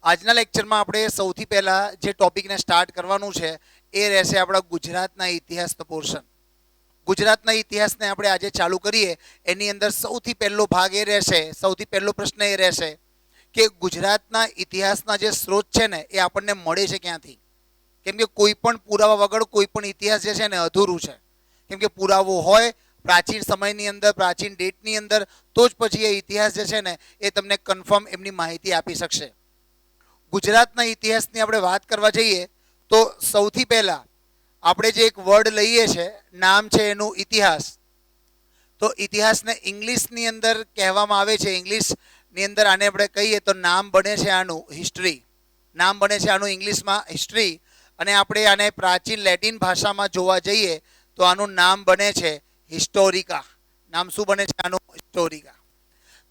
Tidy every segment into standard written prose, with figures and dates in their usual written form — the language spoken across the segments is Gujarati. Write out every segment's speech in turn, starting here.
આજના લેક્ચરમાં આપણે સૌથી પહેલા જે ટોપિકને સ્ટાર્ટ કરવાનું છે એ રહેશે આપણા ગુજરાતના ઇતિહાસનો પોર્શન. ગુજરાતના ઇતિહાસને આપણે આજે ચાલુ કરીએ એની અંદર સૌથી પહેલો ભાગ એ રહેશે, સૌથી પહેલો પ્રશ્ન એ રહેશે કે ગુજરાતના ઇતિહાસના જે સ્ત્રોત છે ને એ આપણને મળે છે ક્યાંથી. કેમ કે કોઈ પણ પુરાવા વગર કોઈ પણ ઇતિહાસ જે છે ને અધૂરું છે. કેમ કે પુરાવો હોય પ્રાચીન સમયની અંદર, પ્રાચીન ડેટની અંદર, તો જ પછી એ ઇતિહાસ જે છે ને એ તમને કન્ફર્મ એમની માહિતી આપી શકશે. ગુજરાતના ઇતિહાસની આપણે વાત કરવા જઈએ તો સૌથી પહેલા આપણે જે એક વર્ડ લઈએ છે, નામ છે એનું ઇતિહાસ. તો ઇતિહાસને ઇંગ્લિશની અંદર કહેવામાં આવે છે. ઇંગ્લિશની અંદર આને આપણે કહીએ તો નામ બને છે આનું હિસ્ટ્રી. નામ બને છે આનું ઇંગ્લિશમાં હિસ્ટ્રી. અને આપણે આને પ્રાચીન લેટિન ભાષામાં જોવા જઈએ તો આનું નામ બને છે હિસ્ટોરિકા. નામ શું બને છે આનું? હિસ્ટોરિકા.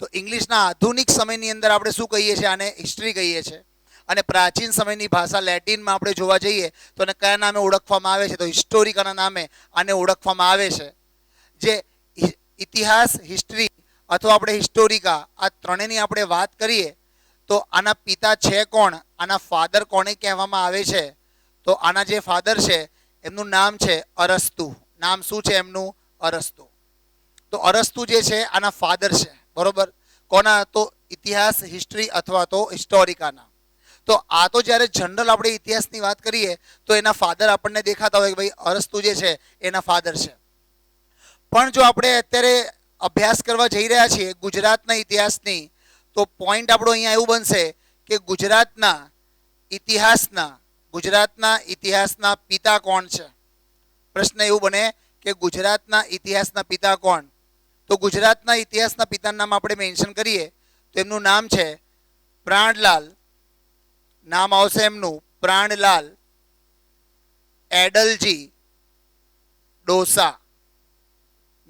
તો ઇંગ્લિશના આધુનિક સમયની અંદર આપણે શું કહીએ છીએ? આને હિસ્ટ્રી કહીએ છીએ. અને પ્રાચીન સમયની ભાષા લેટિનમાં આપણે જોવા જઈએ તો એને કયા નામે ઓળખવામાં આવે છે? તો હિસ્ટોરિકાના નામે આને ઓળખવામાં આવે છે. જે ઇતિહાસ, હિસ્ટ્રી અથવા આપણે હિસ્ટોરિકા, આ ત્રણેયની આપણે વાત કરીએ તો આના પિતા છે કોણ? આના ફાધર કોને કહેવામાં આવે છે? તો આના જે ફાધર છે એમનું નામ છે અરસ્તુ. નામ શું છે એમનું? અરસ્તુ. તો અરસ્તુ જે છે આના ફાધર છે, બરોબર. કોના? તો ઇતિહાસ, હિસ્ટ્રી અથવા તો હિસ્ટોરિકાના. તો આ તો જ્યારે જનરલ આપણે ઇતિહાસની વાત કરીએ તો એના ફાધર આપણને દેખાતા હોય કે ભાઈ અરસ્તુ જે છે એના ફાધર છે. પણ જો આપણે અત્યારે અભ્યાસ કરવા જઈ રહ્યા છીએ ગુજરાતના ઇતિહાસની, તો પોઈન્ટ આપણો અહીંયા એવું બનશે કે ગુજરાતના ઇતિહાસના પિતા કોણ છે? પ્રશ્ન એવું બને કે ગુજરાતના ઇતિહાસના પિતા કોણ? તો ગુજરાતના ઇતિહાસના પિતાનું નામ આપણે મેન્શન કરીએ તો એમનું નામ છે પ્રાણલાલ. નામ આવશે એમનું પ્રાણલાલ એડલજી ડોસા.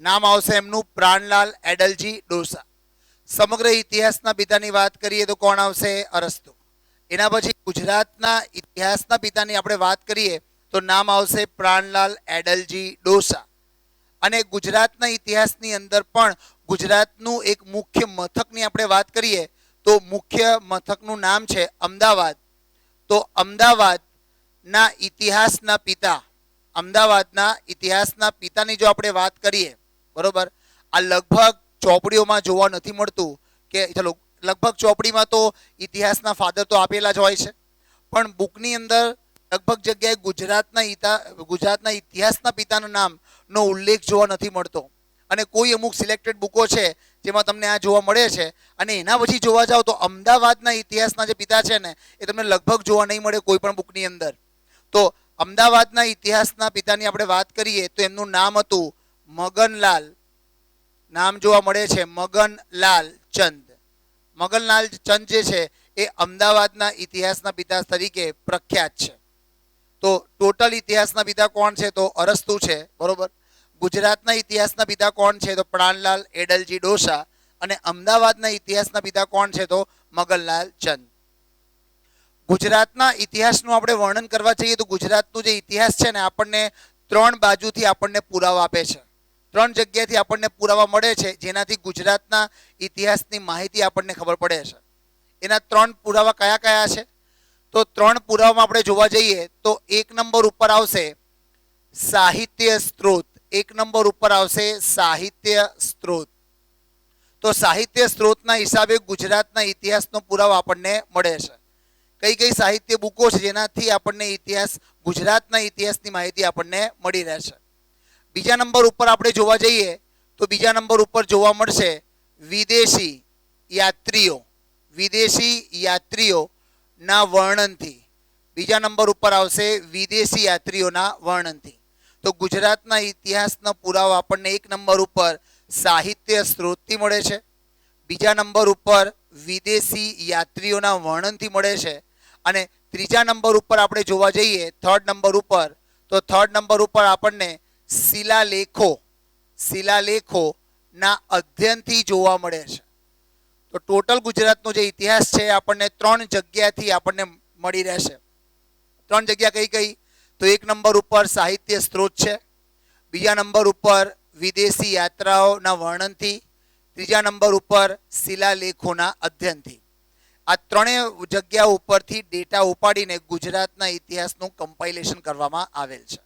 નામ આવશે એમનું પ્રાણલાલ એડલજી ડોસા. સમગ્ર ઇતિહાસના પિતાની વાત કરીએ તો કોણ આવશે? અરસ્તુ. એના પછી ગુજરાતના ઇતિહાસના પિતાની આપણે વાત કરીએ તો નામ આવશે પ્રાણલાલ એડલજી ડોસા. અને ગુજરાતના ઇતિહાસની અંદર પણ ગુજરાતનું એક મુખ્ય મથકની આપણે વાત કરીએ તો મુખ્ય મથકનું નામ છે અમદાવાદ. તો અમદાવાદના ઇતિહાસના પિતાની જો આપણે વાત કરીએ, બરોબર, આ લગભગ ચોપડીઓમાં જોવા નથી મળતું કે ચલો લગભગ ચોપડીમાં તો ઇતિહાસના ફાધર તો આપેલા જ હોય છે, પણ બુકની અંદર લગભગ જગ્યાએ ગુજરાતના ઇતિહાસના પિતાના નામનો ઉલ્લેખ જોવા નથી મળતો. અને કોઈ અમુક સિલેક્ટેડ બુકો છે જેમાં તમને આ જોવા મળે છે. અને એના પછી જોવા જાવ તો અમદાવાદના ઇતિહાસના જે પિતા છે ને એ તમને લગભગ જોવા નહીં મળે કોઈ પણ બુકની અંદર. તો અમદાવાદના ઇતિહાસના પિતાની આપણે વાત કરીએ તો એમનું નામ હતું મગનલાલ. નામ જોવા મળે છે મગનલાલ ચંદ. મગનલાલ ચંદ જે છે એ અમદાવાદના ઇતિહાસના પિતા તરીકે પ્રખ્યાત છે. તો ટોટલ ઇતિહાસના પિતા કોણ છે? તો અરસ્તુ છે, બરોબર. ગુજરાતના ઇતિહાસના પિતા કોણ છે? તો પ્રાણલાલ એડલજી ડોસા. અને અમદાવાદના ઇતિહાસના પિતા કોણ છે? તો મગનલાલ ચંદ. ગુજરાતના ઇતિહાસનું આપણે વર્ણન કરવા જઈએ તો ગુજરાતનો જે ઇતિહાસ છે ને આપણને ત્રણ બાજુથી આપણને પુરાવા આપે છે. ત્રણ જગ્યાથી આપણને પુરાવા મળે છે જેનાથી ગુજરાતના ઇતિહાસની માહિતી આપણને ખબર પડે છે. એના ત્રણ પુરાવા કયા કયા છે? તો ત્રણ પુરાવામાં આપણે જોવા જઈએ તો એક નંબર ઉપર આવશે સાહિત્ય સ્ત્રોત. એક નંબર ઉપર આવશે સાહિત્ય સ્ત્રોત. તો સાહિત્ય સ્ત્રોતના હિસાબે ગુજરાતના ઇતિહાસનો પુરાવો આપણને મળે છે. કઈ કઈ સાહિત્ય બુકો છે જેનાથી આપણને ગુજરાતના ઇતિહાસની માહિતી આપણને મળી રહેશે? બીજા નંબર ઉપર આપણે જોવા જઈએ તો બીજા નંબર ઉપર જોવા મળશે વિદેશી યાત્રીઓના વર્ણનથી. બીજા નંબર ઉપર આવશે વિદેશી યાત્રીઓના વર્ણનથી. તો ગુજરાતના ઇતિહાસનો પુરાવો આપણને એક નંબર ઉપર સાહિત્ય સ્ત્રોતથી મળે છે, બીજા નંબર ઉપર વિદેશી યાત્રીઓના વર્ણનથી મળે છે, અને ત્રીજા નંબર ઉપર આપણે જોવા જઈએ થર્ડ નંબર ઉપર આપણને શિલાલેખોના અધ્યયનથી જોવા મળે છે. તો ટોટલ ગુજરાતનો જે ઇતિહાસ છે આપણને ત્રણ જગ્યાથી આપણને મળી રહેશે. ત્રણ જગ્યા કઈ કઈ? તો એક નંબર ઉપર સાહિત્ય સ્ત્રોત છે, બીજા નંબર ઉપર વિદેશી યાત્રાઓના વર્ણનથી, ત્રીજા નંબર ઉપર શિલાલેખોના અધ્યયનથી. આ ત્રણેય જગ્યા ઉપરથી ડેટા ઉપાડીને ગુજરાતના ઇતિહાસનું કમ્પાઇલેશન કરવામાં આવેલ છે.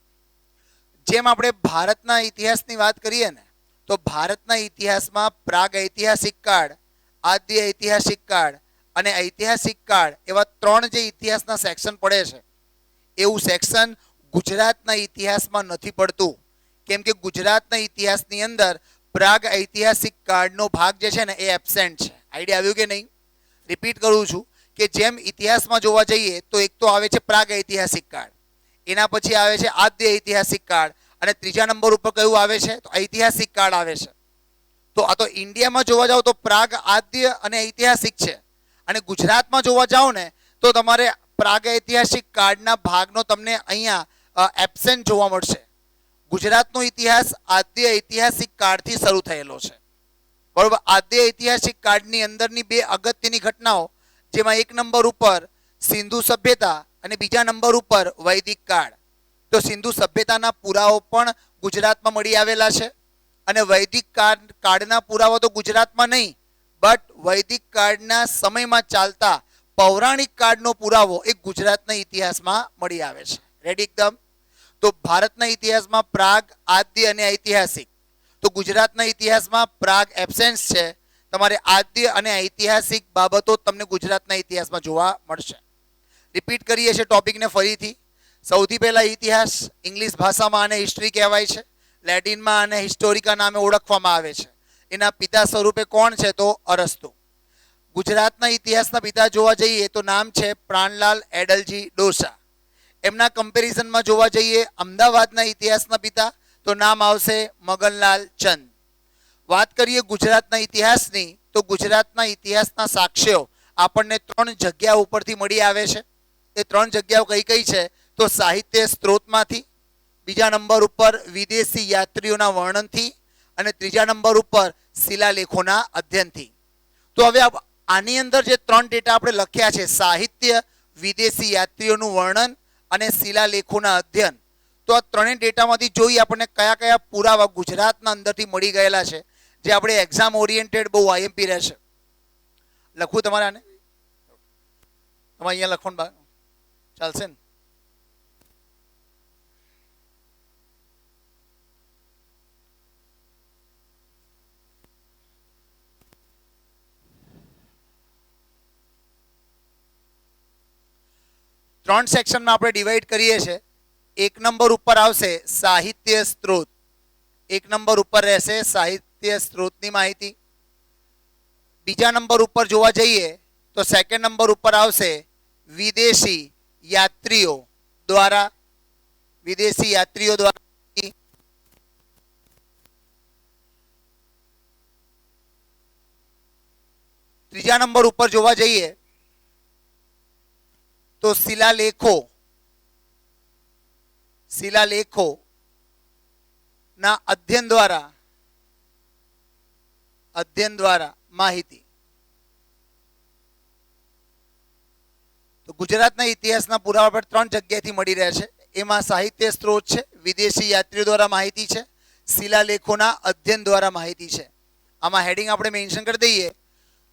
જેમ આપણે ભારતના ઇતિહાસની વાત કરીએ ને, તો ભારતના ઇતિહાસમાં પ્રાગ ઐતિહાસિક કાળ, આદ્ય ઐતિહાસિક કાળ અને ઐતિહાસિક કાળ એવા ત્રણ જે ઇતિહાસના સેક્શન પડે છે, એવું સેક્શન ગુજરાતના ઇતિહાસમાં નથી પડતું. કેમ કે ગુજરાતના ઇતિહાસની અંદર પ્રાગ ઐતિહાસિક કાળનો ભાગ જે છે ને એ એબસેન્ટ છે. આઈડિયા આવ્યું કે નહીં? રિપીટ કરું છું કે જેમ ઇતિહાસમાં જોવા જઈએ તો એક તો આવે છે પ્રાગ ઐતિહાસિક કાળ, એના પછી આવે છે આદ્ય ઐતિહાસિક કાળ અને ત્રીજા નંબર ઉપર કયું આવે છે? તો ઐતિહાસિક કાળ આવે છે. તો આ તો ઇન્ડિયામાં જોવા જાવ તો પ્રાગ, આદ્ય અને ઐતિહાસિક છે, અને ગુજરાતમાં જોવા જાવ ને તો તમારે પ્રાગ ઐતિહાસિક કાળના ભાગનો તમને અહીંયા એબસેન્ટ જોવા મળશે. ગુજરાતનો ઇતિહાસ આદ્ય ઐતિહાસિક કાળથી શરૂ થયેલો છે, બરોબર. આદ્ય ઐતિહાસિક કાળની અંદરની બે અગત્યની ઘટનાઓ, જેમાં એક નંબર ઉપર સિંધુ સભ્યતા અને બીજા નંબર ઉપર વૈદિક કાળ. તો સિંધુ સભ્યતાના પુરાવો પણ ગુજરાતમાં મળી આવેલા છે, અને વૈદિક કાળના પુરાવા તો ગુજરાતમાં નહીં, બટ વૈદિક કાળના સમયમાં ચાલતા પૌરાણિક કાળનો પુરાવો એ ગુજરાતના ઇતિહાસમાં મળી આવે છે. રેડી એકદમ? તો ભારતના ઇતિહાસમાં પ્રાગ, આદ્ય અને ઐતિહાસિક. તો ગુજરાતના ઇતિહાસમાં પ્રાગ એબ્સેન્સ છે. તમારે આદ્ય અને ઐતિહાસિક બાબતો તમને ગુજરાતના ઇતિહાસમાં જોવા મળશે. રિપીટ કરીએ છીએ ટોપિકને ફરીથી. સૌથી પહેલા ઇતિહાસ, ઇંગ્લિશ ભાષામાં આને હિસ્ટ્રી કહેવાય છે, લેટિનમાં આને હિસ્ટોરિકા નામે ઓળખવામાં આવે છે. એના પિતા સ્વરૂપે કોણ છે? તો અરસ્તુ. ગુજરાતના ઇતિહાસના પિતા જોવા જઈએ તો નામ છે પ્રાણલાલ એડલજી ડોસા. એમના કમ્પેરિઝનમાં જોવા જઈએ અમદાવાદના ઇતિહાસના પિતા તો નામ આવશે મગનલાલ ચંદ. વાત કરીએ ગુજરાતના ઇતિહાસની, તો ગુજરાતના ઇતિહાસના સાક્ષ્યો આપણને ત્રણ જગ્યા ઉપરથી મળી આવે છે. એ ત્રણ જગ્યાઓ કઈ કઈ છે? તો સાહિત્ય સ્ત્રોતમાંથી, બીજા નંબર ઉપર વિદેશી યાત્રીઓના વર્ણનથી, અને ત્રીજા નંબર ઉપર શિલાલેખોના અધ્યયનથી. તો હવે આની અંદર જે ત્રણ ડેટા આપણે લખ્યા છે, સાહિત્ય, વિદેશી યાત્રીઓનું વર્ણન અને શિલાલેખોના અધ્યયન, તો આ ત્રણેય ડેટામાંથી જોઈએ આપણને કયા કયા પુરાવા ગુજરાતના અંદરથી મળી ગયેલા છે, જે આપણે એક્ઝામ ઓરિએન્ટેડ બહુ આઈએમપી રહેશે. લખવું તમારે આને? તમારે અહીંયા લખવાનું બા ચાલશે ને? ત્રણ સેક્શનમાં આપણે ડિવાઈડ કરીએ છીએ. એક નંબર ઉપર આવશે સાહિત્ય સ્ત્રોત. એક નંબર ઉપર રહેશે સાહિત્ય સ્ત્રોતની માહિતી. બીજા નંબર ઉપર જોવા જઈએ તો સેકન્ડ નંબર ઉપર આવશે વિદેશી યાત્રીઓ દ્વારા, વિદેશી યાત્રીઓ દ્વારા. ત્રીજા નંબર ઉપર જોવા જઈએ તો શિલાલેખો, શિલાલેખો ના અધ્યયન દ્વારા માહિતી. તો ગુજરાતના ઇતિહાસના પુરાવા પર ત્રણ જગ્યાએથી મળી રહે છે. એમાં સાહિત્ય સ્ત્રોત છે, વિદેશી યાત્રીઓ દ્વારા માહિતી છે, શિલાલેખોના અધ્યયન દ્વારા માહિતી છે. આમાં હેડિંગ આપણે મેન્શન કરી દઈએ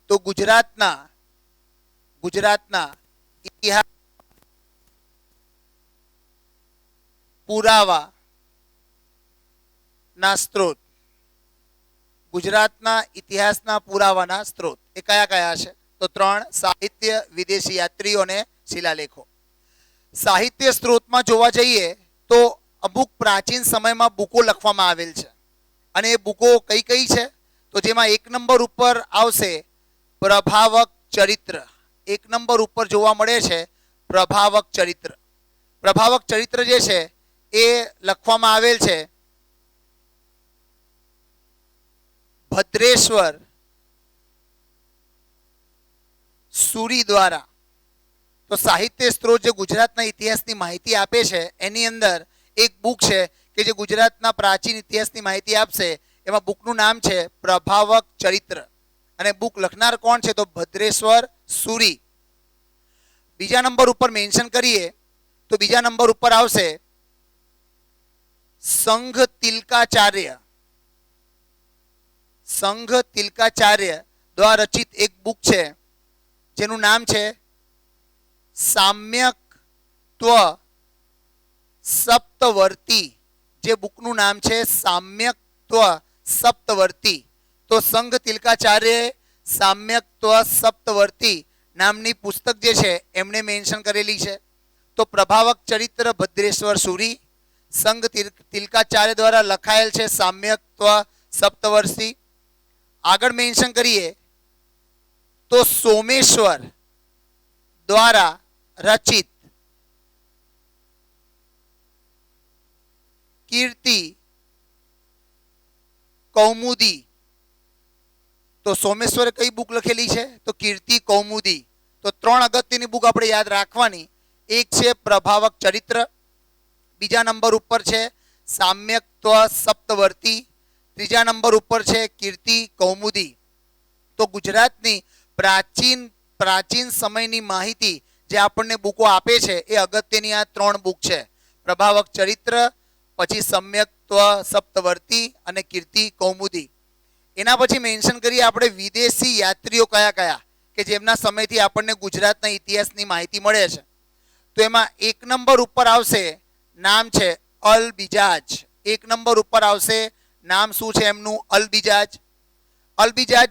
તો ગુજરાતના ઇતિહાસ પુરાવા ના સ્ત્રોત. ગુજરાતના ઇતિહાસના પુરાવાના સ્ત્રોત એ કયા કયા છે? તો ત્રણ: સાહિત્ય, વિદેશી યાત્રીઓ અને શિલાલેખો. સાહિત્ય સ્ત્રોતમાં જોવા જઈએ તો અમુક પ્રાચીન સમયમાં બુકો લખવામાં આવેલ છે, અને એ બુકો કઈ કઈ છે? તો જેમાં એક નંબર ઉપર આવશે પ્રભાવક ચરિત્ર. એક નંબર ઉપર જોવા મળે છે પ્રભાવક ચરિત્ર. પ્રભાવક ચરિત્ર જે છે એ લખવામાં આવેલ છે ભદ્રેશ્વર સુરી દ્વારા. તો સાહિત્ય સ્ત્રોત જે ગુજરાતના ઇતિહાસની માહિતી આપે છે એની અંદર એક બુક છે કે જે ગુજરાતના પ્રાચીન ઇતિહાસની માહિતી આપશે. એમાં બુકનું નામ છે પ્રભાવક ચરિત્ર, અને બુક લખનાર કોણ છે? તો ભદ્રેશ્વર સુરી. બીજા નંબર ઉપર મેન્શન કરીએ તો બીજા નંબર ઉપર આવશે સંઘ તિલકાચાર્ય. સંઘ તિલકાચાર્ય દ્વારા રચિત એક બુક છે જેનું નામ છે સામ્યક્ત્વ સપ્તવર્તી. જે બુકનું નામ છે સામ્યક્ત્વ સપ્તવર્તી. તો સંઘ તિલકાચાર્ય સામ્યક્ત્વ સપ્તવર્તી નામની પુસ્તક જે છે એમણે મેન્શન કરેલી છે. તો પ્રભાવક ચરિત્ર ભદ્રેશ્વર સુરી સંઘ તિલકાચાર્ય દ્વારા લખાયેલ છે સામ્યક્ત્વ સપ્તવર્તી. આગળ મેન્શન કરીએ તો સોમેશ્વર દ્વારા રચિત કીર્તિ કૌમુદી. તો સોમેશ્વરે કઈ બુક લખેલી છે? તો કીર્તિ કૌમુદી. તો 3 અગત્યની બુક આપણે યાદ રાખવાની. એક છે પ્રભાવક ચરિત્ર, બીજા નંબર ઉપર છે સામ્યક્ત્વ સપ્તવર્તી, ત્રીજા નંબર ઉપર છે કીર્તિ કૌમુદી. તો ગુજરાતની પ્રાચીન સમયની માહિતી જે આપણને બુકો આપે છે એ અગત્યની આ 3 બુક છે. પ્રભાવક ચરિત્ર, પછી સમ્યક્ત્વ સપ્તવર્તી અને કીર્તિ કૌમુદી. એના પછી મેન્શન કરીએ આપણે વિદેશી યાત્રીઓ કયા કયા કે જેમના સમયથી આપણને ગુજરાતના ઇતિહાસની માહિતી મળે છે. તો એમાં 1 નંબર ઉપર આવશે, નામ છે અલ બિજાજ. 1 નંબર ઉપર આવશે, નામ શું છે એમનું? અલ બિજાજ. અલ બિજાજ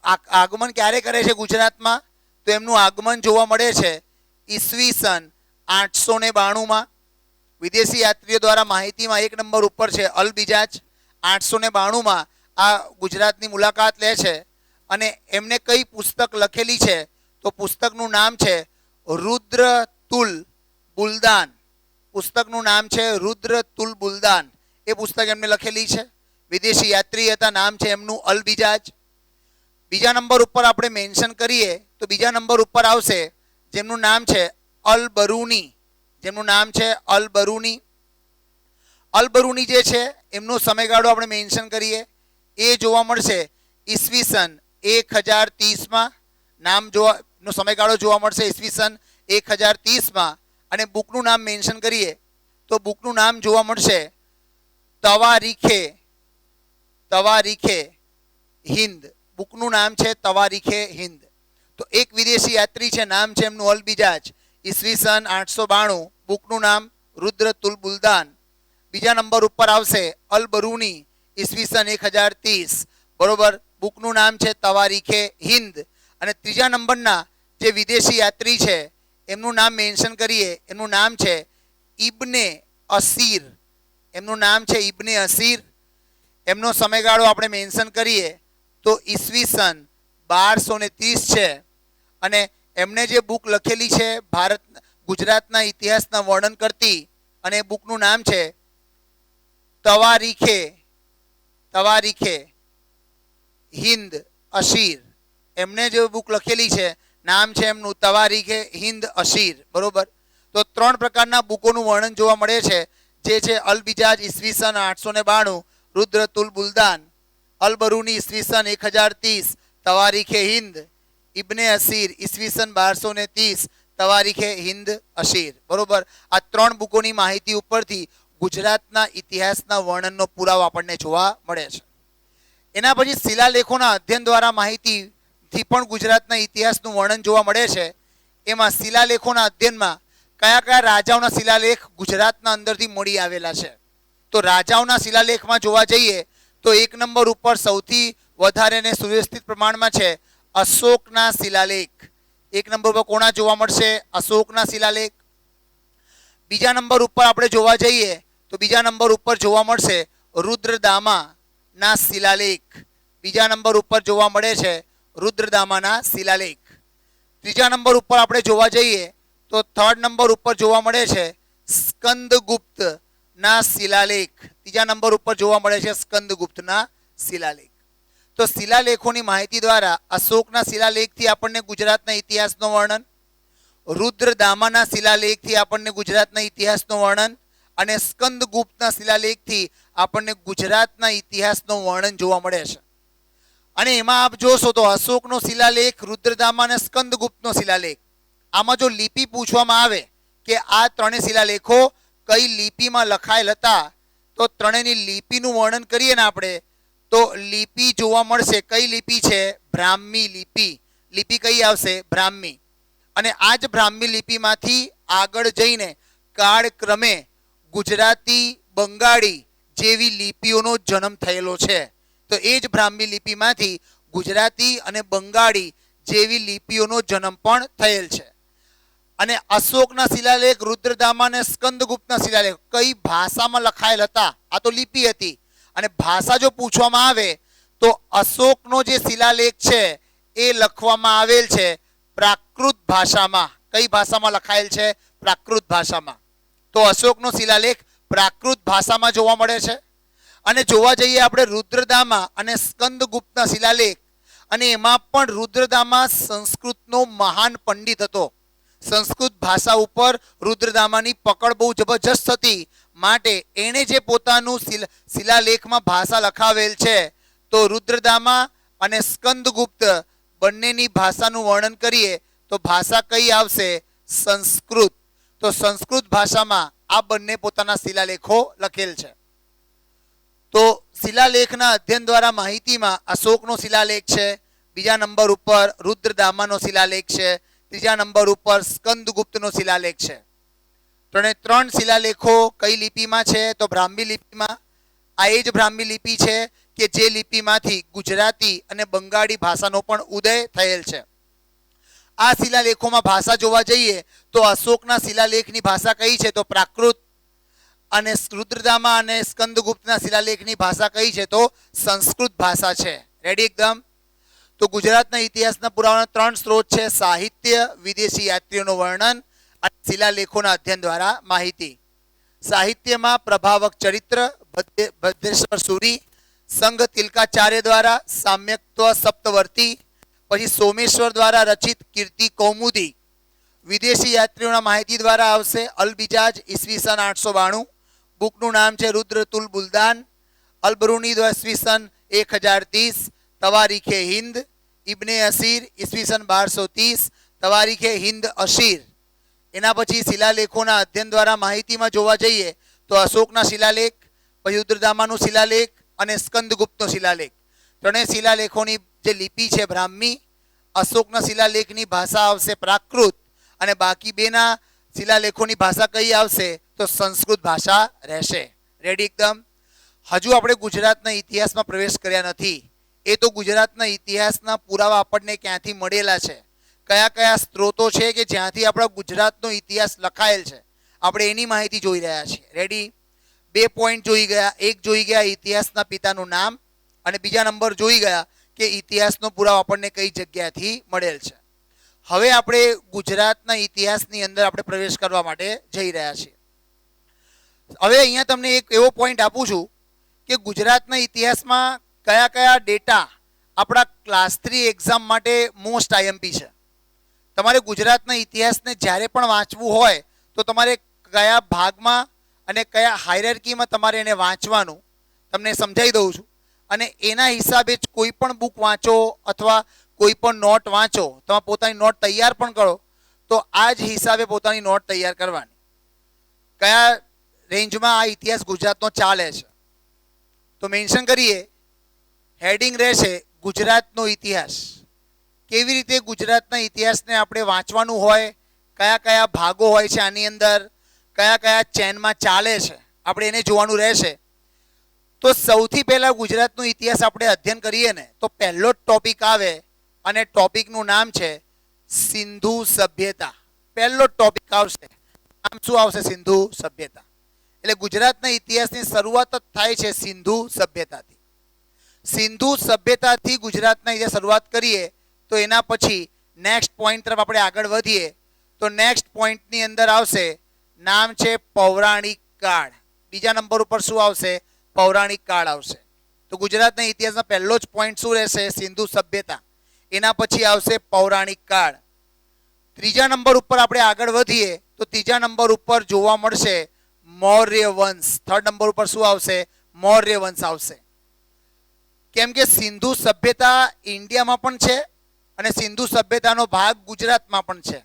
આગમન ક્યારે કરે છે ગુજરાતમાં? તો એમનું આગમન જોવા મળે છે ઈસવીસન 892માં. વિદેશી યાત્રીઓ દ્વારા માહિતીમાં 1 નંબર ઉપર છે અલ બિજાજ. 892માં આ ગુજરાતની મુલાકાત લે છે અને એમને કઈ પુસ્તક લખેલી છે? તો પુસ્તકનું નામ છે રુદ્રતુલ બુલદાન. પુસ્તકનું નામ છે રુદ્રતુલ બુલદાન. એ પુસ્તક એમને લખેલી છે. વિદેશી યાત્રી હતા, નામ છે એમનું અલ બિજાજ. બીજા નંબર ઉપર આપણે મેન્શન કરીએ તો બીજા નંબર ઉપર આવશે જેમનું નામ છે અલ બરૂની. જેમનું નામ છે અલ બરૂની. અલ બરૂની જે છે એમનો સમયગાળો આપણે મેન્શન કરીએ, એ જોવા મળશે ઈસવીસન 1030માં. નો સમયગાળો જોવા મળશે ઈસવીસન 1030માં. અને બુકનું નામ મેન્શન કરીએ તો બુકનું નામ જોવા મળશે તવારીખે હિન્દ. બુકનું નામ છે તવારીખે હિન્દ. તો એક વિદેશી યાત્રી છે, નામ છે એમનું અલ બિજાજ. ઈસવીસન 892, બુકનું નામ રુદ્રતુલ બુલદાન. બીજા નંબર ઉપર આવશે અલ બરૂની, ઈસવીસન 1030, બરોબર. બુકનું નામ છે તવારીખે હિન્દ. અને ત્રીજા નંબરના જે વિદેશી યાત્રી છે એમનું નામ મેન્શન કરીએ, એમનું નામ છે ઇબ્ને અસીર. એમનું નામ છે ઇબ્ને અસીર. એમનો સમયગાળો આપણે મેન્શન કરીએ તો ઈસવીસન 1230 છે. અને એમણે જે બુક લખેલી છે ગુજરાતના ઇતિહાસના વર્ણન કરતી, અને એ બુકનું નામ છે તવારીખે હિન્દ અશીર. એમણે જે બુક લખેલી છે નામ છે એમનું તવારીખે હિન્દ અશીર, બરોબર. તો 3 પ્રકારના બુકોનું વર્ણન જોવા મળે છે, જે છે અલ બિજાજ ઈસવીસન 892, રુદ્રતુલ બુલદાન. અલ બરૂની ઈસવીસન 1030, તવારીખે હિન્દ. ઇબ્ને અસીર ઈસવીસન 1230, તવારીખે હિન્દ અશીર, બરોબર. આ 3 બુકોની માહિતી ઉપરથી ગુજરાતના ઇતિહાસના વર્ણનનો પુરાવો આપણને જોવા મળે છે. એના પછી શિલાલેખોના અધ્યયન દ્વારા માહિતીથી પણ ગુજરાતના ઇતિહાસનું વર્ણન જોવા મળે છે. એમાં શિલાલેખોના અધ્યયનમાં કયા કયા રાજાઓના શિલાલેખ ગુજરાતના અંદરથી મળી આવેલા છે? તો રાજાઓના શિલાલેખમાં જોવા જઈએ તો 1 નંબર ઉપર સૌથી વધારે અને સુવ્યવસ્થિત પ્રમાણમાં છે અશોકના શિલાલેખ. 1 નંબર પર કોના જોવા મળશે? અશોકના શિલાલેખ. બીજા નંબર ઉપર આપણે જોવા જઈએ તો બીજા નંબર ઉપર જોવા મળશે રુદ્રદામાના શિલાલેખ. બીજા નંબર ઉપર જોવા મળે છે રુદ્રદામાના શિલાલેખ. ત્રીજા નંબર ઉપર આપણે જોવા જઈએ તો 3rd નંબર ઉપર જોવા મળે છે સ્કંદગુપ્તના શિલાલેખ. ત્રીજા નંબર ઉપર જોવા મળે છે સ્કંદગુપ્તના શિલાલેખ. તો શિલાલેખોની માહિતી દ્વારા અશોકના શિલાલેખથી આપણને ગુજરાતના ઇતિહાસનું વર્ણન, રુદ્રદામાના શિલાલેખથી આપણને ગુજરાતના ઇતિહાસનું વર્ણન, અને સ્કંદગુપ્તના શિલાલેખથી આપણને ગુજરાતના ઇતિહાસનું વર્ણન જોવા મળે છે. અને એમાં આપ જોશો તો અશોકનો શિલાલેખ, રુદ્રદામા અને સ્કંદગુપ્તનો શિલાલેખ, આમાં જો લિપિ પૂછવામાં આવે કે આ 3 શિલાલેખો કઈ લિપિમાં લખાયેલ હતા, તો 3ની લિપિનું વર્ણન કરીએ ને આપણે, તો લિપિ જોવા મળશે. કઈ લિપિ છે? બ્રાહ્મી લિપિ. લિપિ કઈ આવશે? બ્રાહ્મી. અને આ જ બ્રાહ્મી લિપિમાંથી આગળ જઈને કાળક્રમે ગુજરાતી, બંગાળી જેવી લિપિઓનો જન્મ થયેલો છે. તો એ જ બ્રાહ્મી લિપિમાંથી ગુજરાતી અને બંગાળી જેવી લિપિઓનો જન્મ પણ થયેલ છે. અને અશોકના શિલાલેખ, રુદ્રદામા અને સ્કંદગુપ્તના શિલાલેખ કઈ ભાષામાં લખાયેલ હતા? આ તો લિપિ હતી. અને ભાષા જો પૂછવામાં આવે તો અશોકનો જે શિલાલેખ છે એ લખવામાં આવેલ છે પ્રાકૃત ભાષામાં. કઈ ભાષામાં લખાયેલ છે? પ્રાકૃત ભાષામાં. તો અશોકનો શિલાલેખ પ્રાકૃત ભાષામાં જોવા મળે છે. અને જોવા જઈએ આપણે રુદ્રદામા અને સ્કંદગુપ્તના શિલાલેખ, અને એમાં પણ રુદ્રદામા સંસ્કૃતનો મહાન પંડિત હતો. સંસ્કૃત ભાષા ઉપર રુદ્રદામાની પકડ બહુ જબરજસ્ત હતી, માટે એણે જે પોતાનું શિલાલેખમાં ભાષા લખાવેલ છે, તો રુદ્રદામા અને સ્કંદગુપ્ત બંનેની ભાષાનું વર્ણન કરીએ તો ભાષા કઈ આવશે? સંસ્કૃત. તો સંસ્કૃત ભાષામાં આ બંને પોતાના શિલાલેખો લખેલ છે. તો શિલાલેખના અધ્યયન દ્વારા માહિતીમાં અશોકનો શિલાલેખ છે, બીજા નંબર ઉપર રુદ્રદામાનો શિલાલેખ છે, ત્રીજા નંબર ઉપર સ્કંદગુપ્તનો શિલાલેખ છે. ત્રણ શિલાલેખો કઈ લિપિમાં છે? તો બ્રાહ્મી લિપિમાં. આ એ જ બ્રાહ્મી લિપિ છે કે જે લિપિમાંથી ગુજરાતી અને બંગાળી ભાષાનો પણ ઉદય થયેલ છે. આ શિલાલેખોમાં ભાષા જોવા જઈએ તો અશોકના શિલાલેખની ભાષા કઈ છે? તો પ્રાકૃત. અને રુદ્રદામા અને સ્કંદગુપ્તના શિલાલેખની ભાષા કઈ છે? તો સંસ્કૃત ભાષા છે. રેડી એકદમ? તો ગુજરાતના ઇતિહાસના પુરાવાના ત્રણ સ્ત્રોત છે: સાહિત્ય, વિદેશી યાત્રીઓનું વર્ણન અને શિલાલેખોના અધ્યયન દ્વારા માહિતી. સાહિત્યમાં પ્રભાવક ચરિત્ર, ભદ્રેશ્વર સુરી, સંઘ તિલકાચાર્ય દ્વારા સામ્યક્ત્વ સપ્તવર્તી, પછી સોમેશ્વર દ્વારા રચિત કીર્તિ કૌમુદી. વિદેશી યાત્રીઓના માહિતી દ્વારા આવશે અલબિજાજ, ઈસવીસન 892. બુકનું નામ છે રુદ્રતુલ બુલદાન. અલબરૂની ઈસવીસન 1030. તવારીખે હિન્દ. ઇબ્ને અસીર ઈસવીસન 1230. તવારીખે હિન્દ અશીર. એના પછી શિલાલેખોના અધ્યયન દ્વારા માહિતીમાં જોવા જઈએ તો અશોકના શિલાલેખ, પછી રુદ્રદામાનો શિલાલેખ અને સ્કંદગુપ્તનો શિલાલેખ. ત્રણેય શિલાલેખોની જે લિપિ છે બ્રાહ્મી. અશોકના શિલાલેખની ભાષા આવશે પ્રાકૃત, અને બાકી બેના શિલાલેખોની ભાષા કઈ આવશે? તો સંસ્કૃત ભાષા રહેશે. રેડી એકદમ? હજુ આપણે ગુજરાતના ઇતિહાસમાં પ્રવેશ કર્યા નથી. એ તો ગુજરાતના ઇતિહાસના પુરાવા આપણને ક્યાંથી મળેલા છે, કયા કયા સ્ત્રોતો છે કે જ્યાંથી આપણા ગુજરાતનો ઇતિહાસ લખાયેલ છે, આપણે એની માહિતી જોઈ રહ્યા છીએ. રેડી? 2 પોઈન્ટ જોઈ ગયા. એક જોઈ ગયા ઇતિહાસના પિતાનું નામ, અને બીજા નંબર જોઈ ગયા કે ઇતિહાસનો પુરાવો આપણને કઈ જગ્યાથી મળેલ છે. હવે આપણે ગુજરાતના ઇતિહાસની અંદર આપણે પ્રવેશ કરવા માટે જઈ રહ્યા છીએ. હવે અહીંયા તમને એક એવો પોઈન્ટ આપું છું કે ગુજરાતના ઇતિહાસમાં કયા કયા ડેટા આપણા ક્લાસ 3 એક્ઝામ માટે મોસ્ટ આઈએમપી છે. તમારે ગુજરાતના ઇતિહાસને જ્યારે પણ વાંચવું હોય તો તમારે કયા ભાગમાં અને કયા હાયરાર્કીમાં તમારે એને વાંચવાનું તમને સમજાવી દઉં છું. અને એના હિસાબે જ કોઈ પણ બુક વાંચો અથવા કોઈ પણ નોટ વાંચો, તમે પોતાની નોટ તૈયાર પણ કરો તો આ જ હિસાબે પોતાની નોટ તૈયાર કરવાની. કયા રેન્જમાં આ ઇતિહાસ ગુજરાતનો ચાલે છે તો મેન્શન કરીએ. હેડિંગ રહેશે ગુજરાતનો ઇતિહાસ. કેવી રીતે ગુજરાતના ઇતિહાસને આપણે વાંચવાનું હોય, કયા કયા ભાગો હોય છે આની અંદર, કયા કયા ચેનમાં ચાલે છે, આપણે એને જોવાનું રહેશે. તો સૌથી પહેલાં ગુજરાતનો ઇતિહાસ આપણે અધ્યયન કરીએ ને તો પહેલો જ ટોપિક આવે, અને ટોપિકનું નામ છે સિંધુ સભ્યતા. પહેલો જ ટોપિક આવશે. નામ શું આવશે? સિંધુ સભ્યતા. એટલે ગુજરાતના ઇતિહાસની શરૂઆત જ થાય છે સિંધુ સભ્યતાથી. સિંધુ સભ્યતાથી ગુજરાતના ઇતિહાસ શરૂઆત કરીએ તો એના પછી નેક્સ્ટ પોઈન્ટ તરફ આપણે આગળ વધીએ તો નેક્સ્ટ પોઈન્ટની અંદર આવશે, નામ છે પૌરાણિક કાળ. બીજા નંબર ઉપર શું આવશે? પૌરાણિક કાળ આવશે. તો ગુજરાતના ઇતિહાસનો પહેલો જ પોઈન્ટ શું રહેશે? સિંધુ સભ્યતા. એના પછી આવશે પૌરાણિક કાળ. ત્રીજા નંબર ઉપર આપણે આગળ વધીએ તો ત્રીજા નંબર ઉપર જોવા મળશે મૌર્ય વંશ. થર્ડ નંબર ઉપર શું આવશે? મૌર્ય વંશ આવશે. કેમ કે સિંધુ સભ્યતા ઇન્ડિયામાં પણ છે અને સિંધુ સભ્યતાનો ભાગ ગુજરાતમાં પણ છે.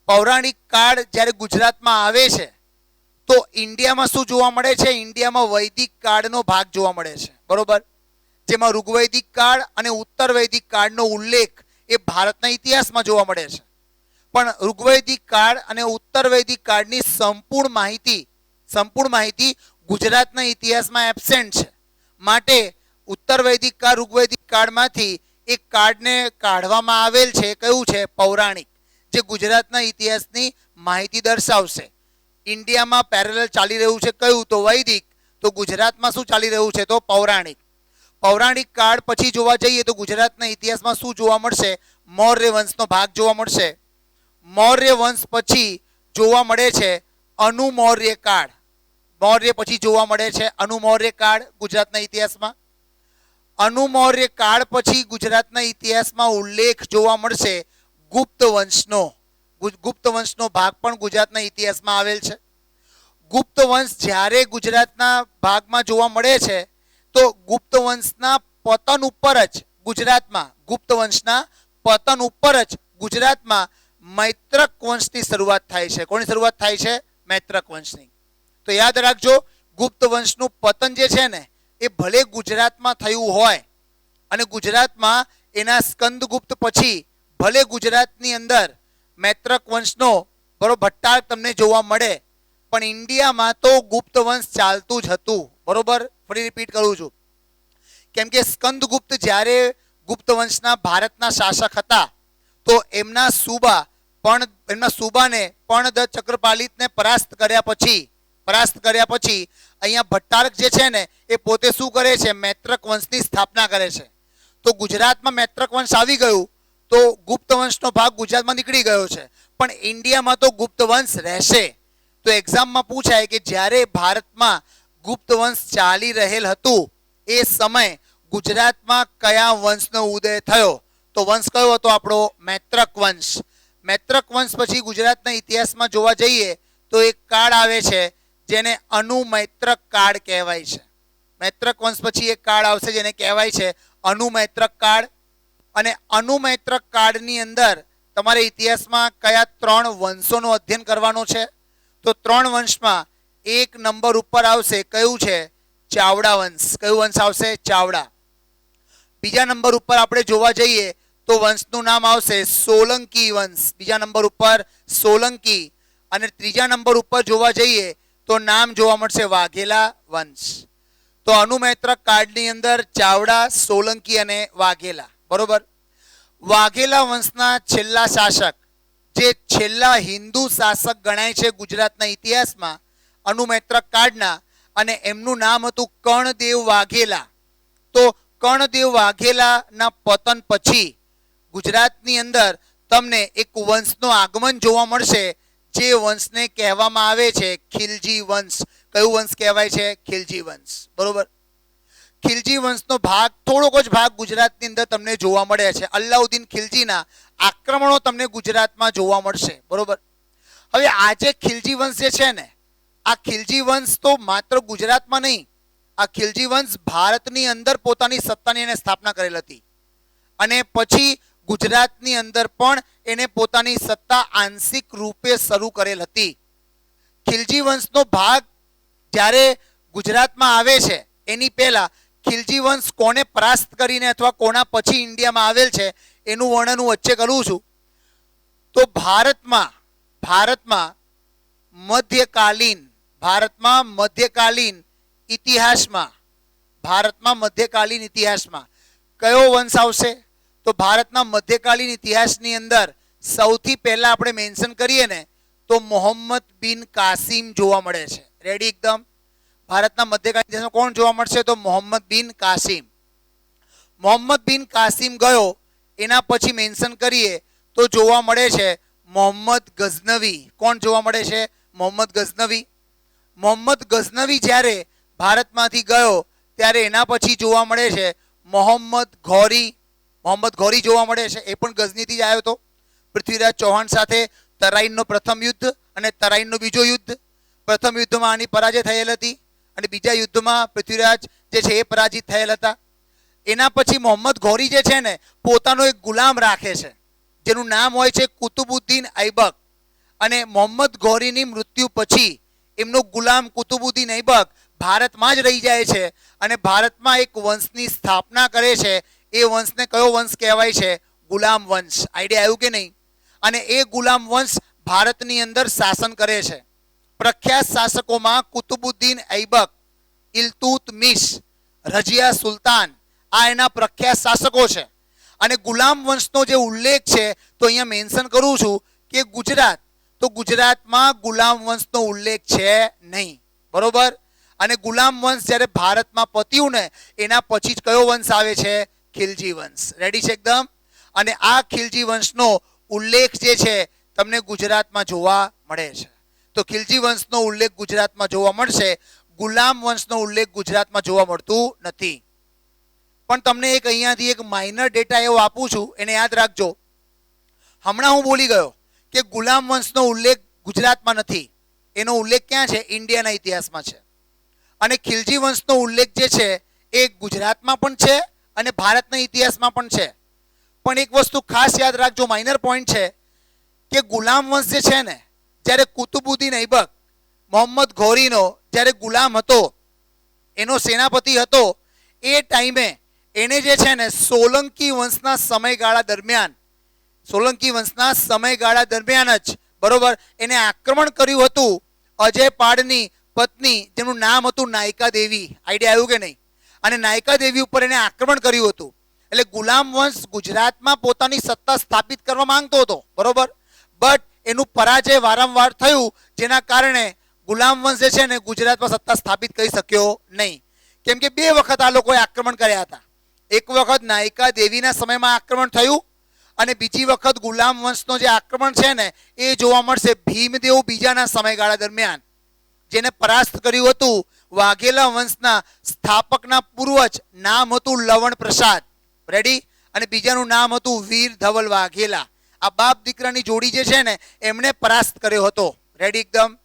પૌરાણિક કાળ જ્યારે ગુજરાતમાં આવે છે તો ઇન્ડિયામાં શું જોવા મળે છે? ઇન્ડિયામાં વૈદિક કાળનો ભાગ જોવા મળે છે. બરોબર? જેમાં ઋગ્વૈદિક કાળ અને ઉત્તર વૈદિક કાળનો ઉલ્લેખ એ ભારતના ઇતિહાસમાં જોવા મળે છે. પણ ઋગ્વૈદિક કાળ અને ઉત્તરવૈદિક કાળની સંપૂર્ણ માહિતી ગુજરાતના ઇતિહાસમાં એબ્સેન્ટ છે. માટે ઉત્તરવૈદિક કાળ ઋગ્વૈદિક કાળમાંથી એક કાળને કાઢવામાં આવેલ છે. કયું છે? પૌરાણિક, જે ગુજરાતના ઇતિહાસની માહિતી દર્શાવશે. ઇન્ડિયામાં પેરેલલ ચાલી રહ્યું છે કયું? તો વૈદિક. તો ગુજરાતમાં શું ચાલી રહ્યું છે? તો પૌરાણિક. પૌરાણિક કાળ પછી જોવા જઈએ તો ગુજરાતના ઇતિહાસમાં શું જોવા મળશે? મૌર્ય વંશનો ભાગ જોવા મળશે. મૌર્ય વંશ પછી જોવા મળે છે અનુમૌર્ય કાળ. મૌર્ય પછી જોવા મળે છે અનુમૌર્ય કાળ ગુજરાતના ઇતિહાસમાં. અનુમૌર્ય કાળ પછી ગુજરાતના ઇતિહાસમાં ઉલ્લેખ જોવા મળશે ગુપ્ત વંશનો. ગુપ્ત વંશનો ભાગ પણ ગુજરાતના ઇતિહાસમાં આવેલ છે. ગુપ્ત વંશ જ્યારે ગુજરાતના ભાગમાં જોવા મળે છે તો ગુપ્ત વંશના પતન ઉપર જ ગુજરાતમાં મૈત્રક વંશની શરૂઆત થાય છે. કોની શરૂઆત થાય છે? મૈત્રક વંશની. તો યાદ રાખજો, ગુપ્ત વંશનું પતન જે છે ને એ ભલે ગુજરાતમાં થયું હોય અને ગુજરાતમાં એના સ્કંદગુપ્ત પછી ભલે ગુજરાતની અંદર મૈત્રક વંશનો ભટ્ટાર તમને જોવા મળે, પણ ઇન્ડિયામાં તો ગુપ્ત વંશ ચાલતું જ હતું. બરોબર, ફરી રિપીટ કરું છું. કેમ કે સ્કંદગુપ્ત જ્યારે ગુપ્ત વંશના ભારતના શાસક હતા તો એમના સુબાને પર્ણદ ચક્રપાલિતને પરાસ્ત કર્યા પછી અહીંયા ભટ્ટારક જે છે ને એ પોતે શું કરે છે? મૈત્રક વંશની સ્થાપના કરે છે. તો ગુજરાતમાં મૈત્રક વંશ આવી ગયું તો ગુપ્ત વંશનો ભાગ ગુજરાતમાં નીકળી ગયો છે, પણ ઇન્ડિયામાં તો ગુપ્ત વંશ રહેશે. તો એક્ઝામમાં પૂછાય કે જ્યારે ભારતમાં ગુપ્ત વંશ ચાલી રહેલ હતું એ સમય ગુજરાતમાં કયા વંશનો ઉદય થયો? તો વંશ કયો હતો? આપણો મૈત્રક વંશ. મૈત્રક વંશ પછી ગુજરાતના ઇતિહાસમાં જોવા જઈએ તો એક કાળ આવે છે જેને અનુમૈત્રક કાળ કહેવાય છે. મૈત્રક વંશ પછી એક કાળ આવશે જેને કહેવાય છે અનુમૈત્રક કાળ. અને અનુમૈત્રક કાળની અંદર તમારે ઇતિહાસમાં કયા 3 વંશોનો અધ્યયન કરવાનો છે? તો 3 વંશમાં એક નંબર ઉપર આવશે કયું છે? ચાવડા વંશ. કયું વંશ આવશે? ચાવડા. બીજા નંબર ઉપર આપણે જોવા જઈએ તો વંશનું નામ આવશે સોલંકી વંશ. બીજા નંબર ઉપર સોલંકી. અને ત્રીજા નંબર ઉપર જોવા જઈએ તો નામ જોવા મળશે વાઘેલા વંશ. તો અનુમૈત્રક કાળની અંદર ચાવડા, સોલંકી અને વાઘેલા. બરોબર. વાઘેલા વંશના છેલ્લા શાસક, જે છેલ્લા હિન્દુ શાસક ગણાય છે ગુજરાતના ઇતિહાસમાં અનુમૈત્રક કાળના, અને એમનું નામ હતું કર્ણદેવ વાઘેલા. તો કર્ણદેવ વાઘેલાના પતન પછી ગુજરાતની અંદર તમને એક વંશનો આગમન જોવા મળશે જે વંશને કહેવામાં આવે છે ખિલજી વંશ. કયું વંશ કહેવાય છે? ખિલજી વંશ. બરોબર. ખિલજી વંશનો ભાગ, થોડોક જ ભાગ ગુજરાતની અંદર તમને જોવા મળે છે. અલાઉદ્દીન ખિલજીના આક્રમણો તમને ગુજરાતમાં જોવા મળશે. બરોબર. હવે આ જે ખિલજી વંશ જે છે ને, આ ખિલજી વંશ તો માત્ર ગુજરાતમાં નહીં, આ ખિલજી વંશ ભારતની અંદર પોતાની સત્તાની એને સ્થાપના કરેલ હતી અને પછી ગુજરાતની અંદર પણ એને પોતાની સત્તા આંશિક રૂપે શરૂ કરેલ હતી. ખિલજી વંશનો ભાગ જ્યારે ગુજરાતમાં આવે છે એની પહેલા ખિલજી વંશ કોને પરાસ્ત કરીને અથવા કોના પછી ઇન્ડિયામાં આવેલ છે એનું વર્ણન હું વચ્ચે કરું છું. તો ભારતમાં મધ્યકાલીન ઇતિહાસમાં કયો વંશ આવશે? તો ભારતના મધ્યકાલીન ઇતિહાસની અંદર સૌથી પહેલા આપણે મેન્શન કરીએ ને તો મોહમ્મદ બિન કાસિમ જોવા મળે છે. રેડી એકદમ? ભારતના મધ્યકાલીન ઇતિહાસમાં કોણ જોવા મળશે? તો મોહમ્મદ બિન કાસિમ. મોહમ્મદ બિન કાસિમ ગયો એના પછી મેન્શન કરીએ તો જોવા મળે છે મોહમ્મદ ગઝનવી. કોણ જોવા મળે છે? મોહમ્મદ ગઝનવી. મોહમ્મદ ગઝનવી જ્યારે ભારતમાંથી ગયો ત્યારે એના પછી જોવા મળે છે મોહમ્મદ ઘોરી જોવા મળે છે. એ પણ ગઝનીથી જ આવ્યો હતો. પૃથ્વીરાજ ચૌહાણ સાથે તરાઈનનો પ્રથમ યુદ્ધ અને તરાઈનનો બીજો યુદ્ધ. પ્રથમ યુદ્ધમાં આની પરાજય થયેલ હતી અને બીજા યુદ્ધમાં પૃથ્વીરાજ જે છે એ પરાજિત થયેલ હતા. એના પછી મોહમ્મદ ઘોરી જે છે ને પોતાનો એક ગુલામ રાખે છે જેનું નામ હોય છે કુતુબુદ્દીન ઐબક. અને મોહમ્મદ ઘોરીની મૃત્યુ પછી એમનો ગુલામ કુતુબુદ્દીન ઐબક ભારતમાં જ રહી જાય છે અને ભારતમાં એક વંશની સ્થાપના કરે છે. એ વંશને કયો વંશ કહેવાય છે? ગુલામ વંશ. આઈડિયા આવ્યું કે નહીં? અને એ ગુલામ વંશ ભારતની અંદર શાસન કરે છે. પ્રખ્યાત શાસકોમાં કુતુબુદ્દીન ઐબક, ઇલ્તુત્મિશ, રજિયા સુલતાન, આ એના પ્રખ્યાત શાસકો છે. અને ગુલામ વંશનો જે ઉલ્લેખ છે તો અહીંયા મેન્શન કરું છું કે ગુજરાત, તો ગુજરાતમાં ગુલામ વંશનો ઉલ્લેખ છે નહીં. બરોબર? અને ગુલામ વંશ જ્યારે ભારતમાં પત્યું ને એના પછી જ કયો વંશ આવે છે? ખિલજી વંશ. રેડી છે એકદમ? અને આ ખિલજી વંશનો ઉલ્લેખ જે છે તમને ગુજરાતમાં જોવા મળે છે. તો ખિલજી વંશનો ઉલ્લેખ ગુજરાતમાં જોવા મળશે, ગુલામ વંશનો ઉલ્લેખ ગુજરાતમાં જોવા મળતું નથી. પણ તમને એક અહીંયાથી એક માઇનર ડેટા એવો આપું છું, એને યાદ રાખજો. હમણાં હું બોલી ગયો કે ગુલામ વંશનો ઉલ્લેખ ગુજરાતમાં નથી, એનો ઉલ્લેખ ક્યાં છે? ઇન્ડિયાના ઇતિહાસમાં છે. અને ખિલજી વંશનો ઉલ્લેખ જે છે એ ગુજરાતમાં પણ છે અને ભારતના ઇતિહાસમાં પણ છે. પણ એક વસ્તુ ખાસ યાદ રાખજો, માઇનર પોઈન્ટ છે કે ગુલામ વંશ જે છે ને, જ્યારે કુતુબુદ્દીન ઐબક, મોહમ્મદ ઘોરીનો જ્યારે ગુલામ હતો, એનો સેનાપતિ હતો, એ ટાઈમે એને જે છે ને સોલંકી વંશના સમયગાળા દરમિયાન જ બરોબર એને આક્રમણ કર્યું હતું અજય પાળની પત્ની, જેનું નામ હતું નાયકા દેવી. આઈડિયા આવ્યું કે નહીં? અને નાયકા દેવી ઉપર એને આક્રમણ કર્યું હતું. એટલે ગુલામ વંશ ગુજરાતમાં પોતાની સત્તા સ્થાપિત કરવા માંગતો હતો. બરોબર? બટ એનું પરાજય વારંવાર થયું, જેના કારણે ગુલામ વંશ જે છે ને ગુજરાતમાં સત્તા સ્થાપિત કરી શક્યો નહીં. કેમ કે બે વખત આ લોકોએ આક્રમણ કર્યા હતા. એક વખત નાયકા દેવીના સમયમાં આક્રમણ થયું અને બીજી વખત ગુલામ વંશનો જે આક્રમણ છે ને એ જોવા મળશે ભીમદેવ બીજાના સમયગાળા દરમિયાન, જેને પરાસ્ત કર્યું હતું વાઘેલા વંશના સ્થાપકના પૂર્વજ, નામ હતું લવણ પ્રસાદ. રેડી? અને બીજાનું નામ હતું વીર ધવલ વાઘેલા. આ બાપ દીકરાની જોડી જે છે ને એમણે પરાસ્ત કર્યો હતો. રેડી એકદમ?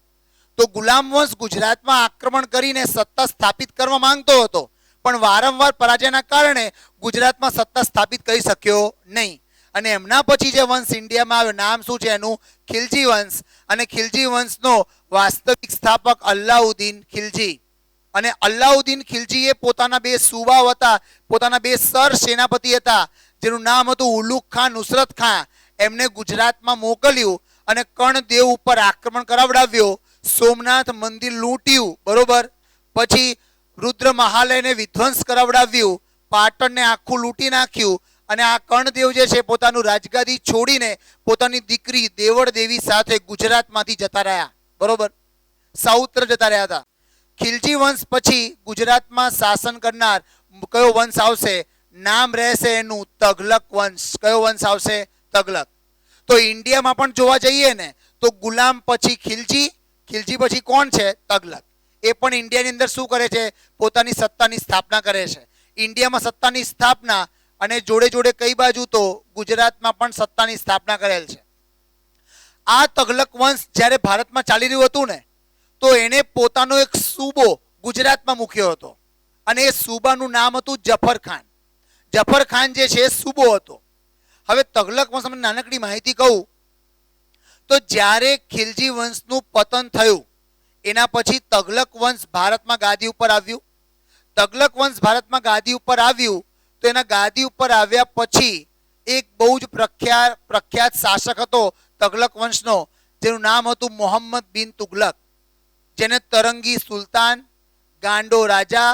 તો ગુલામ વંશ ગુજરાતમાં આક્રમણ કરીને સત્તા સ્થાપિત કરવા માંગતો હતો, પણ વારંવાર પરાજયના કારણે ગુજરાતમાં સત્તા સ્થાપિત કરી શક્યો નહીં. અને એમના પછી જે વંશ ઇન્ડિયામાં આવ્યો, નામ શું છે એનું? ખિલજી વંશ. અને ખિલજી વંશનો વાસ્તવિક સ્થાપક અલ્લાઉદ્દીન ખિલજી. અને અલ્લાઉદ્દીન ખિલજીએ પોતાના બે સુબાઓ હતા, પોતાના બે સર સેનાપતિ હતા, જેનું નામ હતું ઉલુગ ખાન, નુસરત ખાન. એમને ગુજરાતમાં મોકલ્યું અને કર્ણદેવ ઉપર આક્રમણ કરાવડાવ્યો, સોમનાથ મંદિર લૂંટ્યું. બરોબર? પછી રુદ્ર મહાલયને વિધ્વંસ કરાવડાવ્યું, પાટણને આખું લૂંટી નાખ્યું. અને આ કર્ણદેવ જે છે પોતાનું રાજગાદી છોડીને પોતાની દીકરી દેવળ દેવી સાથે ગુજરાતમાંથી જતા રહ્યા. બરોબર? સાઉત્ર જતા રહ્યા હતા. ખિલજી વંશ પછી ગુજરાતમાં શાસન કરનાર કયો વંશ આવશે? નામ રહેશે એનું તગલક વંશ. કયો વંશ આવશે? તગલક. તો ઇન્ડિયામાં પણ જોવા જઈએ ને તો ગુલામ પછી ખિલજી, ખિલજી પછી કોણ છે? તગલક. એ પણ ઇન્ડિયાની અંદર શું કરે છે? પોતાની સત્તાની સ્થાપના કરે છે. ઇન્ડિયામાં સત્તાની સ્થાપના અને જોડે જોડે કઈ બાજુ? તો ગુજરાતમાં પણ સત્તાની સ્થાપના કરેલ છે. આ તગલક વંશ જ્યારે ભારતમાં ચાલી રહ્યું હતું ને તો એને પોતાનો એક સૂબો ગુજરાતમાં મૂક્યો હતો અને એ સૂબાનું નામ હતું જફર ખાન. જફર ખાન જે છે સૂબો હતો. હવે તગલક વંશ, નાનકડી માહિતી કહું તો જ્યારે ખિલજી વંશનું પતન થયું એના પછી તગલક વંશ ભારતમાં ગાદી ઉપર આવ્યું. તગલક વંશ ભારતમાં ગાદી ઉપર આવ્યું તો એના ગાદી ઉપર આવ્યા પછી એક બહુ જ પ્રખ્યાત શાસક હતો તગલક વંશનો, જેનું નામ હતું મોહમ્મદ બિન તુગલક, જેને તરંગી સુલતાન, ગાંડો રાજા,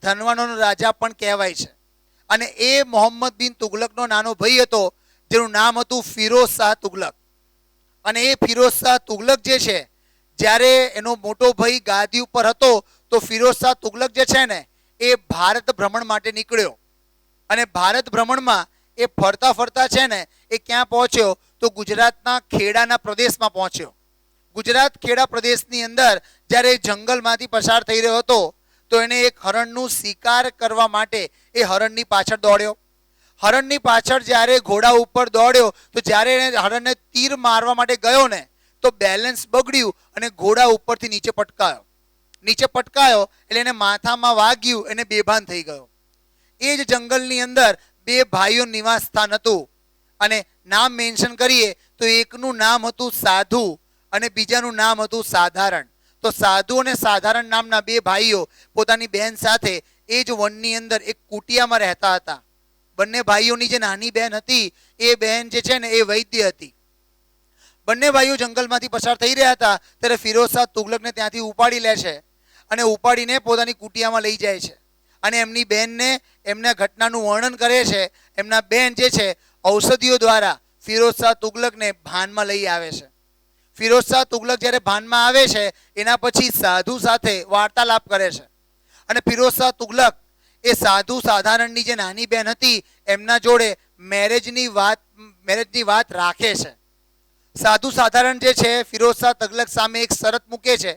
ધનવાનોનો રાજા પણ કહેવાય છે. અને એ મોહમ્મદ બિન તુગલકનો નાનો ભાઈ હતો જેનું નામ હતું ફિરોઝ શાહ તુગલક. અને એ ફિરોઝ શાહ તુગલક જે છે, જ્યારે એનો મોટો ભાઈ ગાદી ઉપર હતો તો ફિરોઝ શાહ તુગલક જે છે ને એ ભારત ભ્રમણ માટે નીકળ્યો. અને ભારત ભ્રમણમાં એ ફરતા ફરતા છે ને એ ક્યાં પહોંચ્યો? તો ગુજરાતના ખેડાના પ્રદેશમાં પહોંચ્યો. ગુજરાત ખેડા પ્રદેશની અંદર જ્યારે જંગલમાંથી પસાર થઈ રહ્યો હતો તો એને એક હરણનું શિકાર કરવા માટે એ હરણની પાછળ દોડ્યો. હરણની પાછળ જ્યારે ઘોડા ઉપર દોડ્યો તો જ્યારે એને હરણને તીર મારવા માટે ગયો ને તો બેલેન્સ બગડ્યું અને ઘોડા ઉપરથી નીચે પટકાયો એટલે એને માથામાં વાગ્યું, એને બેભાન થઈ ગયો. એ જ જંગલની અંદર બે ભાઈઓ નિવાસ સ્થાન હતું અને નામ મેન્શન કરીએ તો એકનું નામ હતું સાધુ અને બીજાનું નામ હતું સાધારણ. તો સાધુ અને સાધારણ નામના બે ભાઈઓ પોતાની બહેન સાથે એ જ વનની અંદર એક કુટિયામાં રહેતા હતા. બંને ભાઈઓની જે નાની બહેન હતી એ બહેન જે છે ને એ વૈદ્ય હતી. બંને ભાઈઓ જંગલમાંથી પસાર થઈ રહ્યા હતા ત્યારે ફિરોઝ શાહ તુગલકને ત્યાંથી ઉપાડી લે છે અને ઉપાડીને પોતાની કુટિયામાં લઈ જાય છે અને એમની બહેનને એમના ઘટનાનું વર્ણન કરે છે. એમના બહેન જે છે ઔષધિઓ દ્વારા ફિરોઝ શાહ તુગલકને ભાનમાં લઈ આવે છે. ફિરોઝ શાહ તુગલક જ્યારે ભાનમાં આવે છે એના પછી સાધુ સાથે વાર્તાલાપ કરે છે અને ફિરોઝ શાહ તુગલક એ સાધુ સાધારણની જે નાની બહેન હતી એમના જોડે મેરેજની વાત રાખે છે. સાધુ સાધારણ જે છે ફિરોઝ શાહ તુગલક સામે એક શરત મૂકે છે,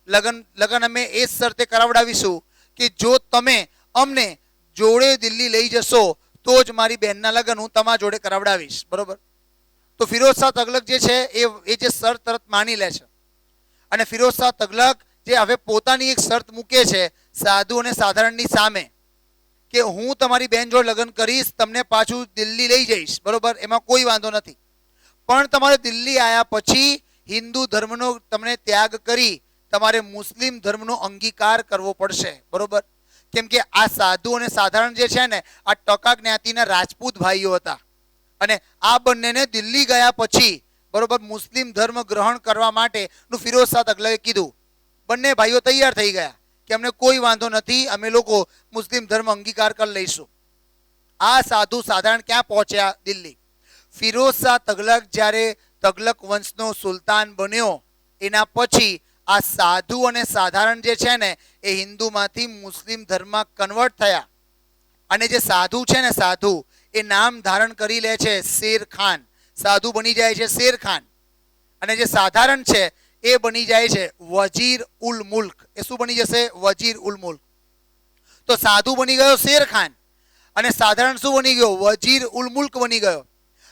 લગ્ન અમે એ જ શરતે કરાવડાવીશું કે જો તમે અમને જોડે દિલ્હી લઈ જશો તો જ મારી બહેનના લગ્ન હું તમારા જોડે કરાવડાવીશ. બરોબર. તો ફિરોઝ શાહ તુગલક જે છે એ જે શરત તરત માની લે છે અને ફિરોઝ શાહ તુગલક જે હવે પોતાની એક શરત મૂકે છે સાધુ અને સાધારણની સામે કે હું તમારી બહેન જોડે લગ્ન કરીશ, તમને પાછું દિલ્હી લઈ જઈશ. બરોબર, એમાં કોઈ વાંધો નથી, પણ તમારે દિલ્હી આવ્યા પછી હિન્દુ ધર્મનો તમને ત્યાગ કરી તમારે મુસ્લિમ ધર્મનો અંગીકાર કરવો પડશે. બરોબર, કેમ કે આ સાધુ અને સાધારણ જે છે ને આ ટકા જ્ઞાતિના રાજપૂત ભાઈઓ હતા અને આ બંનેને દિલ્હી ગયા પછી બરોબર મુસ્લિમ ધર્મ ગ્રહણ કરવા માટેનું ફિરોઝ શાહ તુગલકે કીધું. બંને ભાઈઓ તૈયાર થઈ ગયા કે અમને કોઈ વાંધો નથી, અમે લોકો મુસ્લિમ ધર્મ અંગીકાર કરી લઈશું. આ સાધુ સાધારણ ક્યાં પહોંચ્યા? દિલ્હી. ફિરોઝ શાહ તુગલક જ્યારે તુગલક વંશનો સુલતાન બન્યો એના પછી આ સાધુ અને સાધારણ જે છે ને એ હિન્દુમાંથી મુસ્લિમ ધર્મમાં કન્વર્ટ થયા અને જે સાધુ છે ને સાધુ એ નામ ધારણ કરી લે છે શેર ખાન. સાધુ બની જાય છે શેર ખાન અને જે સાધારણ છે એ બની જાય છે વજીર ઉલ મુલ્ક. એ શું બની જશે? વજીર ઉલ મુલ્ક. તો સાધુ બની ગયો શેર ખાન અને સાધારણ શું બની ગયો? વજીર ઉલ મુલ્ક બની ગયો.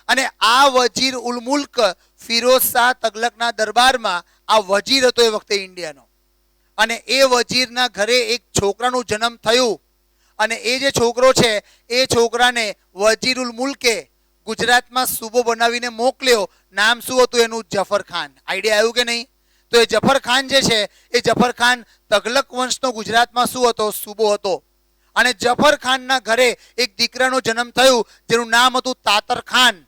અને આ વજીર ઉલ મુલ્ક ફિરોઝ શાહ તુગલકના દરબારમાં આ વજીર હતો એ વખતે ઇન્ડિયાનો અને એ વજીરના ઘરે એક છોકરાનું જન્મ થયું અને એ જે છોકરો છે એ છોકરાને વજીર ઉલ મુલ્કે ગુજરાતમાં સૂબો બનાવીને મોકલ્યો. નામ શું હતું એનું? જફર ખાન. આઈડિયા આવ્યું કે નહીં? તો એ જફર ખાન જે છે એ જફર ખાન તુગલક વંશનો ગુજરાતમાં શું હતો? સૂબો હતો. અને જફર ખાનના ઘરે એક દીકરાનો જન્મ થયું જેનું નામ હતું તાતર ખાન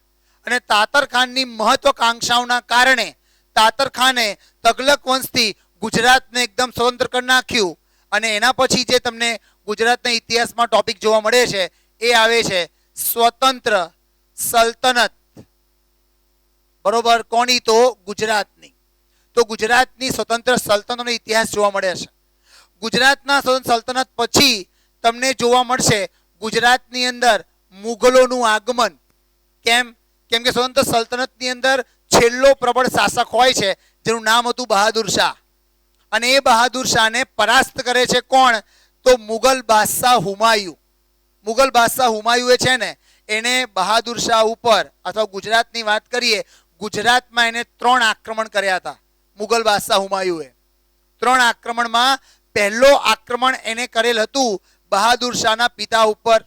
અને તાતર ખાનની મહત્વકાંક્ષાઓના કારણે તાતર ખાને તુગલક વંશથી ગુજરાતને એકદમ સ્વતંત્ર કરી નાખ્યું અને એના પછી જે તમને ગુજરાતના ઇતિહાસમાં ટોપિક જોવા મળે છે એ આવે છે સ્વતંત્ર સલ્તનત. બરોબર, કોની? તો ગુજરાતની. તો ગુજરાતની સ્વતંત્ર સલ્તનતનો ઇતિહાસ જોવા મળે છે. ગુજરાતના સ્વતંત્ર સલ્તનત પછી તમને જોવા મળશે ગુજરાતની અંદર મુગલોનું આગમન. કેમ? કેમ કે સ્વતંત્ર સલ્તનતની અંદર છેલ્લો પ્રબળ શાસક હોય છે જેનું નામ હતું બહાદુર શાહ અને એ બહાદુર શાહને પરાસ્ત કરે છે કોણ? તો મુગલ બાદશાહ હુમાયુ. મુગલ બાદશાહ હુમાયુએ છે ને એને બહાદુર શાહ ઉપર અથવા ગુજરાતની વાત કરીએ ગુજરાતમાં એને 3 આક્રમણ કર્યા હતા. મુગલ બાદશાહ હુમાયુએ 3 આક્રમણમાં પહેલો આક્રમણ એને કરેલ હતું બહાદુર શાહના પિતા ઉપર.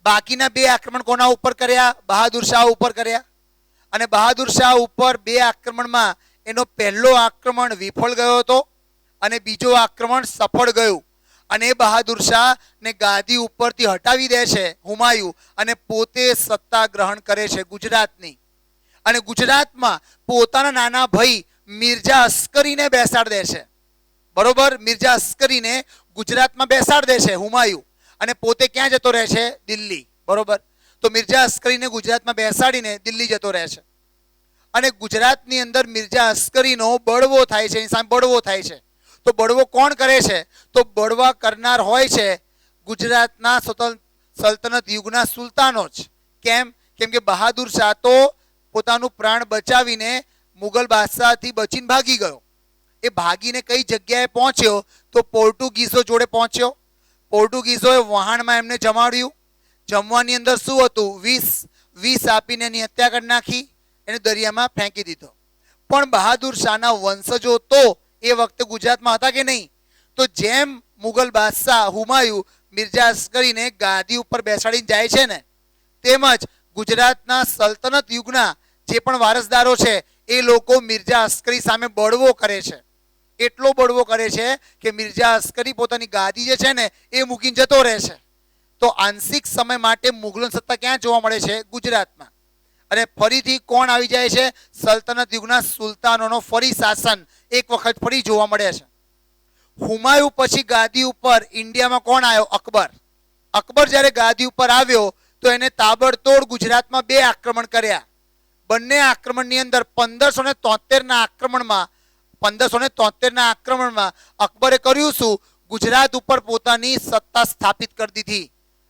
બાકીના 2 આક્રમણ કોના ઉપર કર્યા? બહાદુર શાહ ઉપર કર્યા. અને બહાદુર શાહ ઉપર 2 આક્રમણમાં એનો પહેલો આક્રમણ વિફળ ગયો હતો અને બીજો આક્રમણ સફળ ગયું અને એ બહાદુર શાહ ને ગાદી ઉપરથી હટાવી દે છે હુમાયુ અને પોતે સત્તા ગ્રહણ કરે છે ગુજરાતની અને ગુજરાતમાં પોતાના નાના ભાઈ મિર્ઝા અસ્કરીને બેસાડ દે છે. બરોબર, મિર્ઝા અસ્કરીને ગુજરાતમાં બેસાડ દે છે હુમાયુ અને પોતે ક્યાં જતો રહે છે? દિલ્હી. બરોબર, તો મિર્ઝા અસ્કરીને ગુજરાતમાં બેસાડીને દિલ્હી જતો રહે છે અને ગુજરાતની અંદર મિર્ઝા અસ્કરીનો બળવો થાય છે, એની સામે બળવો થાય છે. તો બળવો કોણ કરે છે? તો બળવા કરનાર હોય છે ગુજરાતના સલ્તનત યુગના સુલતાનો જ. કેમ? કેમ કે બહાદુર શાહ તો પોતાનું પ્રાણ બચાવીને મુગલ બાદશાહથી બચીને ભાગી ગયો. એ ભાગીને કઈ જગ્યાએ પહોંચ્યો? તો પોર્ટુગીઝો જોડે પહોંચ્યો. પોર્ટુગીઝોએ વહાણમાં એમને જમાડ્યું. જમવાની અંદર શું હતું? વિષ આપીને એની હત્યા કરી નાખી, એને દરિયામાં ફેંકી દીધો. પણ બહાદુર શાહના વંશજો તો એ વખતે ગુજરાતમાં હતા કે નહીં? તો જેમ મુગલ બાદશાહ હુમાયુ મિર્ઝા અસ્કરીને ગાદી ઉપર બેસાડીને જાય છે ને તેમજ ગુજરાતના સલ્તનત યુગના જે પણ વારસદારો છે એ લોકો મિર્ઝા અસ્કરી સામે બળવો કરે છે. એટલો બળવો કરે છે કે મિર્ઝા અસ્કરી પોતાની ગાદી જે છે ને એ મૂકીને જતો રહે છે તો આંશિક સમય માટે મુગલોની સત્તા ક્યાં જોવા મળે છે? ગુજરાતમાં. અને ફરીથી કોણ આવી જાય છે? સલ્તનત યુગના સુલતાનોનો ફરી શાસન એક વખત ફરી જોવા મળે છે. હુમાયુ પછી ગાદી ઉપર ઇન્ડિયામાં કોણ આવ્યો? અકબર. અકબર જ્યારે ગાદી ઉપર આવ્યો તો એને તાબડતોડ ગુજરાતમાં 2 આક્રમણ કર્યા. બંને આક્રમણની અંદર 1573ના આક્રમણમાં અકબરે કર્યું શું? ગુજરાત ઉપર પોતાની સત્તા સ્થાપિત કરી દીધી.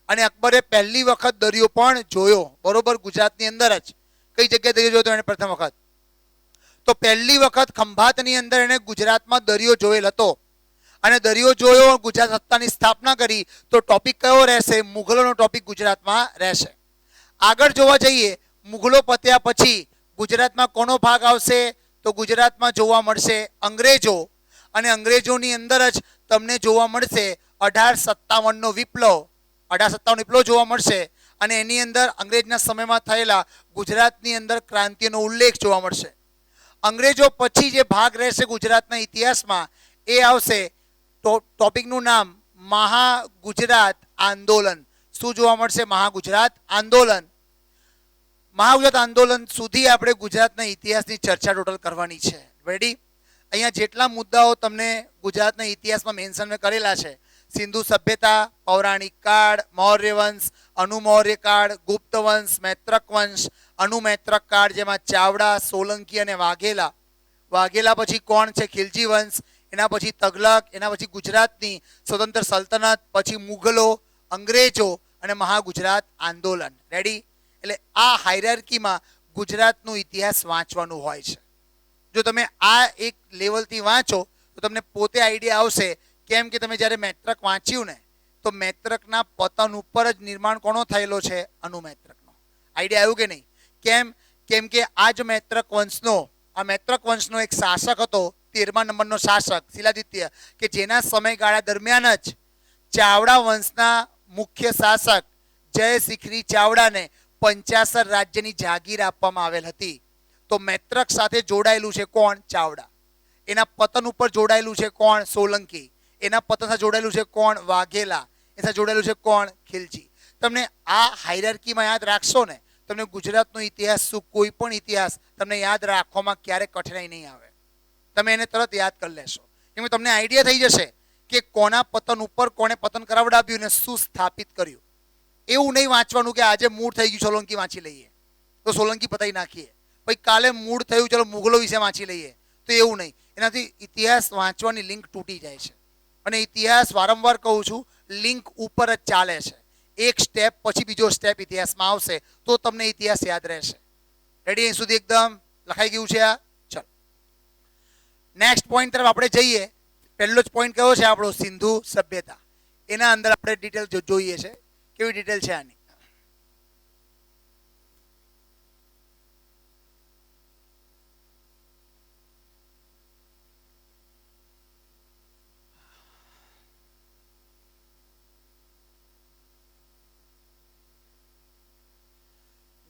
અને અકબરે પહેલી વખત દરિયો પણ જોયો, બરોબર, ગુજરાતની અંદર જ. કઈ જગ્યાએ દરિયો જોયો એને પ્રથમ વખત? તો પહેલી વખત ખંભાતની અંદર એને ગુજરાતમાં દરિયો જોયેલ હતો. અને દરિયો જોયો, ગુજરાત સત્તાની સ્થાપના કરી. તો ટોપિક કયો રહેશે? મુઘલોનો ટોપિક ગુજરાતમાં રહેશે. આગળ જોવા જઈએ, મુઘલો પત્યા પછી ગુજરાતમાં કોનો ભાગ આવશે? તો ગુજરાતમાં જોવા મળશે અંગ્રેજો. અને અંગ્રેજોની અંદર જ તમને જોવા મળશે 1857નો વિપ્લવ. 1857 વિપ્લવ જોવા મળશે. અને એની અંદર અંગ્રેજના સમયમાં થયેલા ગુજરાતની અંદર ક્રાંતિનો ઉલ્લેખ જોવા મળશે. અંગ્રેજો પછી જે ભાગ રહેશે ગુજરાતના ઇતિહાસમાં એ આવશે, ટોપિકનું નામ મહાગુજરાત આંદોલન. શું જોવા મળશે? મહાગુજરાત આંદોલન. મહાગુજરાત આંદોલન સુધી આપણે ગુજરાતના ઇતિહાસની ચર્ચા ટોટલ કરવાની છે. રેડી? અહીંયા જેટલા મુદ્દાઓ તમને ગુજરાતના ઇતિહાસમાં મેન્શન કરેલા છે, સિંધુ સભ્યતા, પૌરાણિક કાળ, મૌર્ય વંશ, અનુમૌર્ય કાળ, ગુપ્ત વંશ, મૈત્રક વંશ, અનુમૈત્રક કાળ, જેમાં ચાવડા, સોલંકી અને વાઘેલા. વાઘેલા પછી કોણ છે? ખિલજી વંશ. એના પછી તગલક, એના પછી ગુજરાતની સ્વતંત્ર સલ્તનત, પછી મુઘલો, અંગ્રેજો અને મહાગુજરાત આંદોલન. રેડી? એટલે આ હાયરાર્કીમાં ગુજરાતનો ઇતિહાસ વાંચવાનું હોય છે. જો તમે આ એક લેવલથી વાંચો તો તમને પોતે આઈડિયા આવશે. કેમ કે તમે જ્યારે મૈત્રક વાંચ્યું ને, તો મૈત્રકના પતન ઉપર જ નિર્માણ કોનો થયેલો છે? અનુમૈત્રકનો. આઈડિયા આવ્યું કે નહીં? કેમ કે આ જ મૈત્રક વંશનો એક શાસક હતો, 13મા નંબરનો શાસક શિલાદિત્ય, કે જેના સમયગાળા દરમિયાન જ ચાવડા વંશના મુખ્ય શાસક જયશિખરી ચાવડાને 50 રાજ્યની જાગીર આપવામાં આવેલ હતી. તો મૈત્રક સાથે જોડાયેલું છે કોણ? ચાવડા. એના પતન ઉપર જોડાયેલું છે કોણ? સોલંકી. એના પતન સાથે જોડાયેલું છે કોણ? વાઘેલા. એના સાથે જોડાયેલું છે કોણ? ખિલજી. તમને આ હાયરાર્કીમાં યાદ રાખશો ને, તમને ગુજરાતનો ઇતિહાસ શું કોઈ પણ ઇતિહાસ તમને યાદ રાખવામાં ક્યારેય કઠિનાઈ નહીં આવે. તમે એને તરત યાદ કરી લેશો. કેમ કે તમને આઈડિયા થઈ જશે કે કોના પતન ઉપર કોણે પતન કરાવડાવ્યું ને શું સ્થાપિત કર્યું. એવું નહીં વાંચવાનું કે આજે મૂળ થઈ ગયું સોલંકી વાંચી લઈએ તો સોલંકી પતાવી નાખીએ, પછી કાલે મૂળ થયું ચલો મુગલો વિશે વાંચી લઈએ, તો એવું નહીં. એનાથી ઇતિહાસ વાંચવાની લિંક તૂટી જાય છે. અને ઇતિહાસ વારંવાર કહું છું, લિંક ઉપર જ ચાલે છે. એક સ્ટેપ પછી બીજો સ્ટેપ ઇતિહાસમાં આવશે તો તમને ઇતિહાસ યાદ રહેશે. રેડી? અહીં સુધી એકદમ લખાઈ ગયું છે આ? ચલો નેક્સ્ટ પોઈન્ટ તરફ આપણે જઈએ. પહેલો જ પોઈન્ટ કયો છે આપણો? સિંધુ સભ્યતા. એના અંદર આપણે ડિટેલ જોઈએ છે. કેવી ડિટેલ છે આની?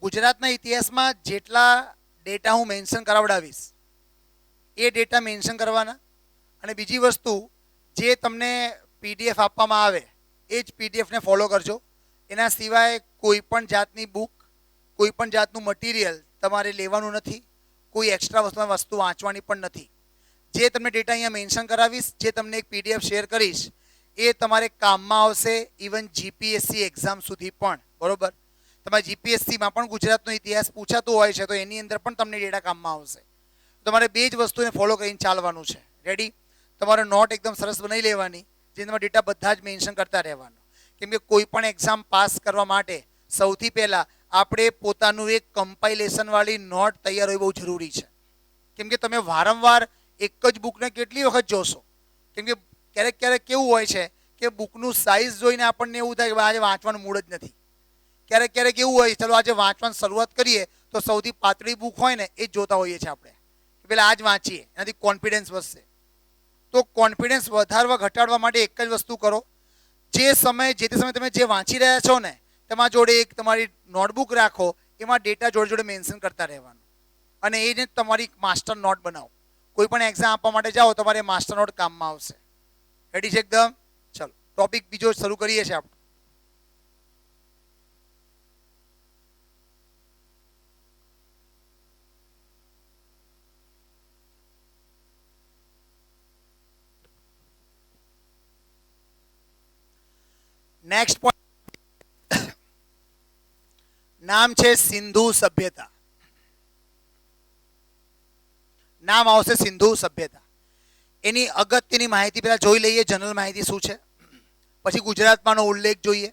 ગુજરાતના ઇતિહાસમાં જેટલા ડેટા હું મેન્શન કરાવડાવીશ એ ડેટા મેન્શન કરવાના. અને બીજી વસ્તુ, જે તમને પીડીએફ આપવામાં આવે એ જ પીડીએફને ફોલો કરજો. એના સિવાય કોઈ પણ જાતની બુક, કોઈ પણ જાતનું મટીરિયલ તમારે લેવાનું નથી. કોઈ એક્સ્ટ્રા વસ્તુ વાંચવાની પણ નથી. જે તમને ડેટા અહીંયા મેન્શન કરાવીશ, જે તમને એક પીડીએફ શેર કરીશ, એ તમારે કામમાં આવશે. ઇવન જીપીએસસી એક્ઝામ સુધી પણ. બરોબર? તમારે જીપીએસસીમાં પણ ગુજરાતનો ઇતિહાસ પૂછાતો હોય છે તો એની અંદર પણ તમને ડેટા કામમાં આવશે. તમારે 2 જ વસ્તુને ફોલો કરીને ચાલવાનું છે. રેડી? તમારે નોટ એકદમ સરસ બનાવી લેવાની, જેમાં ડેટા બધા જ મેન્શન કરતા રહેવાનું. કેમ કે કોઈ પણ એક્ઝામ પાસ કરવા માટે સૌથી પહેલાં આપણે પોતાનું એક કમ્પાઇલેશનવાળી નોટ તૈયાર હોવી બહુ જરૂરી છે. કેમ કે તમે વારંવાર એક જ બુકને કેટલી વખત જોશો? કેમ કે ક્યારેક કેવું હોય છે કે બુકનું સાઇઝ જોઈને આપણને એવું થાય કે આજે વાંચવાનું મૂડ જ નથી. ક્યારેક એવું હોય, ચલો આજે વાંચવાની શરૂઆત કરીએ તો સૌથી પાતળી બુક હોય ને એ જ જોતા હોઈએ છીએ આપણે, કે પેલા આજ વાંચીએ, એનાથી કોન્ફિડન્સ વધશે. તો કોન્ફિડન્સ વધારવા ઘટાડવા માટે એક જ વસ્તુ કરો. જે તે સમયે તમે જે વાંચી રહ્યા છો ને, તમારા જોડે એક તમારી નોટબુક રાખો, એમાં ડેટા જોડે મેન્શન કરતા રહેવાનું. અને એ જ તમારી માસ્ટર નોટ બનાવો. કોઈ પણ એક્ઝામ આપવા માટે જાઓ તમારે માસ્ટર નોટ કામમાં આવશે. રેડી છે એકદમ? ચલો ટોપિક બીજો શરૂ કરીએ છીએ આપણે. નેક્સ્ટ પોઈન્ટ નામ છે સિંધુ સભ્યતા. નામ આવશે સિંધુ સભ્યતા. એની અગત્યની માહિતી પહેલા જોઈ લઈએ, જનરલ માહિતી શું છે, પછી ગુજરાતમાંનો ઉલ્લેખ જોઈએ.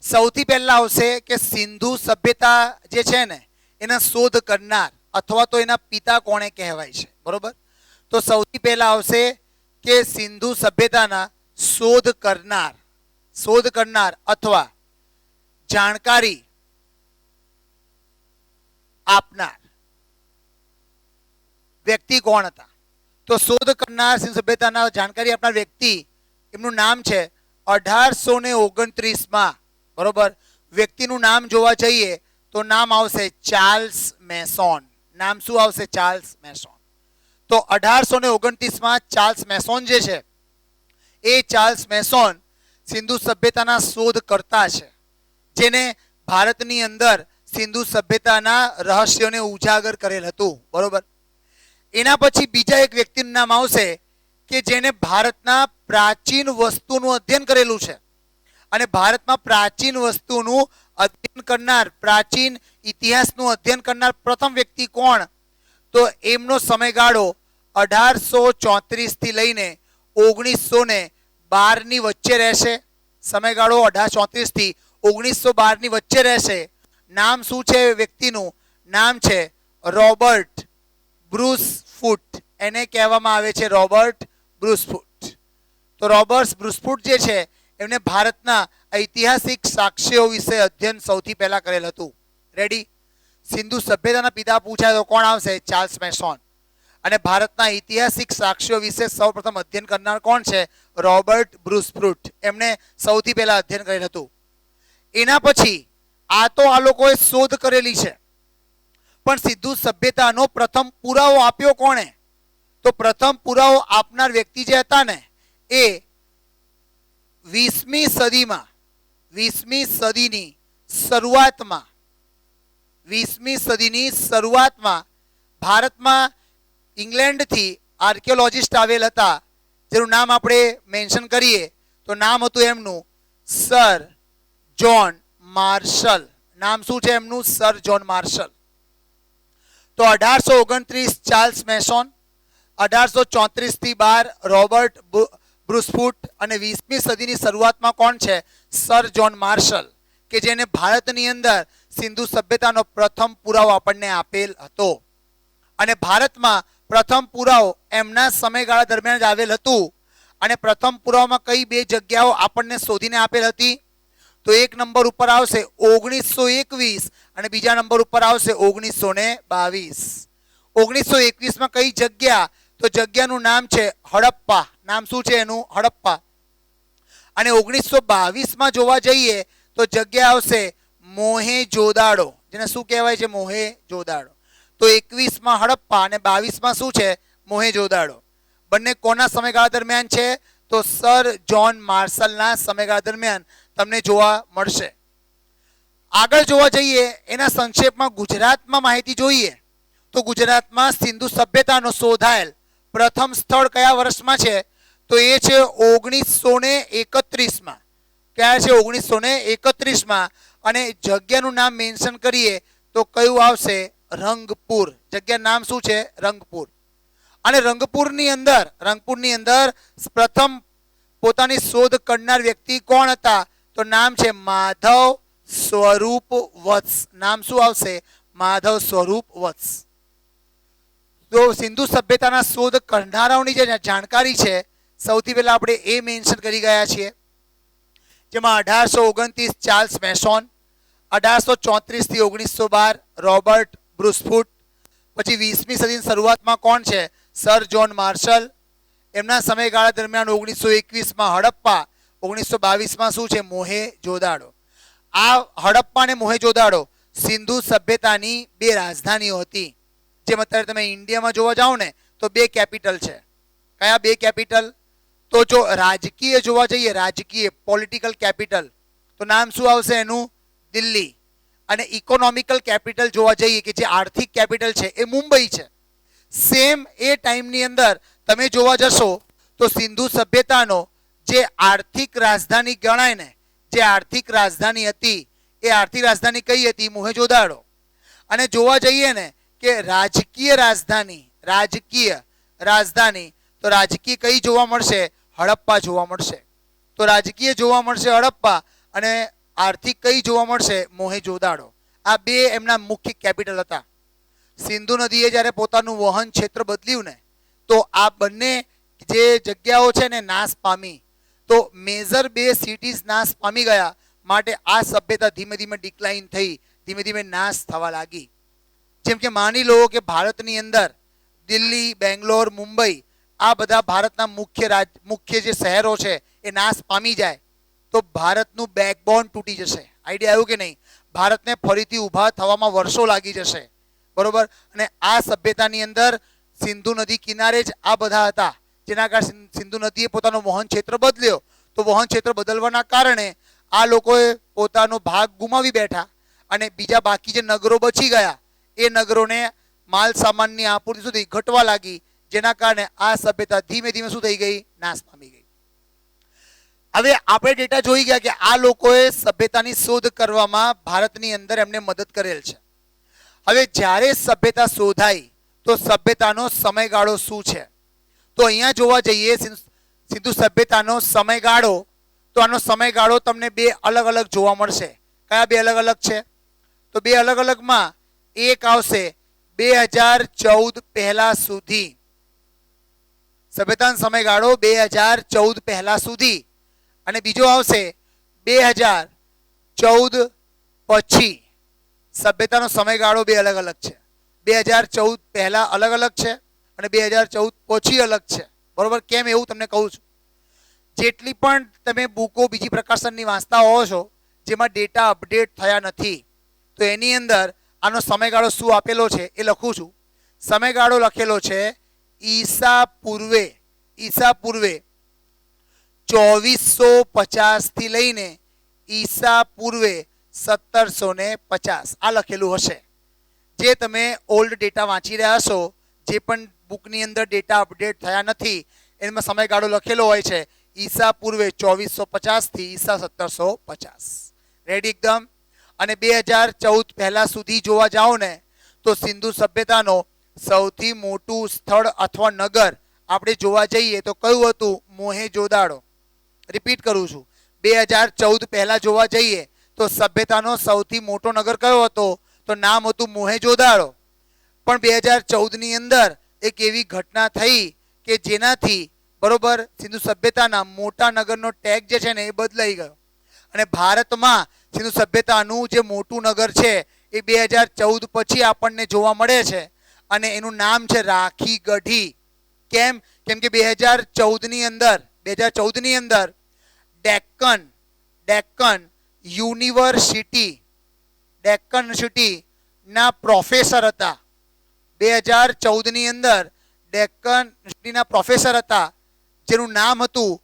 સૌથી પહેલા આવશે કે સિંધુ સભ્યતા જે છે ને એના શોધ કરનાર અથવા તો એના પિતા કોણે કહેવાય છે, બરોબર. તો સૌથી પહેલા આવશે કે સિંધુ સભ્યતાના શોધ કરનાર અથવા જાણકારી આપનાર વ્યક્તિ કોણ હતા. તો શોધ કરનાર સિંધુ સભ્યતાના જાણકારી આપનાર વ્યક્તિ, એમનું નામ છે 1829માં, બરોબર. વ્યક્તિનું નામ જોવા જઈએ તો નામ આવશે ચાર્લ્સ મેસોન. નામ શું આવશે? Charles MASON. તો 1829માં ચાર્લ્સ મેસોન જે છે એ ચાર્લ્સ મેસોન સિંધુ સભ્યતાના શોધકર્તા છે, જેને ભારતની અંદર સિંધુ સભ્યતાના રહસ્યોને ઉજાગર કરેલ હતું, બરોબર. એના પછી બીજા એક વ્યક્તિનું નામ આવશે કે જેને ભારતના પ્રાચીન વસ્તુનું અધ્યયન કરેલું છે. અને ભારતમાં પ્રાચીન વસ્તુનું અધ્યયન કરનાર, પ્રાચીન ઇતિહાસનું અધ્યયન કરનાર પ્રથમ વ્યક્તિ કોણ? તો એમનો સમયગાળો 1834 થી લઈને 1912 ની વચ્ચે રહેશે. સમયગાળો 1834 થી 1912 ની વચ્ચે રહેશે. નામ શું છે વ્યક્તિનું? નામ છે રોબર્ટ બ્રુસ ફૂટ. એને કહેવામાં આવે છે રોબર્ટ બ્રુસ ફૂટ. તો રોબર્ટ બ્રુસ ફૂટ જે છે એમને ભારતના ઐતિહાસિક સાક્ષ્યો વિશે અધ્યયન સૌથી પહેલા કરેલ હતું. રેડી? સિંધુ સભ્યતાના પિતા પૂછાય તો કોણ આવશે? Charles MASON. અને ભારતના ઐતિહાસિક સાક્ષ્યો વિશે સૌપ્રથમ અધ્યયન કરનાર કોણ છે? રોબર્ટ બ્રુસ ફૂટ. એમને સૌથી પહેલા અધ્યયન કરેલ હતું. એના પછી આ તો આ લોકોએ શોધ કરેલી છે, પણ સિંધુ સભ્યતાનો પ્રથમ પુરાવો આપ્યો કોણે? તો પ્રથમ પુરાવો આપનાર વ્યક્તિ જે હતા ને એ 20મી સદીમાં, 20મી સદીની શરૂઆતમાં ભારતમાં ઇંગ્લેન્ડથી આર્કિયોલોજિસ્ટ આવેલ હતા, જેનું નામ આપણે મેન્શન કરીએ તો નામ હતું એમનું સર જોન માર્શલ. નામ શું છે એમનું? Sir John Marshall. તો 1829 ચાર્લ્સ મેસોન, 1834 થી 12 રોબર્ટ બ્રુસ ફૂટ અને 20મી સદીની શરૂઆતમાં કોણ છે? સર જોન માર્શલ, કે જેને ભારતની અંદર સિંધુ સભ્યતાનો પ્રથમ પુરાવો આપણને આપેલ હતો. અને ભારતમાં પ્રથમ પુરાવો એમના સમયગાળા દરમિયાન જ આવેલ હતું. અને પ્રથમ પુરાવામાં કઈ બે જગ્યાઓ આપણને શોધીને આપેલ હતી? તો એક નંબર ઉપર આવશે 1921 અને બીજા નંબર ઉપર આવશે 1922. 1921માં કઈ જગ્યા? તો જગ્યાનું નામ છે હડપ્પા. નામ શું છે એનું? હડપ્પા. અને 1922માં જોવા જઈએ તો જગ્યા આવશે મોહેંજો-દાડો, જેને શું કહેવાય છે? મોહેંજો-દાડો. તો 21માં હડપ્પા અને 22માં શું છે? મોહેંજો-દાડો. બંને કોના સમયગાળા દરમિયાન છે? તો સર જોન માર્શલના સમયગાળા દરમિયાન તમને જોવા મળશે. આગળ જોવા જઈએ એના સંક્ષેપમાં ગુજરાતમાં માહિતી જોઈએ તો ગુજરાતમાં સિંધુ સભ્યતાનો શોધાયેલ પ્રથમ સ્થળ કયા વર્ષમાં છે? તો એ છે 1931માં. ક્યાં છે? 1931માં. અને જગ્યાનું નામ મેન્શન કરીએ તો કયું આવશે? રંગપુર. જગ્યાનું નામ શું છે? રંગપુર. અને રંગપુરની અંદર પ્રથમ પોતાની શોધ કરનાર વ્યક્તિ કોણ હતા? તો નામ છે માધવ સ્વરૂપ વત્સ. નામ શું આવશે? માધવ સ્વરૂપ વત્સ. તો સિંધુ સભ્યતાના શોધ કરનારાઓની જે જાણકારી છે સૌથી પહેલા આપણે એ મેન્શન કરી ગયા છીએ, જેમાં 1829 ચાર્લ્સ મેસોન, 1834 થી 1912 રોબર્ટ બ્રુસ ફૂટ, પછી 20મી સદીની શરૂઆતમાં કોણ છે? Sir John Marshall. એમના સમયગાળા દરમિયાન 1921માં હડપ્પા, 1922માં શું છે? મોહેંજો-દાડો. આ હડપ્પા અને મોહેંજો-દાડો સિંધુ સભ્યતાની બે રાજધાનીઓ હતી. જેમ અત્યારે તમે ઇન્ડિયામાં જોવા જાઓ ને તો બે કેપિટલ છે. કયા બે કેપિટલ? તો જો રાજકીય જોવા જઈએ, રાજકીય પોલિટિકલ કેપિટલ, તો નામ શું આવશે એનું? દિલ્હી. અને ઇકોનોમિકલ કેપિટલ જોવા જઈએ કે જે આર્થિક કેપિટલ છે એ મુંબઈ છે. સેમ એ ટાઈમની અંદર તમે જોવા જશો તો સિંધુ સભ્યતાનો જે આર્થિક રાજધાની ગણાય ને, જે આર્થિક રાજધાની હતી એ આર્થિક રાજધાની કઈ હતી? મોહેંજો-દારો. અને જોવા જઈએ ને કે રાજકીય રાજધાની તો રાજકીય કઈ જોવા મળશે? હડપ્પા જોવા મળશે. તો રાજકીય જોવા મળશે હડપ્પા અને આર્થિક કઈ જોવા મળશે? મોહેંજો-દારો. આ બે એમના મુખ્ય કેપિટલ હતા. સિંધુ નદીએ જ્યારે પોતાનું વહન ક્ષેત્ર બદલ્યું ને તો આ બંને જે જગ્યાઓ છે ને નાશ પામી. તો મેજર બે સિટીઝ નાશ પામી ગયા, માટે આ સભ્યતા ધીમે ધીમે ડિક્લાઇન થઈ, ધીમે ધીમે નાશ થવા લાગી. જેમ કે માની લો કે ભારતની અંદર દિલ્હી, બેંગ્લોર, મુંબઈ આ બધા ભારતના મુખ્ય જે શહેરો છે એ નાશ પામી જાય તો ભારતનું બેકબોન તૂટી જશે. આઈડિયા આવ્યું કે નહીં? ભારતને ફરીથી ઊભા થવામાં વર્ષો લાગી જશે. બરોબર. અને આ સભ્યતાની અંદર સિંધુ નદી કિનારે જ આ બધા હતા, જેના કારણે સિંધુ નદીએ પોતાનો વહન ક્ષેત્ર બદલ્યો. તો વહન ક્ષેત્ર બદલવાના કારણે આ લોકોએ પોતાનો ભાગ ગુમાવી બેઠા અને બીજા બાકી જે નગરો બચી ગયા એ નગરોને માલ સામાનની આપૂર્તિ સુધી ઘટવા લાગી, જેના કારણે આ સભ્યતા ધીમે ધીમે શું થઈ ગઈ? નાશ પામી ગઈ. હવે આપણે ડેટા જોઈ ગયા કે આ લોકોએ સભ્યતાની શોધ કરવામાં ભારતની અંદર એમને મદદ કરેલ છે. હવે જ્યારે સભ્યતા શોધાઈ તો સભ્યતાનો સમયગાળો શું છે? તો અહીંયા જોવા જઈએ સિંધુ સભ્યતાનો સમયગાળો, તો આનો સમયગાળો તમને બે અલગ અલગ જોવા મળશે. કયા બે અલગ અલગ છે? તો બે અલગ અલગમાં એક આવશે 2014 પહેલા સુધી, સભ્યતાનો સમયગાળો 2014 પહેલા સુધી, અને બીજો આવશે 2014 પછી. સભ્યતાનો સમયગાળો બે અલગ અલગ છે. 2014 પહેલા અલગ અલગ છે અને 2014 પછી અલગ છે. બરોબર? કેમ એવું તમને કહું છું. જેટલી પણ તમે બુકો બીજી પ્રકાશનની વાંચતા હોવો છો જેમાં ડેટા અપડેટ થયા નથી, તો એની અંદર આનો સમયગાળો શું આપેલો છે એ લખું છું. સમયગાળો લખેલો છે ઈસા પૂર્વે 2450 થી લઈને ઈસા પૂર્વે 1750 આ લખેલું હશે. જે તમે ઓલ્ડ ડેટા વાંચી રહ્યા છો, જે પણ બુકની અંદર ડેટા અપડેટ થયા નથી એમાં સમયગાળો લખેલો હોય છે ઈસા પૂર્વે 2450 થી ઈસા 1750. રેડી એકદમ? અને 2014 પહેલા સુધી જોવા જાઓ ને તો સિંધુ સભ્યતાનો સૌથી મોટું સ્થળ અથવા નગર આપણે જોવા જઈએ તો કયું હતું? મોહેંજો-દારો. રિપીટ કરું છું, 2014 પહેલા જોવા જઈએ તો સભ્યતાનો સૌથી મોટો નગર કયો હતો? તો નામ હતું મોહેંજો-દારો. પણ 2014ની અંદર એક એવી ઘટના થઈ કે જેનાથી બરોબર સિંધુ સભ્યતાના મોટા નગરનો ટેગ જે છે ને એ બદલાઈ ગયો અને ભારતમાં સિંધુ સભ્યતાનું જે મોટું નગર છે એ 2014 પછી આપણને જોવા મળે છે અને એનું નામ છે રાખીગઢી. કેમ? કેમ કે 2014ની અંદર ડેક્કન યુનિવર્સિટી ના પ્રોફેસર હતા. 2014ની અંદર ડેક્કન યુનિવર્સિટીના પ્રોફેસર હતા જેનું નામ હતું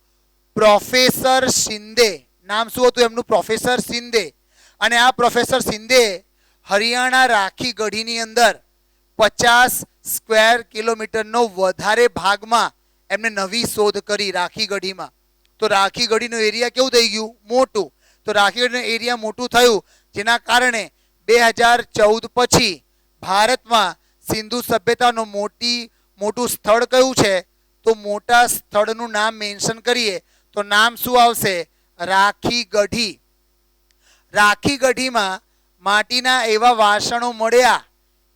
પ્રોફેસર શિંદે. નામ શું હતું એમનું? પ્રોફેસર શિંદે. અને આ પ્રોફેસર શિંદે હરિયાણા રાખીગઢીની અંદર 50 સ્ક્વેર કિલોમીટરનો વધારે ભાગમાં એમને નવી શોધ કરી રાખીગઢીમાં. તો રાખીગઢીનો એરિયા કેવું થઈ ગયું? મોટું. તો રાખીગઢીનું એરિયા મોટું થયું, જેના કારણે 2014 પછી ભારતમાં સિંધુ સભ્યતાનું મોટું સ્થળ કયું છે? તો મોટા સ્થળનું નામ મેન્શન કરીએ તો નામ શું આવશે? રાખીગઢી. રાખીગઢીમાં માટીના એવા વાસણો મળ્યા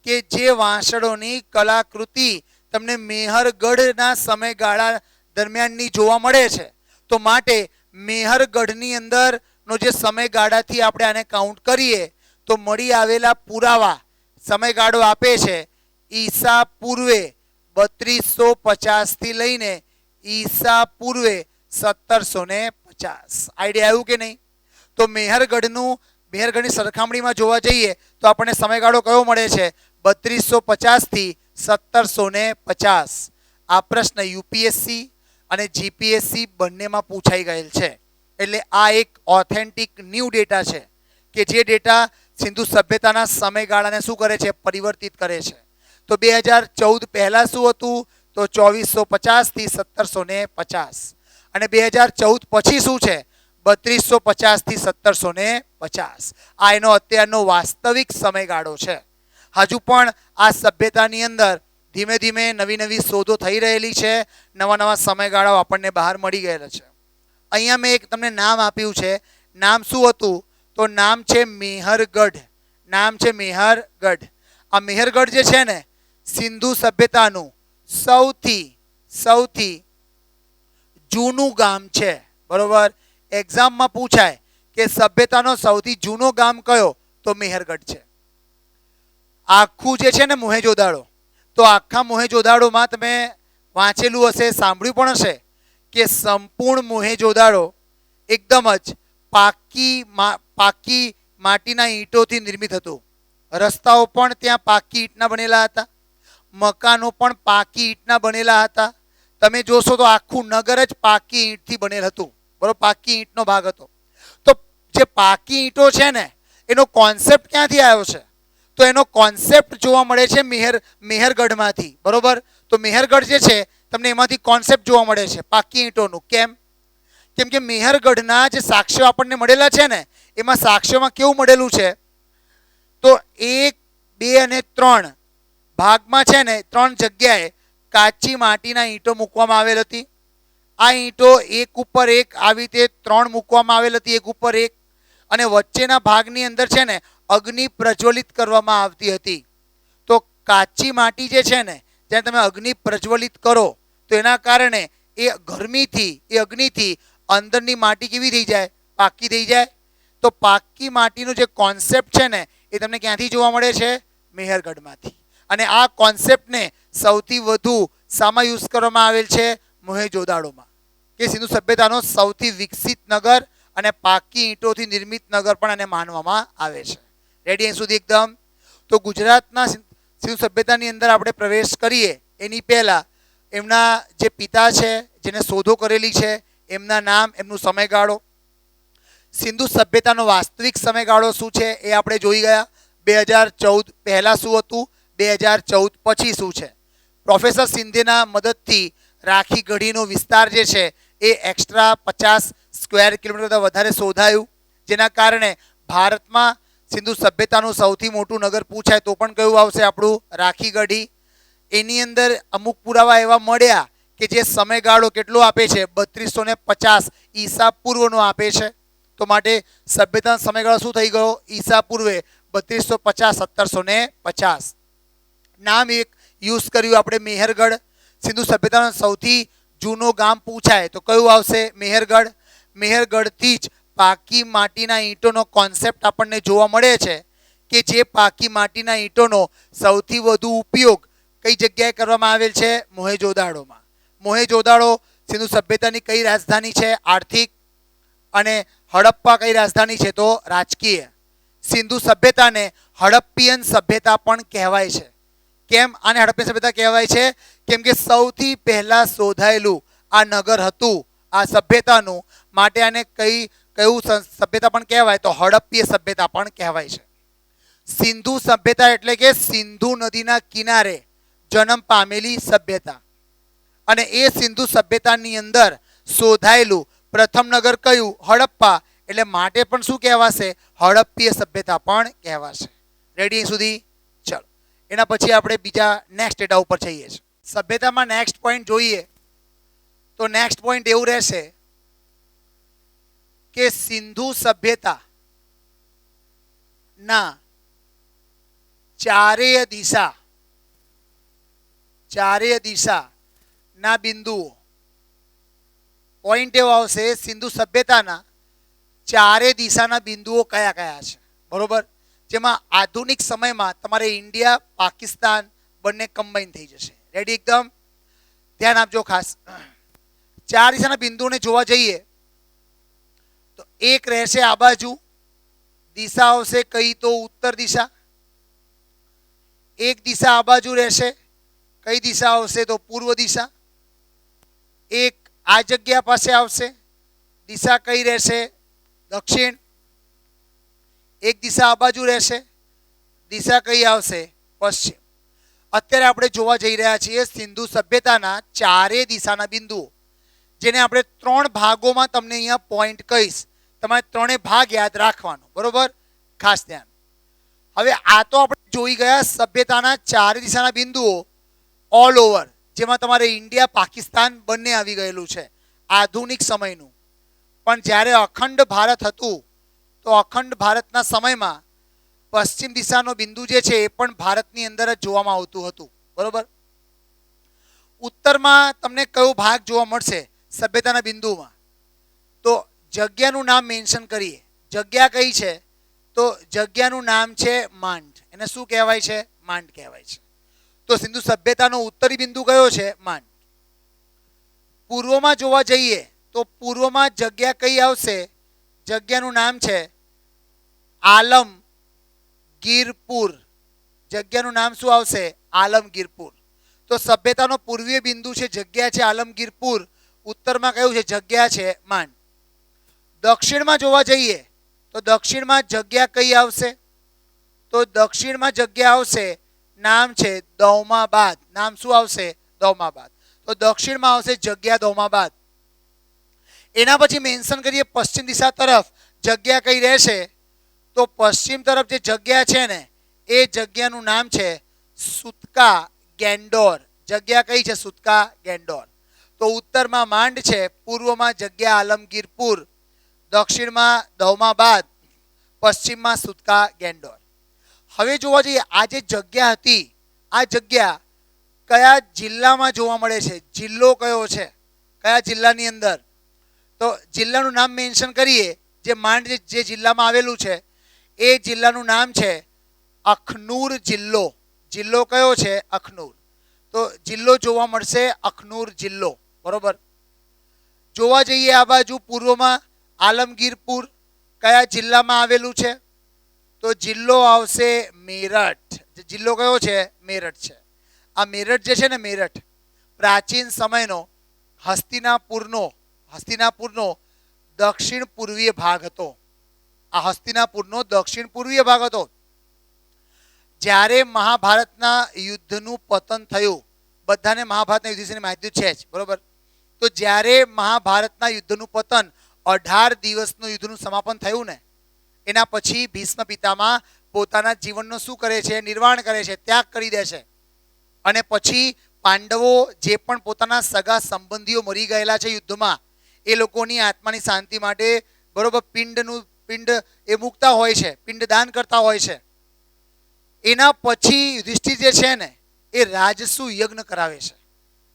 કે જે વાસણોની કલાકૃતિ તમને મેહરગઢના સમયગાળા દરમિયાનની જોવા મળે છે. તો માટે મેહરગઢની અંદરનો જે સમયગાળાથી આપણે આને કાઉન્ટ કરીએ તો મળી આવેલા પુરાવા સમયગાળો આપે છે ઈસા પૂર્વે 3250 થી લઈને ઈસા પૂર્વે 1750. આઈડિયા આવ્યું કે નહીં? તો મેહરગઢની સરખામણીમાં જોવા જઈએ તો આપણને સમયગાળો કયો મળે છે? 3250 થી 1750. આ પ્રશ્ન યુપીએસસી અને જીપીએસસી બંનેમાં પૂછાઈ ગયેલ છે. એટલે આ એક ઓથેન્ટિક ન્યૂ ડેટા છે કે જે ડેટા સિંધુ સભ્યતાના સમયગાળાને શું કરે છે? પરિવર્તિત કરે છે. તો 2014 પહેલા શું હતું? તો 2450 થી 1750. અને 2014 પછી શું છે 3250 થી 1750. આ એનો અત્યારનો વાસ્તવિક સમયગાળો છે. હજુ પણ આ સભ્યતાની અંદર ધીમે ધીમે નવી નવી શોધો થઈ રહેલી છે, નવા નવા સમયગાળાઓ આપણને બહાર મળી ગયેલા છે. અહીંયા મેં એક તમને નામ આપ્યું છે. નામ શું હતું? તો નામ છે મેહરગઢ. નામ છે મેહરગઢ. આ મેહરગઢ જે છે ને સિંધુ સભ્યતાનું સૌથી જૂનું ગામ છે. બરોબર? એક્ઝામમાં પૂછાય કે સભ્યતાનો સૌથી જૂનો ગામ કયો? તો મેહરગઢ છે. આખું જે છે ને મોહેંજો-દારો, તો આખા મોહેંજો-દારોમાં તમે વાંચેલું હશે, સાંભળ્યું પણ હશે કે સંપૂર્ણ મોહેંજો-દારો એકદમ જ પાકી માટીના ઈંટોથી નિર્મિત હતું. રસ્તાઓ પણ ત્યાં પાકી ઈંટના બનેલા હતા, મકાનો પણ પાકી ઈંટના બનેલા હતા. તમે જોશો તો આખું નગર જ પાકી ઈંટથી બનેલ હતું. બરોબર? પાકી ઈંટનો ભાગ હતો. તો જે પાકી ઈંટો છે ને એનો કોન્સેપ્ટ ક્યાંથી આવ્યો છે? તો એનો કોન્સેપ્ટ જોવા મળે છે મેહરગઢમાંથી. બરોબર? તો મેહરગઢ જે છે તમને એમાંથી કોન્સેપ્ટ જોવા મળે છે પાકી ઈંટોનું. કેમ? કેમ કે મેહરગઢના જે સાક્ષ્યો આપણને મળેલા છે ને એમાં સાક્ષ્યોમાં કેવું મળેલું છે? તો 1, 2 અને 3 ભાગમાં છે ને 3 જગ્યાએ કાચી માટીના ઈંટો મૂકવામાં આવેલ હતી. આ ઈંટો એક ઉપર એક આવી રીતે 3 મૂકવામાં આવેલ હતી, એક ઉપર એક, અને વચ્ચેના ભાગની અંદર છે ને અગ્નિ પ્રજ્વલિત કરવામાં આવતી હતી. તો કાચી માટી જે છે ને જ્યારે તમે અગ્નિ પ્રજ્વલિત કરો તો એના કારણે એ ગરમીથી, એ અગ્નિથી અંદરની માટી કેવી થઈ જાય? પાકી થઈ જાય. તો પાકી માટીનો જે કોન્સેપ્ટ છે ને એ તમને ક્યાંથી જોવા મળે છે? મેહરગઢમાંથી. અને આ કોન્સેપ્ટને સૌથી વધુ શામાં યુઝ કરવામાં આવેલ છે? મોહેંજો-દારોમાં, કે સિંધુ સભ્યતાનો સૌથી વિકસિત નગર અને પાકી ઈંટોથી નિર્મિત નગર પણ આને માનવામાં આવે છે. રેડી અહીં સુધી એકદમ? તો ગુજરાતના સિંધુ સભ્યતાની અંદર આપણે પ્રવેશ કરીએ એની પહેલા એમના જે પિતા છે, જેને શોધો કરેલી છે, એમના નામ, એમનું સમયગાળો, સિંધુ સભ્યતાનો વાસ્તવિક સમયગાળો શું છે એ આપણે જોઈ ગયા. 2014 પહેલા શું હતું, 2014 પછી શું છે. પ્રોફેસર સિંધેના મદદથી રાખી ગઢીનો વિસ્તાર જે છે એ એક્સ્ટ્રા 50 સ્ક્વેર કિલોમીટર કરતાં વધારે શોધાયું, જેના કારણે ભારતમાં સિંધુ સભ્યતાનું સૌથી મોટું નગર પૂછાય તો પણ કયું આવશે? આપણું રાખી ગઢી. એની અંદર અમુક પુરાવા એવા મળ્યા કે જે સમયગાળો કેટલો આપે છે? 3250 ઈસા પૂર્વનો આપે છે. તો માટે સભ્યતાનો સમયગાળો શું થઈ ગયો? ઈસા પૂર્વે 3250 1750. નામ એક યુઝ કર્યું આપણે મેહરગઢ. સિંધુ સભ્યતાનો સૌથી જૂનો ગામ પૂછાય તો કયું આવશે? મેહરગઢ. મેહરગઢથી જ પાકી માટીના ઈંટોનો કોન્સેપ્ટ આપણને જોવા મળે છે કે જે પાકી માટીના ઈંટોનો સૌથી વધુ ઉપયોગ કઈ જગ્યાએ કરવામાં આવેલ છે? મોહેંજો-દારોમાં. મોહેંજો-દારો સિંધુ સભ્યતાની કઈ રાજધાની છે? આર્થિક. અને હડપ્પા કઈ રાજધાની છે? તો રાજકીય. સિંધુ સભ્યતાને હડપ્પિયન સભ્યતા પણ કહેવાય છે. કેમ આને હડપ્પિયન સભ્યતા કહેવાય છે? કેમ કે સૌથી પહેલા શોધાયેલું આ નગર હતું આ સભ્યતાનું, માટે આને કયું સભ્યતા પણ કહેવાય? તો હડપ્પીય સભ્યતા પણ કહેવાય છે. સિંધુ સભ્યતા એટલે કે સિંધુ નદીના કિનારે જન્મ પામેલી સભ્યતા. અને એ સિંધુ સભ્યતાની અંદર શોધાયેલું પ્રથમ નગર કયું? હડપ્પા. એટલે માટે પણ શું કહેવાશે? હડપ્પીય સભ્યતા પણ કહેવાશે. રેડી સુધી? ચલો એના પછી આપણે બીજા નેક્સ્ટ ડેટા ઉપર જઈએ છીએ. સભ્યતામાં નેક્સ્ટ પોઈન્ટ જોઈએ તો નેક્સ્ટ પોઈન્ટ એવું રહેશે કે સિંધુ સભ્યતા ના ચારેય દિશા ના બિંદુઓ. પોઈન્ટ એવો આવશે સિંધુ સભ્યતાના ચારે દિશાના બિંદુઓ કયા કયા છે? બરોબર? જેમાં આધુનિક સમયમાં તમારે ઇન્ડિયા, પાકિસ્તાન બંને કમ્બાઈન થઈ જશે. રેડી એકદમ? ધ્યાન આપજો ખાસ. 4 દિશાના બિંદુઓને જોવા જઈએ તો એક રહેશે આ બાજુ, દિશા આવશે કઈ? તો ઉત્તર દિશા. એક દિશા આ બાજુ રહેશે, કઈ દિશા આવશે? તો પૂર્વ દિશા. એક આ જગ્યા પાસે આવશે, દિશા કઈ રહેશે? દક્ષિણ. એક દિશા આ બાજુ રહેશે, દિશા કઈ આવશે? પશ્ચિમ. અત્યારે આપણે જોવા જઈ રહ્યા છીએ સિંધુ સભ્યતાના ચારે દિશાના બિંદુઓ. જેને આપણે 3 ભાગોમાં તમને અહીંયા પોઈન્ટ કહીશ, તમારે 3 ભાગ યાદ રાખવાનો, બરોબર? ખાસ ધ્યાન. હવે આ તો આપણે જોઈ ગયા સભ્યતાના 4 દિશાના બિંદુઓ ઓલ ઓવર, જેમાં તમારે ઇન્ડિયા પાકિસ્તાન બંને આવી ગયેલું છે આધુનિક સમયનું. પણ જ્યારે અખંડ ભારત હતું તો અખંડ ભારતના સમયમાં પશ્ચિમ દિશાનો બિંદુ જે છે એ પણ ભારતની અંદર જ જોવામાં આવતું હતું, બરોબર? ઉત્તરમાં તમને કયો ભાગ જોવા મળશે સભ્યતાના બિંદુમાં? તો જગ્યાનું નામ મેન્શન કરીએ. જગ્યા કઈ છે? તો જગ્યાનું નામ છે માંડ. એને શું કહેવાય છે? માંડ કહેવાય છે. તો સિંધુ સભ્યતાનો ઉત્તરી બિંદુ કયો છે? માંડ. પૂર્વમાં જોવા જઈએ તો પૂર્વમાં જગ્યા કઈ આવશે? જગ્યાનું નામ છે આલમગીરપુર. જગ્યાનું નામ શું આવશે? આલમગીરપુર. તો સભ્યતાનો પૂર્વીય બિંદુ છે જગ્યા છે આલમગીરપુર. ઉત્તરમાં કયું છે? જગ્યા છે માંડ. દક્ષિણમાં જોવા જઈએ તો દક્ષિણમાં જગ્યા કઈ આવશે? તો દક્ષિણમાં જગ્યા આવશે, નામ છે દૌમાબાદ. નામ શું આવશે? દૌમાબાદ. તો દક્ષિણમાં આવશે જગ્યા દૌમાબાદ. એના પછી મેન્શન કરીએ પશ્ચિમ દિશા તરફ જગ્યા કઈ રહેશે? તો પશ્ચિમ તરફ જે જગ્યા છે ને એ જગ્યાનું નામ છે સુતકા ગેન્ડોર. જગ્યા કઈ છે? સુતકા ગેન્ડોર. તો ઉત્તરમાં માંડ છે, પૂર્વમાં જગ્યા આલમગીરપુર, દક્ષિણમાં દૌમાબાદ, પશ્ચિમમાં સુતકા ગેન્ડોર. હવે જોવા જઈએ આ જે જગ્યા હતી, આ જગ્યા કયા જિલ્લામાં જોવા મળે છે? જિલ્લો કયો છે? કયા જિલ્લાની અંદર? તો જિલ્લાનું નામ મેન્શન કરીએ. જે માંડ જે જિલ્લામાં આવેલું છે એ જિલ્લાનું નામ છે અખનૂર જિલ્લો. જિલ્લો કયો છે? અખનૂર. તો જિલ્લો જોવા મળશે અખનૂર જિલ્લો, બરોબર? જોવા જઈએ આ બાજુ પૂર્વમાં આલમગીરપુર કયા જિલ્લામાં આવેલું છે? તો જિલ્લો આવશે મેરઠ. જિલ્લો કયો છે? મેરઠ છે. આ મેરઠ જે છે ને, મેરઠ પ્રાચીન સમયનો હસ્તિનાપુરનો દક્ષિણ પૂર્વીય ભાગ હતો. આ હસ્તિનાપુરનો દક્ષિણ પૂર્વીય ભાગ હતો. જ્યારે મહાભારતના યુદ્ધનું પતન થયું, બધાને મહાભારતના યુદ્ધ વિશેની માહિતી છે જ, બરોબર? તો જ્યારે મહાભારતના યુદ્ધનું પતન 18 દિવસનું યુદ્ધનું સમાપન થયું ને, એના પછી ભીષ્મ પિતામહ પોતાના જીવનનો શું કરે છે? નિર્વાણ કરે છે, ત્યાગ કરી દે છે. અને પછી પાંડવો જે પણ પોતાના સગા સંબંધીઓ મરી ગયેલા છે યુદ્ધમાં, એ લોકોની આત્માની શાંતિ માટે, બરોબર, પિંડ એ મૂકતા હોય છે, પિંડદાન કરતા હોય છે. એના પછી યુધિષ્ઠિર જે છે ને એ રાજસુ યજ્ઞ કરાવે છે.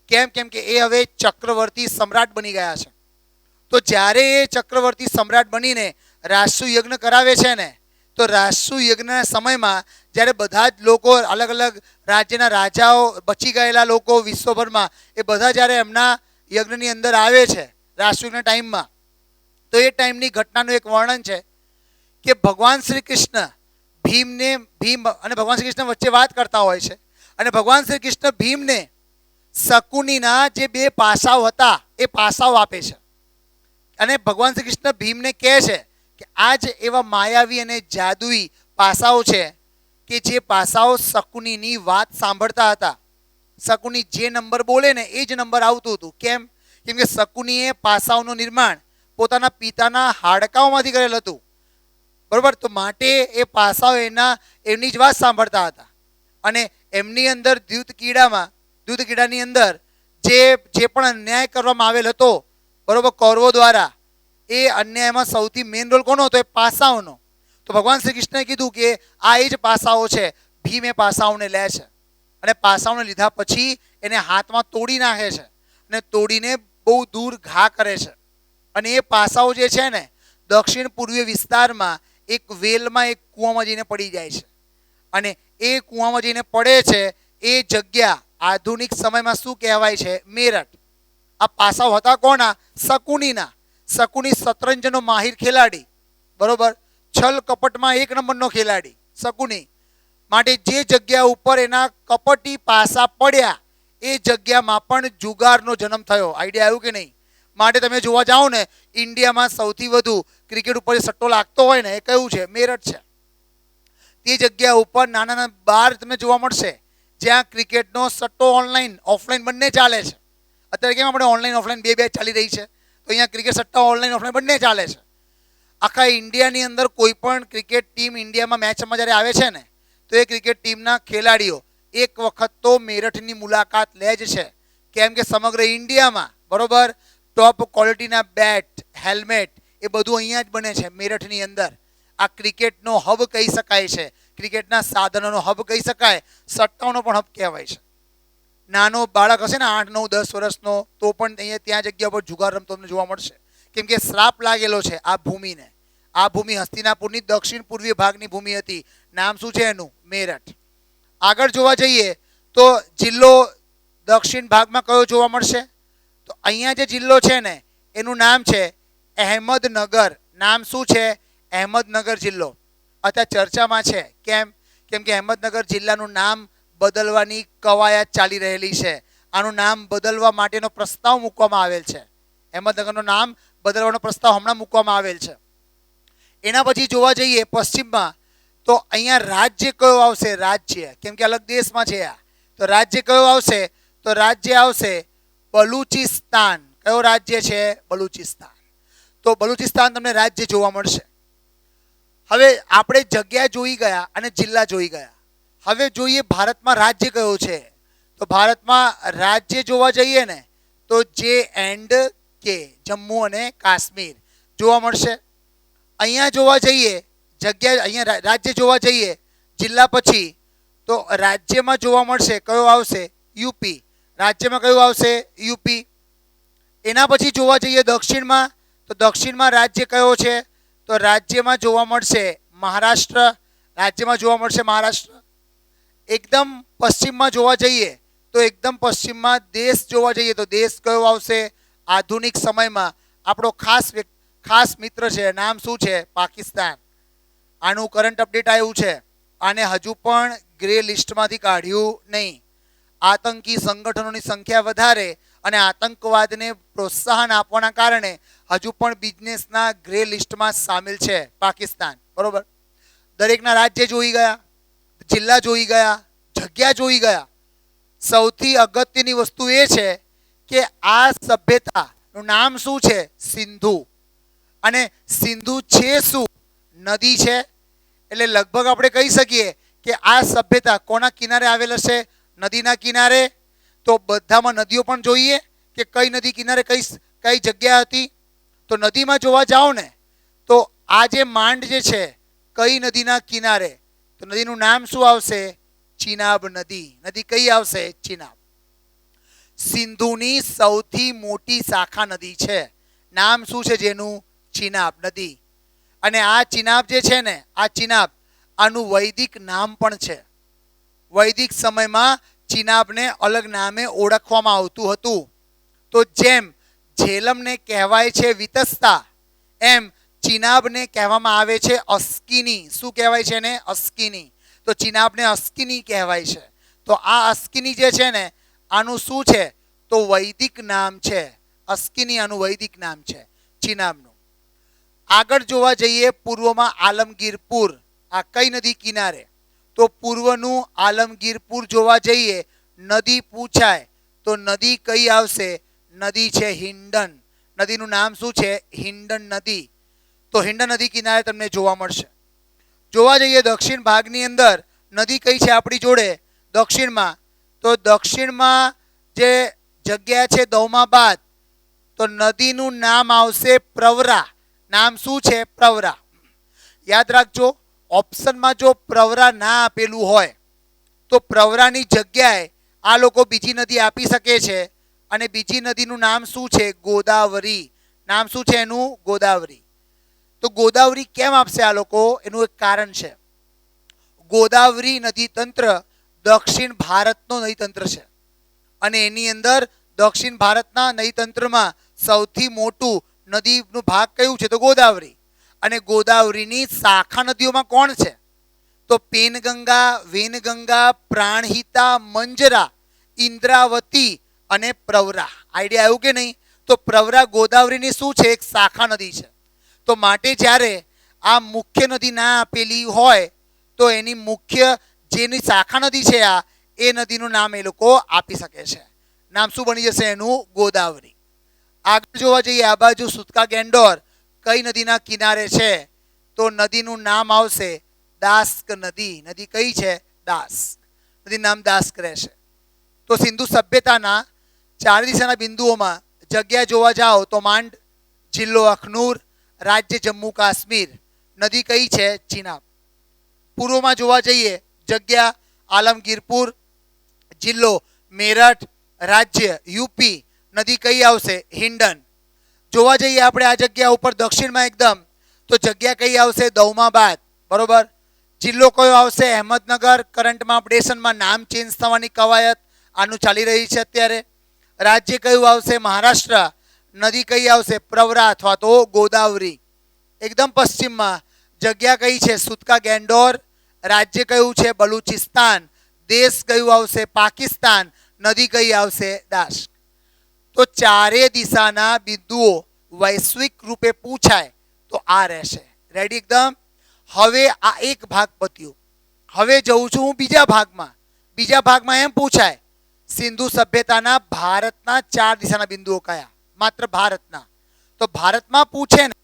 કેમ કે એ હવે ચક્રવર્તી સમ્રાટ બની ગયા છે. તો જ્યારે એ ચક્રવર્તી સમ્રાટ બનીને રાજસુ યજ્ઞ કરાવે છે ને, તો રાજસુ યજ્ઞના સમયમાં જ્યારે બધા જ લોકો, અલગ અલગ રાજ્યના રાજાઓ, બચી ગયેલા લોકો વિશ્વભરમાં, એ બધા જ્યારે એમના યજ્ઞની અંદર આવે છે રાજસુ યજ્ઞના ટાઈમમાં, તો એ ટાઈમની ઘટનાનું એક વર્ણન છે કે ભગવાન શ્રી કૃષ્ણ ભીમ અને ભગવાન શ્રી કૃષ્ણ વચ્ચે વાત કરતા હોય છે. અને ભગવાન શ્રી કૃષ્ણ ભીમને શકુનીના જે 2 પાસાઓ હતા એ પાસાઓ આપે છે. અને ભગવાન શ્રી કૃષ્ણ ભીમને કહે છે કે આ જ એવા માયાવી અને જાદુઈ પાસાઓ છે કે જે પાસાઓ શકુનીની વાત સાંભળતા હતા. શકુની જે નંબર બોલે ને એ જ નંબર આવતું હતું. કેમ કે શકુનીએ પાસાઓનું નિર્માણ પોતાના પિતાના હાડકાઓમાંથી કરેલ હતું, બરોબર? તો માટે એ પાસાઓ એમની જ વાત સાંભળતા હતા. અને એમની અંદર દ્યુત કીડાની અંદર જે પણ અન્યાય કરવામાં આવેલ હતો, બરોબર, કૌરવો દ્વારા, એ અન્યાયમાં સૌથી મેઇન રોલ કોનો હતો? એ પાસાઓનો. તો ભગવાન શ્રી કૃષ્ણએ કીધું કે આ એ જ પાસાઓ છે. ભીમ એ પાસાઓને લે છે અને પાસાઓને લીધા પછી એને હાથમાં તોડી નાખે છે અને તોડીને બહુ દૂર ઘા કરે છે. અને એ પાસાઓ જે છે ને દક્ષિણ પૂર્વીય વિસ્તારમાં એક વેલમાં, એક કૂવામાં જઈને પડી જાય છે. અને એ કૂવામાં જઈને પડે છે એ જગ્યા આધુનિક સમયમાં શું કહેવાય છે? મેરઠ. આ પાસાઓ હતા કોના? શકુનીના. શકુની શતરંજનો માહિર ખેલાડી, બરોબર, છલ કપટમાં 1 નંબરનો ખેલાડી શકુની. માટે જે જગ્યા ઉપર એના કપટી પાસા પડ્યા એ જગ્યામાં પણ જુગારનો જન્મ થયો. આઈડિયા આવ્યું કે નહીં? માટે તમે જોવા જાઓ ને, ઇન્ડિયામાં સૌથી વધુ ક્રિકેટ ઉપર સટ્ટો લાગતો હોય ને એ કયું છે? મેરઠ છે. તે જગ્યા ઉપર નાના બાર તમને જોવા મળશે જ્યાં ક્રિકેટનો સટ્ટો ઓનલાઈન ઓફલાઈન બંને ચાલે છે. અત્યારે કેમ આપણે ઓનલાઈન ઓફલાઈન બે બેચ ચાલી રહી છે, તો અહીંયા ક્રિકેટ સટ્ટા ઓનલાઈન ઓફલાઈન બંને ચાલે છે. આખા ઇન્ડિયાની અંદર કોઈ પણ ક્રિકેટ ટીમ ઇન્ડિયામાં મેચમાં જ્યારે આવે છે ને, તો એ ક્રિકેટ ટીમના ખેલાડીઓ એક વખત તો મેરઠની મુલાકાત લે જ છે. કેમ કે સમગ્ર ઇન્ડિયામાં બરોબર ટોપ ક્વોલિટીના બેટ, હેલ્મેટ એ બધું અહીંયા જ બને છે મેરઠની અંદર. આ ક્રિકેટનો હબ કહી શકાય છે, ક્રિકેટના સાધનોનો હબ કહી શકાય, સટ્ટાઓનો પણ હબ કહેવાય છે. નાનો બાળક હશે ને 8, 9, 10 વર્ષનો, તો પણ અહીંયા ત્યાં જગ્યા પર જુગાર રમતો તમને જોવા મળશે. કેમ કે શ્રાપ લાગેલો છે આ ભૂમિને. આ ભૂમિ હસ્તિનાપુરની દક્ષિણ પૂર્વીય ભાગની ભૂમિ હતી. નામ શું છે એનું? મેરઠ. આગળ જોવા જઈએ તો જિલ્લો દક્ષિણ ભાગમાં કયો જોવા મળશે? તો અહીંયા જે જિલ્લો છે ને એનું નામ છે અહેમદનગર. નામ શું છે? અહેમદનગર જિલ્લો. અત્યારે ચર્ચામાં છે. કેમ? કેમ કે અહેમદનગર જિલ્લાનું નામ બદલવાની કવાયત ચાલી રહેલી છે. આનું નામ બદલવા માટેનો પ્રસ્તાવ મૂકવામાં આવેલ છે. અહેમદનગરનું નામ બદલવાનો પ્રસ્તાવ હમણાં મૂકવામાં આવેલ છે. એના પછી જોવા જઈએ પશ્ચિમમાં, તો અહીંયા રાજ્ય કયો આવશે? રાજ્ય, કેમ કે અલગ દેશમાં છે આ, તો રાજ્ય કયો આવશે? તો રાજ્ય આવશે બલુચિસ્તાન. કયો રાજ્ય છે? બલુચિસ્તાન. તો બલુચિસ્તાન તમને રાજ્ય જોવા મળશે. હવે આપણે જગ્યા જોઈ ગયા અને જિલ્લા જોઈ ગયા. હવે જોઈએ ભારતમાં રાજ્ય કયો છે. તો ભારતમાં રાજ્ય જોવા જઈએ ને તો J&K, જમ્મુ અને કાશ્મીર જોવા મળશે. અહીંયા જોવા જઈએ જગ્યા, અહીંયા રાજ્ય જોવા જઈએ જિલ્લા પછી, તો રાજ્યમાં જોવા મળશે કયો આવશે? યુપી. રાજ્યમાં કયું આવશે? યુપી. એના પછી જોવા જઈએ દક્ષિણમાં, તો દક્ષિણમાં રાજ્ય કયો છે? તો રાજ્યમાં જોવા મળશે મહારાષ્ટ્ર. રાજ્યમાં જોવા મળશે મહારાષ્ટ્ર. એકદમ પશ્ચિમમાં જોવા જઈએ તો એકદમ પશ્ચિમમાં દેશ જોવા જઈએ તો દેશ કયો આવશે? આધુનિક સમયમાં આપણો ખાસ મિત્ર છે. નામ શું છે? પાકિસ્તાન. આનું કરંટ અપડેટ આવ્યું છે. આને હજુ પણ ગ્રે લિસ્ટમાંથી કાઢ્યું નહીં. આતંકી સંગઠનોની સંખ્યા વધારે અને આતંકવાદને પ્રોત્સાહન આપવાના કારણે હજુ પણ બિઝનેસના ગ્રે લિસ્ટમાં સામેલ છે પાકિસ્તાન. બરોબર. દરેકના રાજ્ય જોઈ ગયા, જિલ્લા જોઈ ગયા, જગ્યા જોઈ ગયા. સૌથી અગત્યની વસ્તુ એ છે કે આ સભ્યતાનું નામ શું છે? સિંધુ. અને સિંધુ છે શું? નદી છે. એટલે લગભગ આપણે કહી શકીએ કે આ સભ્યતા કોના કિનારે આવેલ હશે? નદીના કિનારે. તો બધામાં નદીઓ પણ જોઈએ કે કઈ નદી કિનારે કઈ જગ્યા હતી. તો નદીમાં જોવા જાઓ ને તો આ જે માંડ જે છે કઈ નદીના કિનારે? તો નદીનું નામ શું આવશે? ચિનાબ નદી. નદી કઈ આવશે? ચિનાબ. સિંધુની સૌથી મોટી શાખા નદી છે. નામ શું છે જેનું? ચિનાબ નદી. અને આ ચિનાબ જે છે ને, આ ચિનાબ, આનું વૈદિક નામ પણ છે. વૈદિક સમયમાં ચિનાબને અલગ નામે ઓળખવામાં આવતું હતું. તો જેમ ઝેલમને કહેવાય છે વિતસ્તા, એમ ચિનાબને કહેવામાં આવે છે અસ્કિની. શું કહેવાય છે એને? અસ્કિની. તો ચિનાબને અસ્કિની કહેવાય છે. તો આ અસ્કિની જે છે ને આનું શું છે? તો વૈદિક નામ છે. અસ્કિની આનું વૈદિક નામ છે ચિનાબનું. આગળ જોવા જઈએ પૂર્વમાં આલમગીરપુર. આ કઈ નદી કિનારે? તો પૂર્વનું આલમગીરપુર જોવા જઈએ. નદી પૂછાય તો નદી કઈ આવશે? નદી છે હિંડન. નદીનું નામ શું છે? હિંડન નદી. તો હિંડન નદી કિનારે તમને જોવા મળશે. જોવા જઈએ દક્ષિણ ભાગની અંદર નદી કઈ છે આપણી જોડે દક્ષિણમાં? તો દક્ષિણમાં જે જગ્યા છે દૌમાબાદ, તો નદીનું નામ આવશે પ્રવરા. નામ શું છે? પ્રવરા. યાદ રાખજો, ઓપ્શનમાં જો પ્રવરા ના આપેલું હોય તો પ્રવરાની જગ્યાએ આ લોકો બીજી નદી આપી શકે છે. અને બીજી નદીનું નામ શું છે? ગોદાવરી. નામ શું છે એનું? ગોદાવરી. તો ગોદાવરી કેમ આપશે આ લોકો? એનું એક કારણ છે. ગોદાવરી નદી તંત્ર દક્ષિણ ભારતનો નદી તંત્ર છે. અને એની અંદર દક્ષિણ ભારતના નદી તંત્રમાં સૌથી મોટું નદીનું ભાગ કયું છે? તો ગોદાવરી. અને ગોદાવરીની શાખા નદીઓમાં કોણ છે? તો પેનગંગા, વેનગંગા, પ્રાણહિતા, મંજરા, ઇન્દ્રાવતી અને પ્રવરા. આઈડિયા આવ્યું કે નહીં? તો પ્રવરા ગોદાવરીની શું છે? એક શાખા નદી છે. તો માટે જ્યારે આ મુખ્ય નદી ના આપેલી હોય તો એની મુખ્ય જેની શાખા નદી છે આ, એ નદીનું નામ એ લોકો આપી શકે છે. નામ શું બની જશે એનું? ગોદાવરી. આગળ જોવા જઈએ આ બાજુ સુતકા ગેંડોર કઈ નદીના કિનારે છે? તો નદીનું નામ આવશે દાસ્ક નદી. નદી કઈ છે? દાસ્ક. નદી નામ દાસ્ક રહેશે. તો સિંધુ સભ્યતાના ચાર દિશાના બિંદુઓમાં જગ્યા જોવા જાઓ તો માંડ, જિલ્લો અખનૂર, રાજ્ય જમ્મુ કાશ્મીર, નદી કઈ છે? ચિનાબ. પૂર્વમાં જોવા જઈએ જગ્યા આલમગીરપુર, જિલ્લો મેરઠ, રાજ્ય યુપી, નદી કઈ આવશે? હિંડન. જોવા જઈએ આપણે આ જગ્યા ઉપર દક્ષિણમાં એકદમ તો જગ્યા કઈ આવશે? દૌમાબાદ. બરોબર. જિલ્લો કયો આવશે? અહેમદનગર. કરંટમાં અપડેશનમાં નામ ચેન્જ થવાની કવાયત આનું ચાલી રહી છે અત્યારે. રાજ્ય કયું આવશે? મહારાષ્ટ્ર. નદી કઈ આવશે? પ્રવરા અથવા તો ગોદાવરી. એકદમ પશ્ચિમમાં જગ્યા કઈ છે? સુતકા ગેંડોર. રાજ્ય કયું છે? બલુચિસ્તાન. દેશ કયું આવશે? પાકિસ્તાન. નદી કઈ આવશે? દાસ્ક. તો ચારે દિશાના બિંદુઓ વૈશ્વિક રૂપે પૂછાય તો આ રહેશે. રેડી એકદમ. હવે આ એક ભાગ પત્યો. હવે જઉં છું હું બીજા ભાગમાં. બીજા ભાગમાં એમ પૂછાય સિંધુ સભ્યતાના ભારતના ચાર દિશાના બિંદુઓ કયા? માત્ર ભારતના. તો ભારતમાં પૂછે ને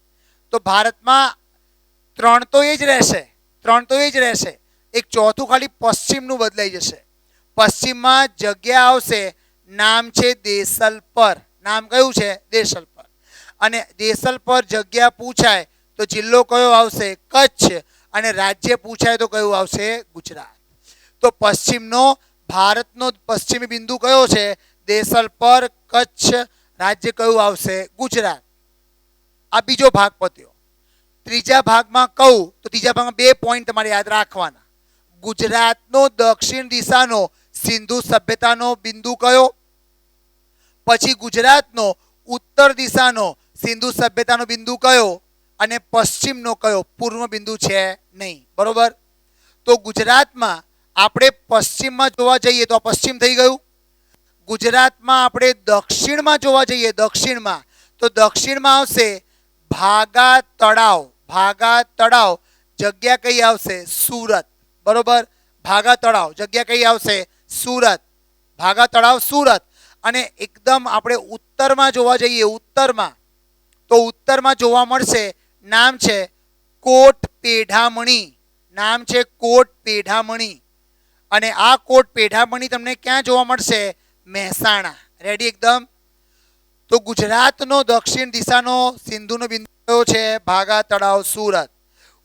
તો ભારતમાં ત્રણ તો એ જ રહેશે. ત્રણ તો એ જ રહેશે. એક ચોથું ખાલી પશ્ચિમનું બદલાઈ જશે. પશ્ચિમમાં જગ્યા આવશે, નામ છે દેસલપર. નામ કયું છે? દેસલપર. અને દેસલપર જગ્યા પૂછાય તો જિલ્લો કયો આવશે? કચ્છ. અને રાજ્ય પૂછાય તો કયું આવશે? ગુજરાત. તો પશ્ચિમનો ભારતનો પશ્ચિમી બિંદુ કયો છે? દેસલપર. કચ્છ. રાજ્ય કયું આવશે? ગુજરાત. આ બીજો ભાગ પત્યો. ત્રીજા ભાગમાં કહું તો ત્રીજા ભાગમાં 2 પોઈન્ટ તમારે યાદ રાખવાના. ગુજરાતનો દક્ષિણ દિશાનો સિંધુ સભ્યતાનો બિંદુ કયો? પછી ગુજરાતનો ઉત્તર દિશાનો સિંધુ સભ્યતાનો બિંદુ કયો? અને પશ્ચિમનો કયો? પૂર્વ બિંદુ છે નહીં. બરોબર. તો ગુજરાતમાં આપણે પશ્ચિમમાં જોવા જઈએ તો પશ્ચિમ થઈ ગયું. ગુજરાતમાં આપણે દક્ષિણમાં જોવા જઈએ દક્ષિણમાં તો દક્ષિણમાં આવશે ભાગા તળાવ. ભાગા તળાવ જગ્યા કઈ આવશે? સુરત. બરોબર. ભાગા તળાવ જગ્યા કઈ આવશે? સુરત. ભાગા તળાવ સુરત. અને એકદમ આપણે ઉત્તરમાં જોવા જઈએ ઉત્તરમાં તો ઉત્તરમાં જોવા મળશે નામ છે કોટ પેઢામણી. નામ છે કોટ પેઢામણી. અને આ કોટ પેઢામણી તમને ક્યાં જોવા મળશે? મહેસાણા. રેડી એકદમ. તો ગુજરાતનો દક્ષિણ દિશાનો સિંધુનો બિંદુ કયો છે? ભાગા તળાવ સુરત.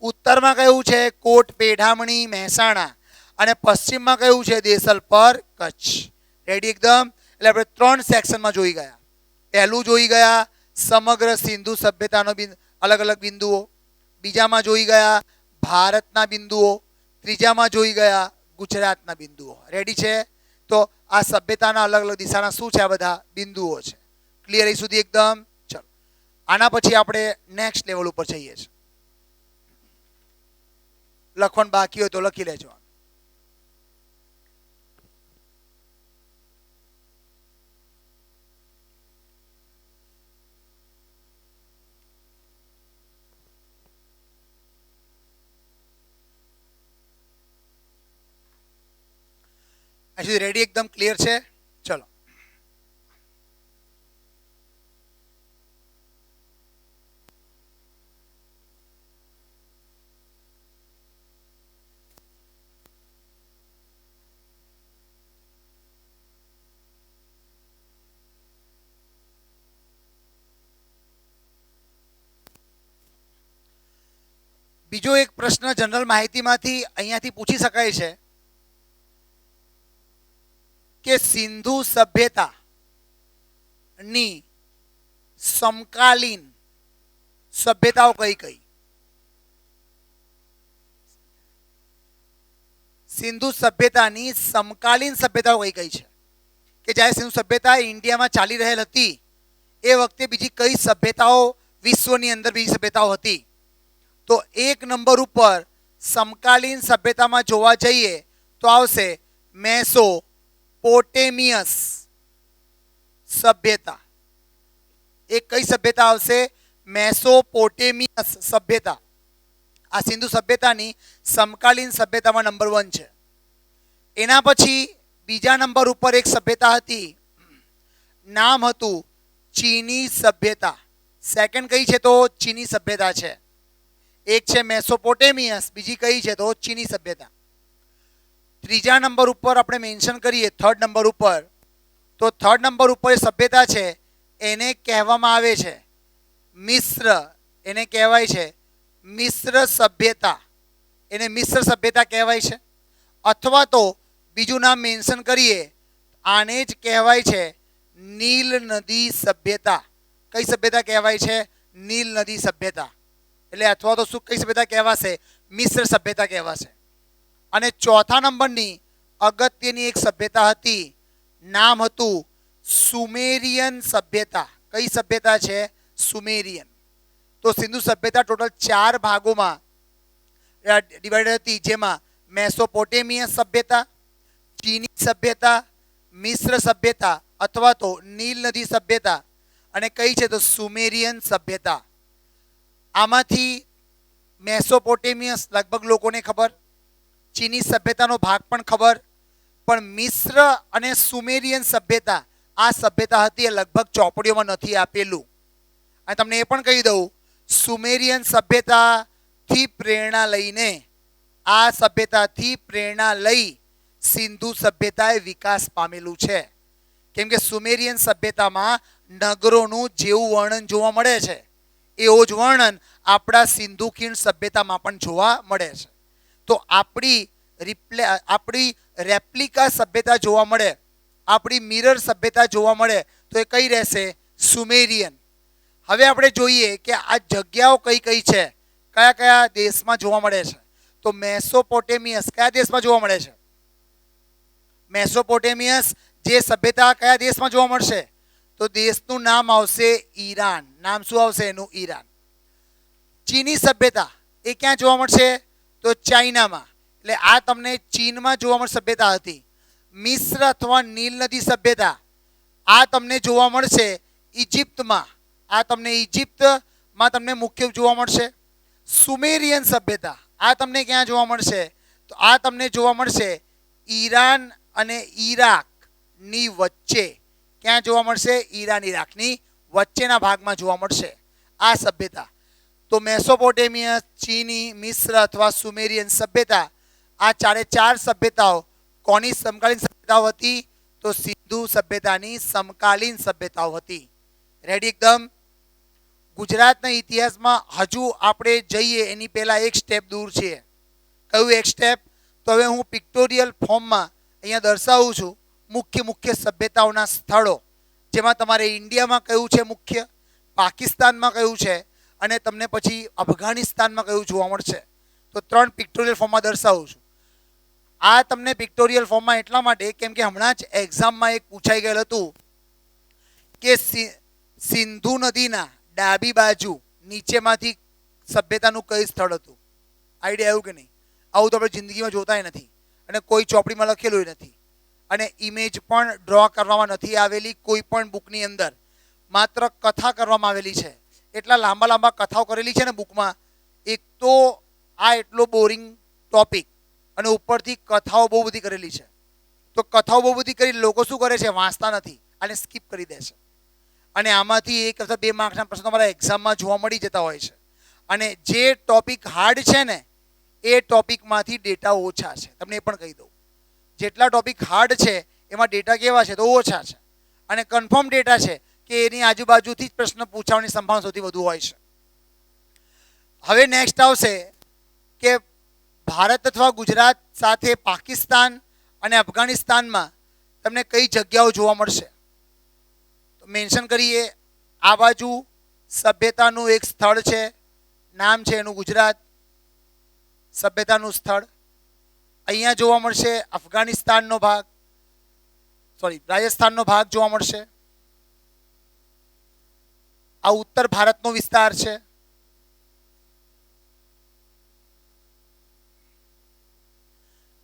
ઉત્તરમાં કયું છે? કોટ પેઢામણી મહેસાણા. અને પશ્ચિમમાં કયું છે? દેસલપર કચ્છ. રેડી એકદમ. એટલે આપણે 3 સેક્શનમાં જોઈ ગયા. પહેલું જોઈ ગયા સમગ્ર સિંધુ સભ્યતાનો અલગ અલગ બિંદુઓ. બીજામાં જોઈ ગયા ભારતના બિંદુઓ. ત્રીજામાં જોઈ ગયા ગુજરાતના બિંદુઓ. રેડી છે? તો આ સભ્યતાના અલગ અલગ દિશાના શું છે? આ બધા બિંદુઓ છે. ક્લિયર અહીં સુધી એકદમ? ચલો આના પછી આપણે નેક્સ્ટ લેવલ ઉપર જઈએ છીએ. લખવાનું બાકી હોય તો લખી લેજો. રેડી એકદમ ક્લિયર છે? ચલો બીજો એક પ્રશ્ન જનરલ માહિતીમાંથી અહીંયાથી પૂછી શકાય છે કે સિંધુ સભ્યતાની સમકાલીન સભ્યતાઓ કઈ કઈ? સિંધુ સભ્યતાની સમકાલીન સભ્યતાઓ કઈ કઈ છે? કે જ્યારે સિંધુ સભ્યતા ઇન્ડિયામાં ચાલી રહેલ હતી એ વખતે બીજી કઈ સભ્યતાઓ વિશ્વની અંદર બીજી સભ્યતાઓ હતી? તો 1 નંબર ઉપર સમકાલીન સભ્યતામાં જોવા જઈએ તો આવશે મેસોપોટેમિયસ સભ્યતા. એક કઈ સભ્યતા આવશે? મેસોપોટેમિયસ સભ્યતા. આ સિંધુ સભ્યતાની સમકાલીન સભ્યતામાં નંબર 1 છે. એના પછી બીજા નંબર ઉપર એક સભ્યતા હતી નામ હતું ચીની સભ્યતા. સેકન્ડ કઈ છે તો ચીની સભ્યતા છે. એક છે મેસોપોટેમિયસ, બીજી કઈ છે તો ચીની સભ્યતા. ત્રીજા નંબર ઉપર આપણે મેન્શન કરીએ, થર્ડ નંબર ઉપર, તો થર્ડ નંબર ઉપર એ સભ્યતા છે એને કહેવામાં આવે છે મિશ્ર. એને કહેવાય છે મિશ્ર સભ્યતા. એને મિશ્ર સભ્યતા કહેવાય છે. અથવા તો બીજું નામ મેન્શન કરીએ, આને જ કહેવાય છે નીલ નદી સભ્યતા. કઈ સભ્યતા કહેવાય છે? નીલ નદી સભ્યતા. એટલે અથવા તો શું કઈ સભ્યતા કહેવાશે? મિશ્ર સભ્યતા કહેવાશે. અને ચોથા નંબરની અગત્યની એક સભ્યતા હતી, નામ હતું સુમેરિયન સભ્યતા. કઈ સભ્યતા છે? સુમેરિયન. તો સિંધુ સભ્યતા ટોટલ 4 ભાગોમાં ડિવાઇડેડ હતી, જેમાં મેસોપોટેમિયન સભ્યતા, ચીની સભ્યતા, મિશ્ર સભ્યતા અથવા તો નીલ નદી સભ્યતા, અને કઈ છે તો સુમેરિયન સભ્યતા. આમાંથી મેસોપોટેમિયસ લગભગ લોકોને ખબર, ચીની સભ્યતાનો ભાગ પણ ખબર, પણ મિશ્ર અને સુમેરિયન સભ્યતા, આ સભ્યતા હતી એ લગભગ ચોપડીઓમાં નથી આપેલું. અને તમને એ પણ કહી દઉં, સુમેરિયન સભ્યતાથી પ્રેરણા લઈને, આ સભ્યતાથી પ્રેરણા લઈ સિંધુ સભ્યતાએ વિકાસ પામેલું છે. કેમ કે સુમેરિયન સભ્યતામાં નગરોનું જેવું વર્ણન જોવા મળે છે, એવું જ વર્ણન આપણા સિંધુ ખીણ સભ્યતામાં પણ જોવા મળે છે. તો આપણી રેપ્લિકા સભ્યતા જોવા મળે, આપણી મિરર સભ્યતા જોવા મળે, તો એ કઈ રહેશે? સુમેરિયન. હવે આપણે જોઈએ કે આ જગ્યાઓ કઈ કઈ છે, કયા કયા દેશમાં જોવા મળે છે. તો મેસોપોટેમિયસ કયા દેશમાં જોવા મળે છે? મેસોપોટેમિયસ જે સભ્યતા કયા દેશમાં જોવા મળશે? તો દેશનું નામ આવશે ઈરાન. નામ શું આવશે એનું? ઈરાન. ચીની સભ્યતા એ ક્યાં જોવા મળશે? તો ચાઇનામાં. એટલે આ તમને ચીનમાં જોવા મળશે સભ્યતા હતી. મિશ્ર અથવા નીલ નદી સભ્યતા આ તમને જોવા મળશે ઇજિપ્તમાં. આ તમને ઇજિપ્તમાં તમને મુખ્ય જોવા મળશે. સુમેરિયન સભ્યતા આ તમને ક્યાં જોવા મળશે? તો આ તમને જોવા મળશે ઈરાન અને ઈરાકની વચ્ચે. ક્યાં જોવા મળશે? ઈરાન ઈરાકની વચ્ચેના ભાગમાં જોવા મળશે આ સભ્યતા. તો મેસોપોટેમિયસ, ચીની, મિશ્ર અથવા સુમેરિયન સભ્યતા, આ 4 સભ્યતાઓ કોની સમકાલીન સભ્યતાઓ હતી? તો સિંધુ સભ્યતાની સમકાલીન સભ્યતાઓ હતી. રેડી એકદમ? ગુજરાતના ઇતિહાસમાં હજુ આપણે જઈએ એની પહેલા એક સ્ટેપ દૂર છીએ. કયું એક સ્ટેપ? તો હવે હું પિક્ટોરિયલ ફોર્મમાં અહીંયા દર્શાવું છું મુખ્ય સભ્યતાઓના સ્થળો, જેમાં તમારે ઇન્ડિયામાં કયું છે મુખ્ય, પાકિસ્તાનમાં કયું છે, અને તમને પછી અફઘાનિસ્તાનમાં કયું જોવા મળશે. તો 3 પિક્ટોરિયલ ફોર્મમાં દર્શાવું છું. આ તમને પિક્ટોરિયલ ફોર્મમાં એટલા માટે કેમ કે હમણાં જ એક્ઝામમાં એક પૂછાઈ ગયેલું હતું કે સિંધુ નદીના ડાબી બાજુ નીચેમાંથી સભ્યતાનું કઈ સ્થળ હતું? આઈડિયા આવ્યું કે નહીં? આવું તો આપણે જિંદગીમાં જોતાય નથી, અને કોઈ ચોપડીમાં લખેલું નથી, અને ઇમેજ પણ ડ્રો કરવામાં નથી આવેલી કોઈ પણ બુકની અંદર. માત્ર કથા કરવામાં આવેલી છે. એટલા લાંબા કથાઓ કરેલી છે ને બુકમાં. એક તો આ એટલો બોરિંગ ટોપિક, અને ઉપરથી કથાઓ બહુ બધી કરેલી છે. તો કથાઓ બહુ બધી કરી લોકો શું કરે છે? વાંચતા નથી, અને સ્કીપ કરી દે છે. અને આમાંથી 1 અથવા 2 માર્ક્સના પ્રશ્નો તમારા એક્ઝામમાં જોવા મળી જતા હોય છે. અને જે ટોપિક હાર્ડ છે ને એ ટોપિકમાંથી ડેટા ઓછા છે. તમને એ પણ કહી દઉં, જેટલા ટોપિક હાર્ડ છે એમાં ડેટા કેવા છે? તો ઓછા છે. અને કન્ફર્મ ડેટા છે કે એની આજુબાજુથી જ પ્રશ્ન પૂછવાની સંભાવના સૌથી વધુ હોય છે. હવે નેક્સ્ટ આવશે કે ભારત અથવા ગુજરાત સાથે પાકિસ્તાન અને અફઘાનિસ્તાનમાં તમને કઈ જગ્યાઓ જોવા મળશે? તો મેન્શન કરીએ, આ બાજુ સભ્યતાનું એક સ્થળ છે, નામ છે એનું ગુજરાત સભ્યતાનું સ્થળ. અહીંયા જોવા મળશે અફઘાનિસ્તાનનો ભાગ, રાજસ્થાનનો ભાગ જોવા મળશે. આ ઉત્તર ભારતનો વિસ્તાર છે.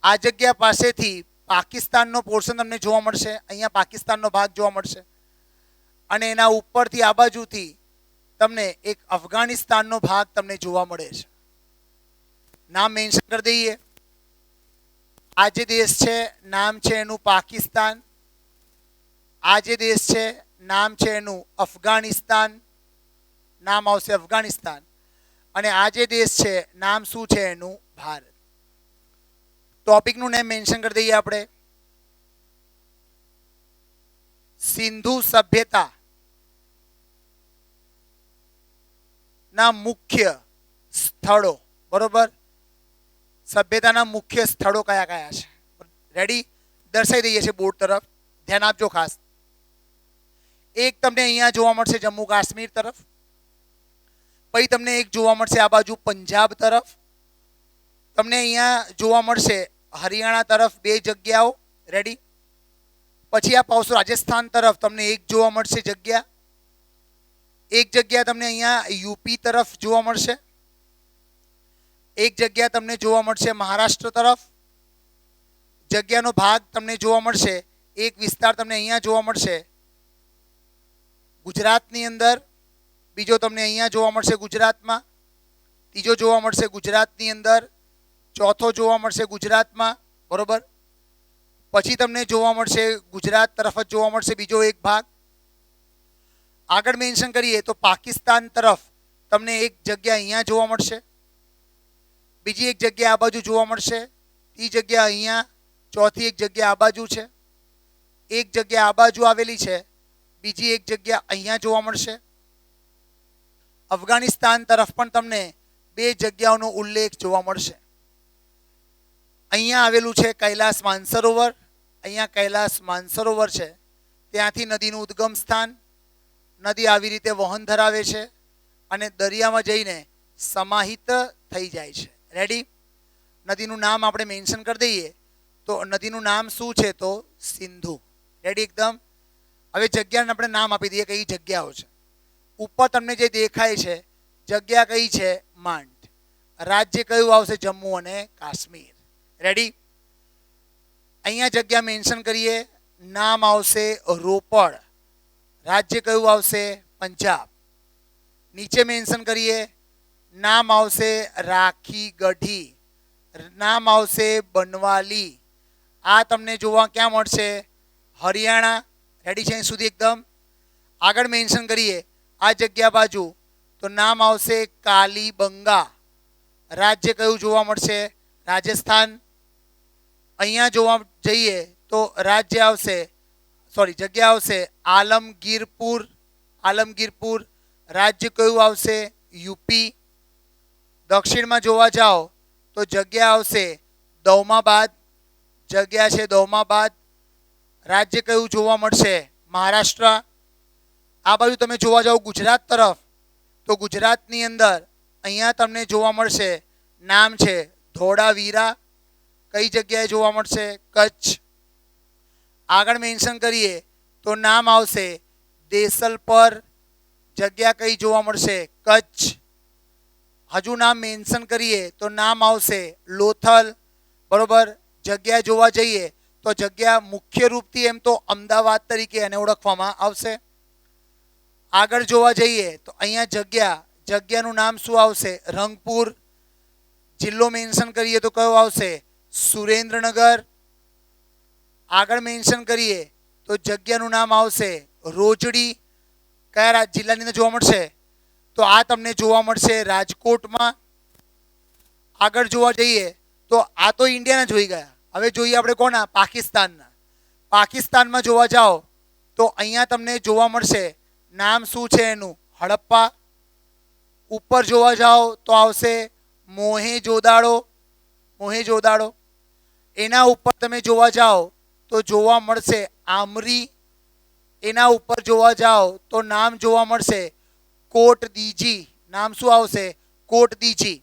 આ જગ્યા પાસેથી પાકિસ્તાનનો પોર્શન તમને જોવા મળશે. અહીંયા પાકિસ્તાનનો ભાગ જોવા મળશે. અને એના ઉપરથી આ બાજુથી તમને એક અફઘાનિસ્તાનનો ભાગ તમને જોવા મળે છે. નામ મેન્શન કરી દઈએ. આ જે દેશ છે નામ છે એનું પાકિસ્તાન. આ જે દેશ છે નામ છે એનું અફઘાનિસ્તાન, નામ આવશે અફઘાનિસ્તાન. અને આ જે દેશ છે નામ શું છે એનું? ભારત. ટોપિકનું નેમ મેન્શન કરી દઈએ આપણે. સિંધુ સભ્યતા ના મુખ્ય સ્થળો. બરોબર, સભ્યતાના મુખ્ય સ્થળો કયા કયા છે? રેડી, દર્શાવી દઈએ છીએ બોર્ડ તરફ, ધ્યાન આપજો ખાસ. એક તમને અહીંયા જોવા મળશે જમ્મુ કાશ્મીર તરફ, પછી તમને એક જોવા મળશે આ બાજુ પંજાબ તરફ, તમને અહીંયા જોવા મળશે હરિયાણા તરફ 2 જગ્યાઓ. રેડી, પછી આપ આવશો રાજસ્થાન તરફ, તમને એક જોવા મળશે જગ્યા. એક જગ્યા તમને અહીંયા યુપી તરફ જોવા મળશે. એક જગ્યા તમને જોવા મળશે મહારાષ્ટ્ર તરફ. જગ્યાનો ભાગ તમને જોવા મળશે, એક વિસ્તાર તમને અહીંયા જોવા મળશે ગુજરાતની અંદર, બીજો તમને અહીંયા જોવા મળશે ગુજરાતમાં, ત્રીજો જોવા મળશે ગુજરાતની અંદર, ચોથો જોવા મળશે ગુજરાતમાં. બરોબર, પછી તમને જોવા મળશે ગુજરાત તરફ જ જોવા મળશે બીજો એક ભાગ. આગળ મેન્શન કરીએ તો પાકિસ્તાન તરફ તમને એક જગ્યા અહીંયા જોવા મળશે, બીજી એક જગ્યા આ બાજુ જોવા મળશે, ત્રીજી જગ્યા અહીંયા, ચોથી એક જગ્યા આ બાજુ છે, એક જગ્યા આ બાજુ આવેલી છે, બીજી એક જગ્યા અહીંયા જોવા મળશે. અફઘાનિસ્તાન તરફ પણ તમને 2 જગ્યાઓનો ઉલ્લેખ જોવા મળશે. અહીંયા આવેલું છે કૈલાસ માનસરોવર, અહીંયા કૈલાસ માનસરોવર છે, ત્યાંથી નદીનું ઉદ્ગમ સ્થાન. નદી આવી રીતે વહન ધરાવે છે અને દરિયામાં જઈને સમાહિત થઈ જાય છે. રેડી, નદીનું નામ આપણે મેન્શન કરી દઈએ તો નદીનું નામ શું છે? તો સિંધુ. રેડી એકદમ. હવે જગ્યાને આપણે નામ આપી દઈએ કઈ જગ્યાઓ છે. ઉપર તમને જે દેખાય છે જગ્યા કઈ છે? માંડ. રાજ્ય કયું આવશે? જમ્મુ અને કાશ્મીર. રેડી, અહીંયા જગ્યા મેન્શન કરીએ, નામ આવશે રોપડ. રાજ્ય કયું આવશે? પંજાબ. નીચે મેન્શન કરીએ, નામ આવશે રાખી ગઢી, નામ આવશે બનવાલી. આ તમને જોવા ક્યાં મળશે? હરિયાણા. રેડી છે અહીં સુધી એકદમ. આગળ મેન્શન કરીએ આ જગ્યા બાજુ તો નામ આવશે કાલીબંગા. રાજ્ય કયું જોવા મળશે? રાજસ્થાન. અહીંયા જોવા જઈએ તો રાજ્ય આવશે, સોરી જગ્યા આવશે આલમગીરપુર. આલમગીરપુર. રાજ્ય કયું આવશે? યુપી. દક્ષિણમાં જોવા જાઓ તો જગ્યા આવશે દૌમાબાદ. જગ્યા છે દૌમાબાદ. રાજ્ય કયું જોવા મળશે? મહારાષ્ટ્ર. આ બાજુ તમે જોવા જાઓ ગુજરાત તરફ તો ગુજરાતની અંદર અહીંયા તમને જોવા મળશે, નામ છે ધોળાવીરા. કઈ જગ્યાએ જોવા મળશે? કચ્છ. આગળ મેન્શન કરીએ તો નામ આવશે દેસલપર. જગ્યા કઈ જોવા મળશે? કચ્છ. હજુ નામ મેન્શન કરીએ તો નામ આવશે લોથલ. બરોબર, જગ્યા જોવા જઈએ તો જગ્યા મુખ્ય રૂપથી એમ તો અમદાવાદ તરીકે એને ઓળખવામાં આવશે. આગળ જોવા જઈએ તો અહીંયા જગ્યાનું નામ શું આવશે? રંગપુર. જિલ્લો મેન્શન કરીએ તો કયો આવશે? સુરેન્દ્રનગર. આગળ મેન્શન કરીએ તો જગ્યાનું નામ આવશે રોજડી. કયા જિલ્લાની અંદર જોવા મળશે? તો આ તમને જોવા મળશે રાજકોટમાં. આગળ જોવા જઈએ તો આ તો ઇન્ડિયાના જોઈ ગયા. હવે જોઈએ આપણે કોના? પાકિસ્તાનના. પાકિસ્તાનમાં જોવા જાઓ તો અહીંયા તમને જોવા મળશે, નામ શું છે એનું? હડપ્પા. ઉપર જોવા જાઓ તો આવશે મોહેંજો-દાડો. મોહેંજો-દાડો. એના ઉપર તમે જોવા જાઓ તો જોવા મળશે આમરી. એના ઉપર જોવા જાઓ તો નામ જોવા મળશે કોટ દીજી. નામ શું આવશે? કોટ દીજી.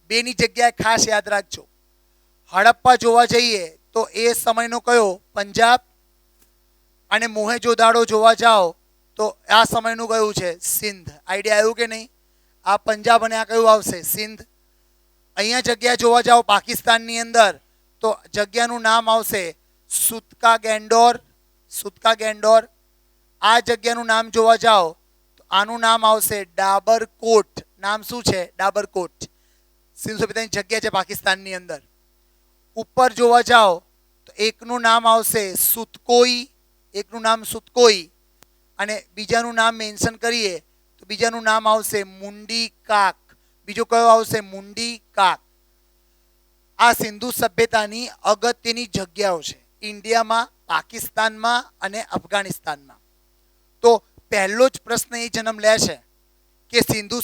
બેની જગ્યાએ ખાસ યાદ રાખજો. હડપ્પા જોવા જઈએ તો એ સમયનો કયો? પંજાબ. અને મોહેંજો-દાડો જોવા જાઓ તો આ સમયનું કયું છે? સિંધ. આઈડિયા આવ્યું કે નહીં? આ પંજાબ અને આ કયું આવશે? સિંધ. અહીંયા જગ્યા જોવા જાઓ પાકિસ્તાનની અંદર તો જગ્યાનું નામ આવશે સુતકા ગેન્ડોર. સુતકા ગેન્ડોર. આ જગ્યાનું નામ જોવા જાઓ તો આનું નામ આવશે ડાબરકોટ. નામ શું છે? ડાબરકોટ. સિંધુ સભ્યતાની જગ્યા છે પાકિસ્તાનની અંદર. ઉપર જોવા જાઓ તો એકનું નામ આવશે સુતકોઈ. એકનું નામ સુતકોઈ અને બીજાનું નામ મેન્શન કરીએ તો બીજાનું નામ આવશે મુંડી કાક. બીજો કયો આવશે? મુંડી કાક. આ સિંધુ સભ્યતાની અગત્યની જગ્યાઓ છે ઇન્ડિયામાં, પાકિસ્તાનમાં અને અફઘાનિસ્તાનમાં. તો પહેલો જ પ્રશ્ન એ જન્મ લે છે કે સિંધુ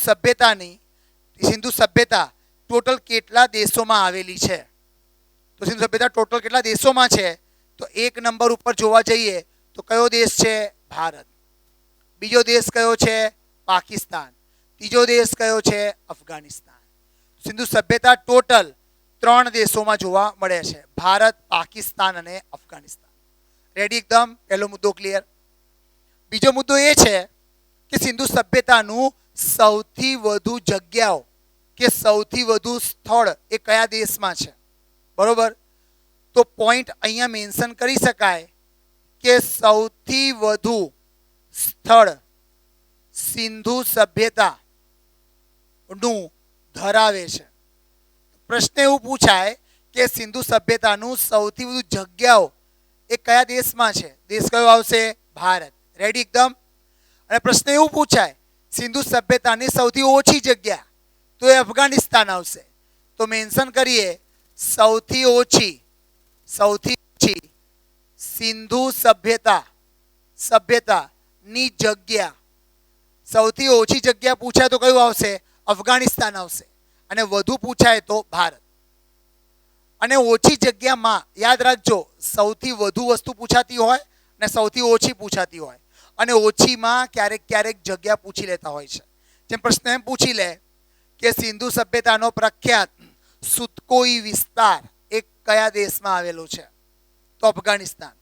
સભ્યતા ટોટલ કેટલા દેશોમાં આવેલી છે? તો સિંધુ સભ્યતા ટોટલ કેટલા દેશોમાં છે? તો 1 નંબર ઉપર જોવા જઈએ તો કયો દેશ છે? ભારત. બીજો દેશ કયો છે? પાકિસ્તાન. ત્રીજો દેશ કયો છે? અફઘાનિસ્તાન. સિંધુ સભ્યતા ટોટલ 3 દેશોમાં જોવા મળે છે, ભારત, પાકિસ્તાન અને અફઘાનિસ્તાન. રેડી એકદમ? પહેલો મુદ્દો ક્લિયર. બીજો મુદ્દો એ છે કે સિંધુ સભ્યતાનું સૌથી વધુ જગ્યાઓ કે સૌથી વધુ સ્થળ એ કયા દેશમાં છે? બરોબર. તો પોઈન્ટ અહીંયા મેન્શન કરી શકાય કે સૌથી વધુ સ્થળ સિંધુ સભ્યતાનું ધરાવે છે. પ્રશ્ન એવું પૂછાય કે સિંધુ સભ્યતાનું સૌથી વધુ જગ્યાઓ એ કયા દેશમાં છે? દેશ કયો આવશે? ભારત. રેડી એકદમ? અને પ્રશ્ન એવું પૂછાય સિંધુ સભ્યતાની સૌથી ઓછી જગ્યા, તો એ અફઘાનિસ્તાન આવશે. તો મેન્શન કરીએ સૌથી ઓછી સિંધુ સભ્યતાની જગ્યા. સૌથી ઓછી જગ્યા પૂછાય તો કયું આવશે? અફઘાનિસ્તાન આવશે. અને વધુ પૂછાય તો ભારત. અને ઓછી જગ્યામાં યાદ રાખજો, સૌથી વધુ વસ્તુ પૂછાતી હોય અને સૌથી ઓછી પૂછાતી હોય. અને ઓછીમાં ક્યારેક જગ્યા પૂછી લેતા હોય છે. જેમ પ્રશ્ન એમ પૂછી લે કે સિંધુ સભ્યતાનો પ્રખ્યાત સુતકોઈ વિસ્તાર એ કયા દેશમાં આવેલો છે? તો અફઘાનિસ્તાન.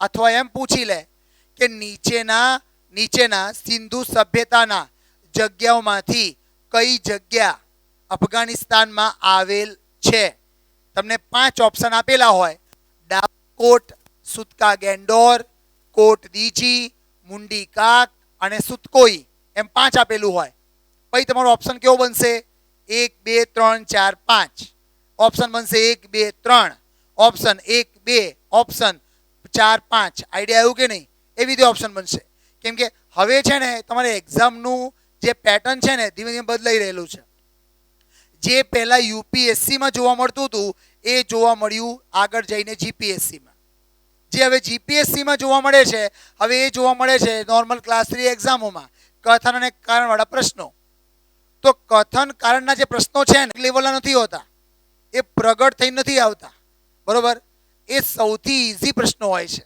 અથવા એમ પૂછી લે કે નીચેના સિંધુ સભ્યતાના જગ્યાઓમાંથી કઈ જગ્યા અફઘાનિસ્તાનમાં આવેલ છે? તમને 5 ઓપ્શન આપેલા હોય, ડાકોટ, સુતકા ગેન્ડોર, કોટ દીજી, મુંડી કાક અને સુતકોઈ, એમ 5 આપેલું હોય. પછી તમારો ઓપ્શન કેવો બનશે? 1 2 3 4 5. ઓપ્શન બનશે 1 2 3, ઓપ્શન 1 2, ઓપ્શન 4 5. આઈડિયા આવ્યું કે નહીં? એવી રીતે ઓપ્શન બનશે. કેમ કે હવે છે ને તમારે એક્ઝામનું જે પેટર્ન છે ને ધીમે ધીમે બદલાઈ રહેલું છે. જે પહેલા યુપીએસસીમાં જોવા મળતું હતું એ જોવા મળ્યું આગળ જઈને જીપીએસસીમાં. જે હવે જીપીએસસીમાં જોવા મળે છે હવે એ જોવા મળે છે નોર્મલ ક્લાસ 3 એક્ઝામોમાં, કથન અને કારણવાળા પ્રશ્નો. તો કથન કારણના જે પ્રશ્નો છે ને લેવલના નથી હોતા, એ પ્રગટ થઈ નથી આવતા. બરોબર. એ સૌથી ઇઝી પ્રશ્નો હોય છે.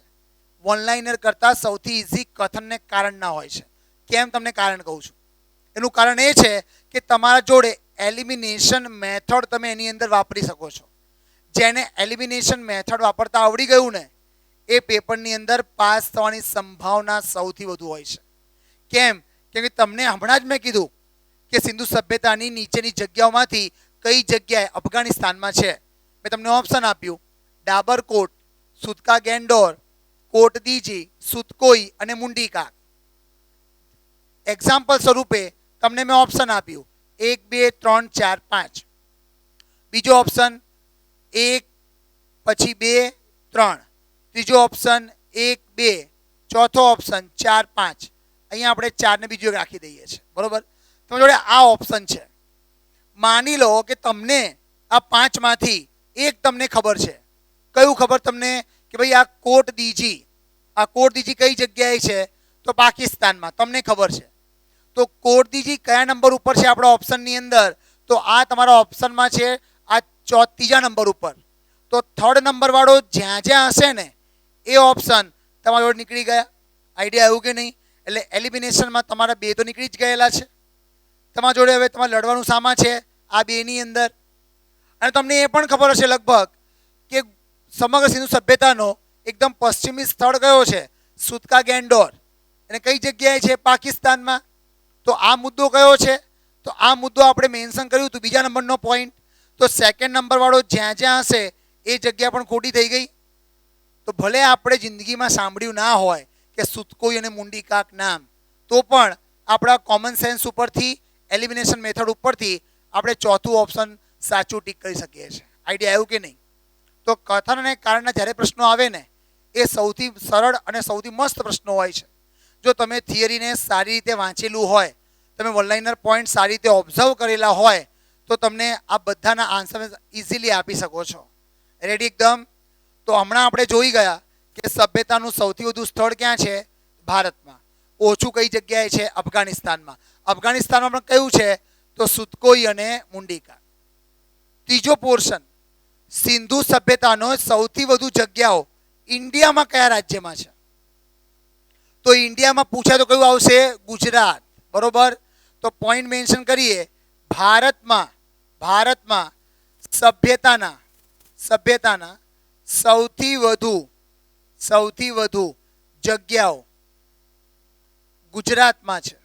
ઓનલાઈનર કરતાં સૌથી ઇઝી કથન ને કારણના હોય છે. કેમ? તમને કારણ કહું છું. એનું કારણ એ છે કે તમારા જોડે એલિમિનેશન મેથડ તમે એની અંદર વાપરી શકો છો. જેને એલિમિનેશન મેથડ વાપરતા આવડી ગયું ને એ પેપરની અંદર પાસ થવાની સંભાવના સૌથી વધુ હોય છે. કેમ? કેમ કે તમને હમણાં જ મેં કીધું કે સિંધુ સભ્યતાની નીચેની જગ્યાઓમાંથી કઈ જગ્યાએ અફઘાનિસ્તાનમાં છે. મેં તમને ઓપ્શન આપ્યું ડાબરકોટ, સુતકા ગેન્ડોર, કોટ દીજી, સુતકોઈ અને મુંડી કાક. એક્ઝામ્પલ સ્વરૂપે તમને મેં ઓપ્શન આપ્યું 1 2 3 4 5. બીજો ઓપ્શન 1 પછી 2 3. ત્રીજો ઓપ્શન 1 2. ચોથો ઓપ્શન 4 5. અહીંયા આપણે 4 ને બીજો રાખી દઈએ છીએ. બરોબર. તમારી જોડે આ ઓપ્શન છે. માની લો કે તમને આ 5 માંથી એક તમને ખબર છે. કયું ખબર તમને? કે ભાઈ આ કોટ દીજી કઈ જગ્યાએ છે? તો પાકિસ્તાનમાં. તમને ખબર છે. તો કોટ દીજી કયા નંબર ઉપર છે આપણા ઓપ્શનની અંદર? તો આ તમારા ઓપ્શનમાં છે આ ત્રીજા નંબર ઉપર. તો 3rd નંબર વાળો જ્યાં હશે ને એ ઓપ્શન તમારા જોડે નીકળી ગયા. આઈડિયા આવ્યું કે નહીં? એટલે એલિમિનેશનમાં તમારા 2 તો નીકળી જ ગયેલા છે. તમારા જોડે હવે તમારે લડવાનું સામા છે આ 2ની અંદર. અને તમને એ પણ ખબર હશે લગભગ કે સમગ્ર સિંધુ સભ્યતાનો એકદમ પશ્ચિમી સ્થળ કયો છે? સુતકા ગેન્ડોર. અને કઈ જગ્યાએ છે? પાકિસ્તાનમાં. તો આ મુદ્દો કયો છે? તો આ મુદ્દો આપણે મેન્શન કર્યું હતું બીજા નંબરનો પોઈન્ટ. તો 2nd નંબર વાળો જ્યાં હશે એ જગ્યા પણ ખોટી થઈ ગઈ. તો ભલે આપણે જિંદગીમાં સાંભળ્યું ના હોય કે સુતકોઈ અને મુંડી કાક નામ, તો પણ આપણા કોમન સેન્સ ઉપરથી એલિમિનેશન મેથડ ઉપરથી આપણે ચોથું ઓપ્શન સાચું ટીક કરી શકીએ છીએ. આઈડિયા આવ્યું કે નહીં? તો કથન અને કારણના જ્યારે પ્રશ્નો આવે ને એ સૌથી સરળ અને સૌથી મસ્ત પ્રશ્નો હોય છે. જો તમે થિયરીને સારી રીતે વાંચેલું હોય, તમે વન લાઇનર પોઈન્ટ સારી રીતે ઓબ્ઝર્વ કરેલા હોય તો તમને આ બધાના આન્સર ઇઝીલી આપી શકો છો. રેડી એકદમ? તો હમણાં આપણે જોઈ ગયા કે સભ્યતાનું સૌથી વધુ સ્થળ ક્યાં છે? ભારતમાં. ઓછું કઈ જગ્યાએ છે? અફઘાનિસ્તાનમાં. અફઘાનિસ્તાનમાં પણ કયું છે? તો સુતકોઈ અને મુંડીકા. ત્રીજો પોર્શન, સિંધુ સભ્યતાનો સૌથી વધુ જગ્યાઓ ઇન્ડિયામાં કયા રાજ્યમાં છે? તો ઇન્ડિયામાં પૂછાય તો કયું આવશે? ગુજરાત. બરોબર? તો પોઈન્ટ મેન્શન કરીએ. ભારતમાં સભ્યતાના સૌથી વધુ જગ્યાઓ ગુજરાતમાં છે.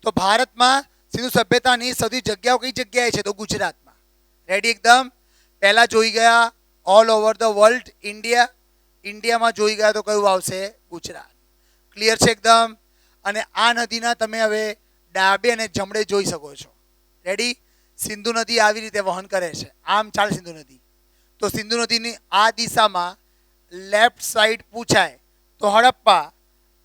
તો ભારતમાં સિંધુ સભ્યતાની સૌથી જગ્યાઓ કઈ જગ્યાએ છે? તો ગુજરાતમાં. રેડી એકદમ? પહેલા જોઈ ગયા ઓલ ઓવર ધ વર્લ્ડ ઇન્ડિયામાં જોઈ ગયા તો કયું આવશે? ગુજરાત. ક્લિયર છે એકદમ? અને આ નદીના તમે હવે ડાબે અને જમણે જોઈ શકો છો. રેડી? સિંધુ નદી આવી રીતે વહન કરે છે. આમ ચાલે સિંધુ નદી. તો સિંધુ નદીની આ દિશામાં લેફ્ટ સાઈડ પૂછાય તો હડપ્પા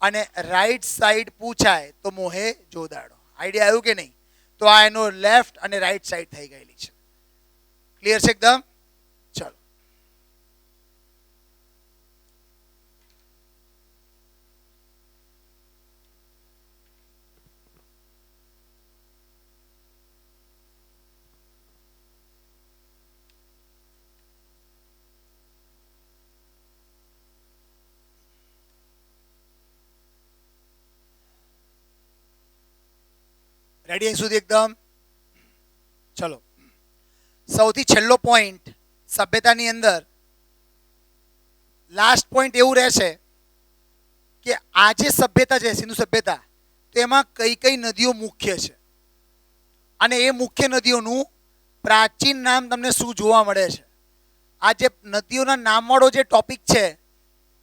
અને રાઈટ સાઈડ પૂછાય તો મોહેંજો-દારો. આઈડિયા આવ્યું કે નહીં? તો આ એનો લેફ્ટ અને રાઈટ સાઈડ થઈ ગયેલી છે. ક્લિયર છે એકદમ? ચલો. રેડી અહીં સુધી એકદમ? ચલો. સૌથી છેલ્લો પોઈન્ટ સભ્યતાની અંદર લાસ્ટ પોઈન્ટ એવું રહેશે કે આ જે સભ્યતા છે સિંધુ સભ્યતા, તો એમાં કઈ કઈ નદીઓ મુખ્ય છે અને એ મુખ્ય નદીઓનું પ્રાચીન નામ તમને શું જોવા મળે છે. આ જે નદીઓના નામવાળો જે ટોપિક છે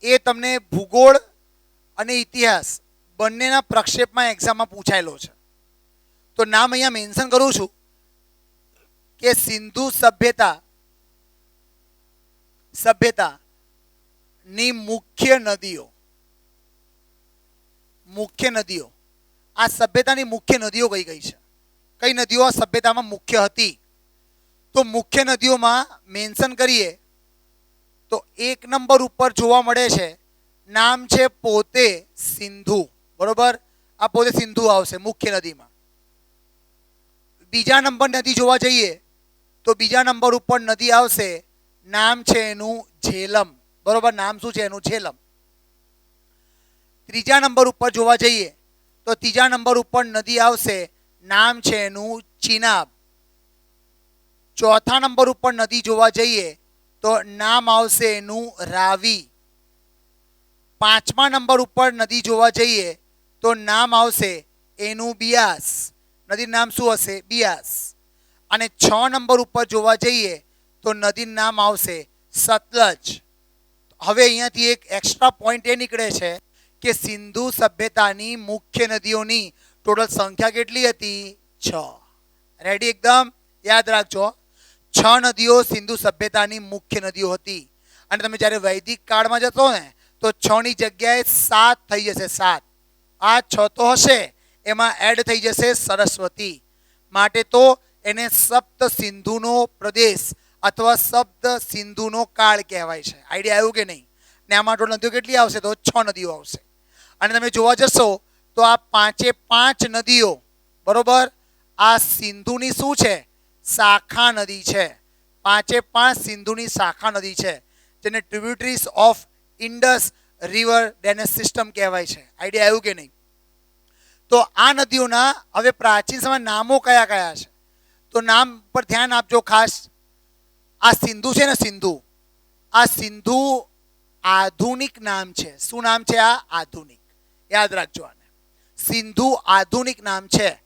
એ તમને ભૂગોળ અને ઇતિહાસ બંનેના પ્રક્ષેપમાં એક્ઝામમાં પૂછાયેલો છે. તો નામ અહીંયા મેન્શન કરું છું કે સિંધુ સભ્યતાની મુખ્ય નદીઓ. આ સભ્યતાની મુખ્ય નદીઓ કઈ કઈ છે? કઈ નદીઓ આ સભ્યતામાં મુખ્ય હતી? તો મુખ્ય નદીઓમાં મેન્શન કરીએ તો 1 નંબર ઉપર જોવા મળે છે, નામ છે પોતે સિંધુ. બરોબર? આ પોતે સિંધુ આવશે મુખ્ય નદીમાં. બીજા નંબર નદી જોવા જઈએ તો બીજા નંબર ઉપર નદી આવશે, નામ છે એનું ઝેલમ. બરોબર? નામ શું છે એનું? ઝેલમ. ત્રીજા નંબર ઉપર જોવા જઈએ તો ત્રીજા નંબર ઉપર નદી આવશે, નામ છે એનું ચિનાબ. ચોથા નંબર ઉપર નદી જોવા જઈએ તો નામ આવશે એનું રાવી. પાંચમા નંબર ઉપર નદી જોવા જઈએ તો નામ આવશે એનું બિયાસ. નદીનું નામ શું હશે? બિયાસ. અને 6 નંબર ઉપર જોવા જઈએ તો નદીનું નામ આવશે સતલજ. હવે અહીંયાથી એક એક્સ્ટ્રા પોઈન્ટ એ નીકળે છે કે સિંધુ સભ્યતાની મુખ્ય નદીઓની ટોટલ સંખ્યા કેટલી હતી? 6. રેડી એકદમ? યાદ રાખજો, 6 નદીઓ સિંધુ સભ્યતાની મુખ્ય નદીઓ હતી. અને તમે જ્યારે વૈદિક કાળમાં જશો ને તો 6 ની જગ્યાએ 7 થઈ જશે. 7. આ 6 તો હશે, એમાં એડ થઈ જશે સરસ્વતી. માટે તો એને સપ્ત સિંધુનો પ્રદેશ અથવા સપ્ત સિંધુનો કાળ કહેવાય છે. આઈડિયા આવ્યું કે નહીં? ને આમાં ટોટલ નદીઓ કેટલી આવશે? તો 6 નદીઓ આવશે. અને તમે જોવા જશો તો આ 5 નદીઓ, બરોબર, આ સિંધુની શું છે? શાખા નદી છે. 5 સિંધુની શાખા નદી છે, જેને tributaries of Indus river drainage system કહેવાય છે. આઈડિયા આવ્યું કે નહીં? તો આ નદીઓના હવે પ્રાચીન સમય નામો કયા કયા છે? તો નામ પર ધ્યાન આપજો ખાસ. આ સિંધુ છે ને, આ સિંધુ આધુનિક નામ છે. શું નામ છે? આ આધુનિક. યાદ રાખજો આને. સિંધુ આધુનિક નામ છે.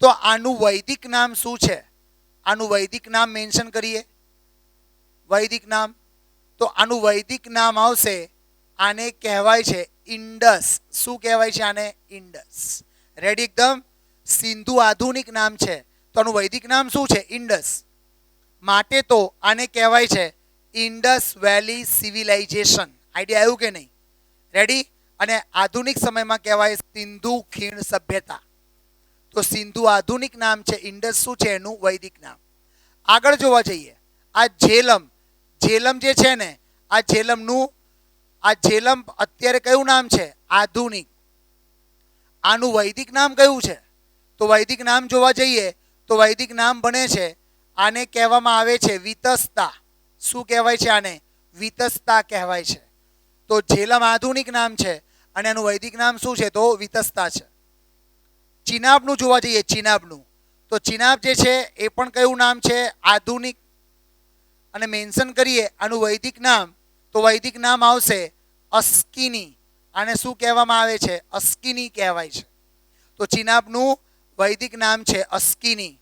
તો આનું વૈદિક નામ શું છે? આનું વૈદિક નામ મેન્શન કરીએ. વૈદિક નામ, તો આનું વૈદિક નામ આવશે, આને કહેવાય છે ઇન્ડસ. શું કહેવાય છે આને? ઇન્ડસ. રેડી એકદમ? સિંધુ આધુનિક નામ છે તો આનું વૈદિક નામ શું છે? ઇન્ડસ. માટે તો આને કહેવાય છે ઇન્ડસ વેલી સિવિલાઇઝેશન. આઈડિયા આવ્યું કે નહીં? રેડી? અને આધુનિક સમયમાં કહેવાય સિંધુ ખીણ સભ્યતા. તો સિંધુ આધુનિક નામ છે, ઇન્ડસ શું છે એનું વૈદિક નામ. આગળ જોવા જઈએ, આ ઝેલમ, ઝેલમ જે છે ને, આ ઝેલમ અત્યારે કયું નામ છે? આધુનિક. આનું વૈદિક નામ કયું છે? તો વૈદિક નામ જોવા જઈએ તો વૈદિક નામ બને છે, આને કહેવામાં આવે છે વિતસ્તા. શું કહેવાય છે આને? વિતસ્તા કહેવાય છે. તો ઝેલમ આધુનિક નામ છે અને એનું વૈદિક નામ શું છે? તો વિતસ્તા છે. ચિનાબનું જોવા જઈએ, ચિનાબનું, તો ચિનાબ જે છે એ પણ કયું નામ છે? આધુનિક. અને મેન્શન કરીએ આનું વૈદિક નામ, તો વૈદિક નામ આવશે અસ્કિની. આને શું કહેવામાં આવે છે? અસ્કિની કહેવાય છે. તો ચિનાબનું વૈદિક નામ છે અસ્કિની.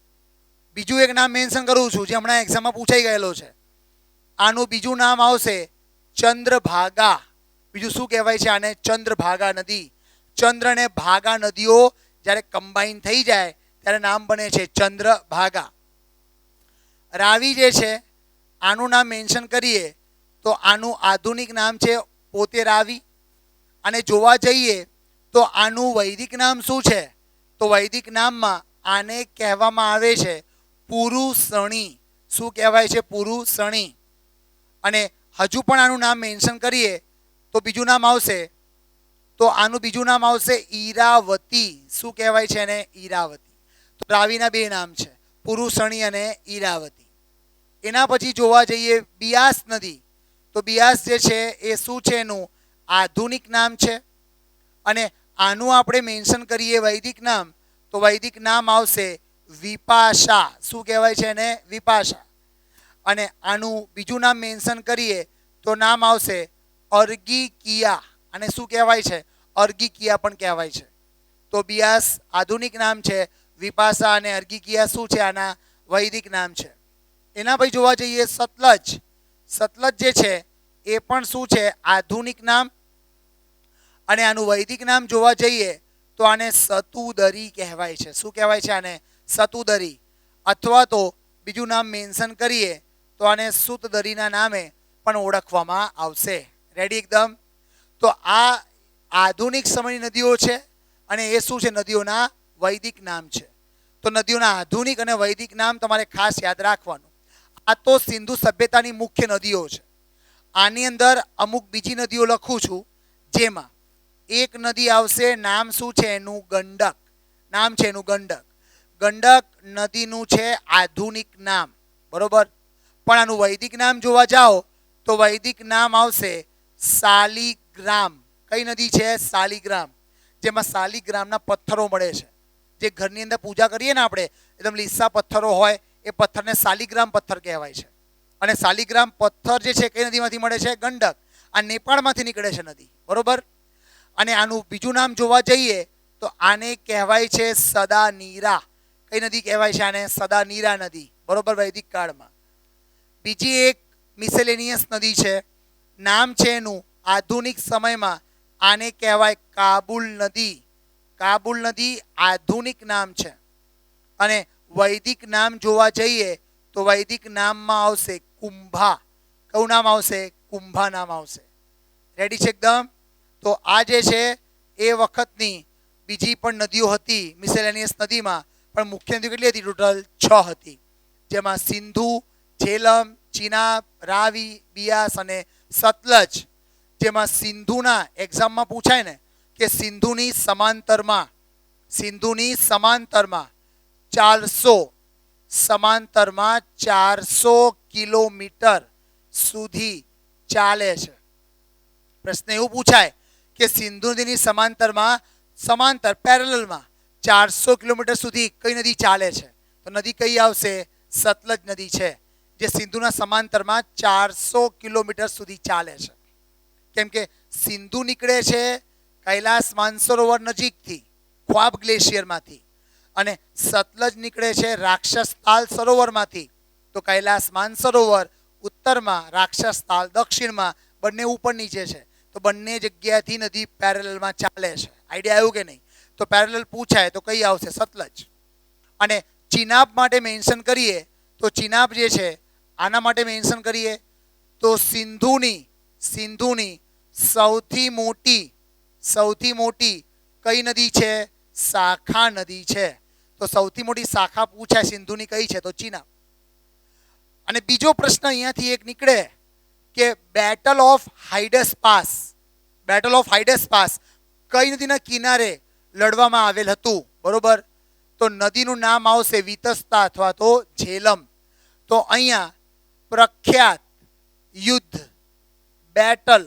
બીજું એક નામ મેન્શન કરું છું જે હમણાં એક્ઝામમાં પૂછાઈ ગયેલો છે. આનું બીજું નામ આવશે ચંદ્રભાગા. બીજું શું કહેવાય છે આને? ચંદ્રભાગા નદી. ચંદ્ર અને ભાગા નદીઓ જ્યારે કમ્બાઈન થઈ જાય ત્યારે નામ બને છે ચંદ્રભાગા. રાવી જે છે આનું નામ મેન્શન કરીએ તો આનું આધુનિક નામ છે પોતે રાવી. અને જોવા જઈએ તો આનું વૈદિક નામ શું છે? તો વૈદિક નામમાં આને કહેવામાં આવે છે પુરુષણી. શું કહેવાય છે? પુરુષણી. અને હજુ પણ આનું નામ મેન્શન કરીએ તો બીજું નામ આવશે, તો આનું બીજું નામ આવશે ઈરાવતી. શું કહેવાય છે એને? ઈરાવતી. તો રાવીના બે નામ છે, પુરુષણી અને ઈરાવતી. એના પછી જોવા જઈએ બિયાસ નદી. તો બિયાસ જે છે એ શું છે? એનું આધુનિક નામ છે. અને આનું આપણે મેન્શન કરીએ વૈદિક નામ, તો વૈદિક નામ આવશે વિપાશા. શું કહેવાય છે એને? વિપાશા. અને આનું બીજું નામ મેન્શન કરીએ તો નામ આવશે અર્ગિકિયા. અને શું કહેવાય છે? અર્ગિકિયા પણ કહેવાય છે. તો બિયાસ આધુનિક નામ છે, વિપાશા અને અર્ગિકિયા શું છે? આના વૈદિક નામ છે. એના પછી જોવા જઈએ સતલજ. સતલજ જે છે એ પણ શું છે? આધુનિક નામ. અને આનું વૈદિક નામ જોવા જઈએ તો આને સતુદરી કહેવાય છે. શું કહેવાય છે આને? સતુદરી. અથવા તો બીજું નામ મેન્શન કરીએ તો આને સુતદરીના નામે પણ ઓળખવામાં આવશે. રેડી એકદમ? તો આ આધુનિક સમયની નદીઓ છે અને એ શું છે? નદીઓના વૈદિક નામ છે. તો નદીઓના આધુનિક અને વૈદિક નામ તમારે ખાસ યાદ રાખવાનું. આ તો સિંધુ સભ્યતાની મુખ્ય નદીઓ છે. આની અંદર અમુક બીજી નદીઓ લખું છું, જેમાં એક નદી આવશે, નામ શું છે એનું? ગંડક. નામ છે એનું ગંડક. ગંડક નદીનું છે આધુનિક નામ, બરોબર. પણ આનું વૈદિક નામ જોવા જાઓ તો વૈદિક નામ આવશે શાલિગ્રામ. કઈ નદી છે? શાલિગ્રામ. જેમાં શાલિગ્રામના પથ્થરો મળે છે. જે ઘરની અંદર પૂજા કરીએ ને આપણે, એકદમ લીસા પથ્થરો હોય, એ પથ્થરને શાલિગ્રામ પથ્થર કહેવાય છે. અને શાલિગ્રામ પથ્થર જે છે કઈ નદીમાંથી મળે છે? ગંડક. આ નેપાળમાંથી નીકળે છે નદી, બરોબર. અને આનું બીજું નામ જોવા જઈએ તો આને કહેવાય છે સદાનીરા. કઈ નદી કહેવાય છે આને? સદાનીરા નદી, બરોબર, વૈદિક કાળમાં. બીજી એક મિસેલેનિયસ નદી છે, નામ છે એનું આધુનિક સમયમાં આને કહેવાય કાબુલ નદી. કાબુલ નદી આધુનિક નામ છે. અને વૈદિક નામ જોવા જઈએ તો વૈદિક નામમાં આવશે કુંભા. કયું નામ આવશે? કુંભા નામ આવશે. રેડી છે એકદમ? તો આ જે છે એ વખતની બીજી પણ નદીઓ હતી મિસેલેનિયસ નદીમાં, પણ મુખ્ય નદીઓ કેટલી હતી? ટોટલ 6 હતી, જેમાં સિંધુ, ઝેલમ, ચિનાબ, રાવી, બિયાસ અને સતલજ. જેમાં સિંધુના એક્ઝામમાં પૂછાય ને કે સિંધુની સમાંતરમાં 400 કિલોમીટર સુધી ચાલે છે. પ્રશ્ન એવું પૂછાય કે સિંધુ નદીની સમાંતર પેરેલલમાં 400 કિલોમીટર સુધી કઈ નદી ચાલે છે? તો નદી કઈ આવશે? સતલજ નદી છે, જે સિંધુના સમાંતરમાં 400 કિલોમીટર સુધી ચાલે છે. કેમ કે સિંધુ નીકળે છે કૈલાસ માનસરોવર નજીકથી, ખ્વાબ ગ્લેશિયરમાંથી, અને સતલજ નીકળે છે રાક્ષસતાલ સરોવરમાંથી. તો કૈલાસ માનસરોવર ઉત્તરમાં, રાક્ષસતાલ દક્ષિણમાં, બંને ઉપર નીચે છે. તો બંને જગ્યાથી નદી પેરેલલમાં ચાલે છે. આઈડિયા આવ્યું કે નહીં? તો પેરેલલ પૂછાય તો કઈ આવશે? સતલજ. અને ચિનાબ માટે મેન્શન કરીએ તો ચિનાબ જે છે આના માટે મેન્શન કરીએ તો સિંધુની સૌથી મોટી સૌથી મોટી કઈ નદી છે? શાખા નદી છે. તો સૌથી મોટી શાખા પૂછાય સિંધુની કઈ છે? તો ચીનાબ. અને બીજો પ્રશ્ન અહીંયાથી એક નીકળે કે battle of Hydaspes, battle of Hydaspes કઈ નદીના કિનારે લડવામાં આવેલ હતું? બરોબર, તો નદીનું નામ આવશે વિતસ્તા અથવા તો ઝેલમ. તો અહીંયા પ્રખ્યાત યુદ્ધ battle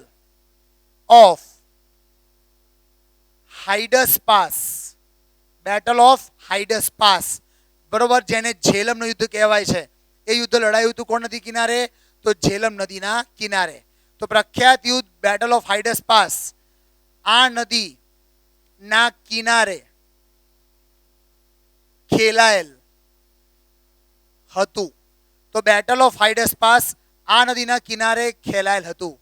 of Hydaspes, battle of Hydaspes, બરોબર, જેને ઝેલમનું યુદ્ધ કહેવાય છે. એ યુદ્ધ લડાયું હતું કોણ નદી કિનારે? તો ઝેલમ નદીના કિનારે. તો પ્રખ્યાત યુદ્ધ બેટલ ઓફ હાઇડસ પાસ આ નદી ના કિનારે ખેલાયેલ હતું. તો બેટલ ઓફ હાઇડસ પાસ આ નદીના કિનારે ખેલાયેલ હતું.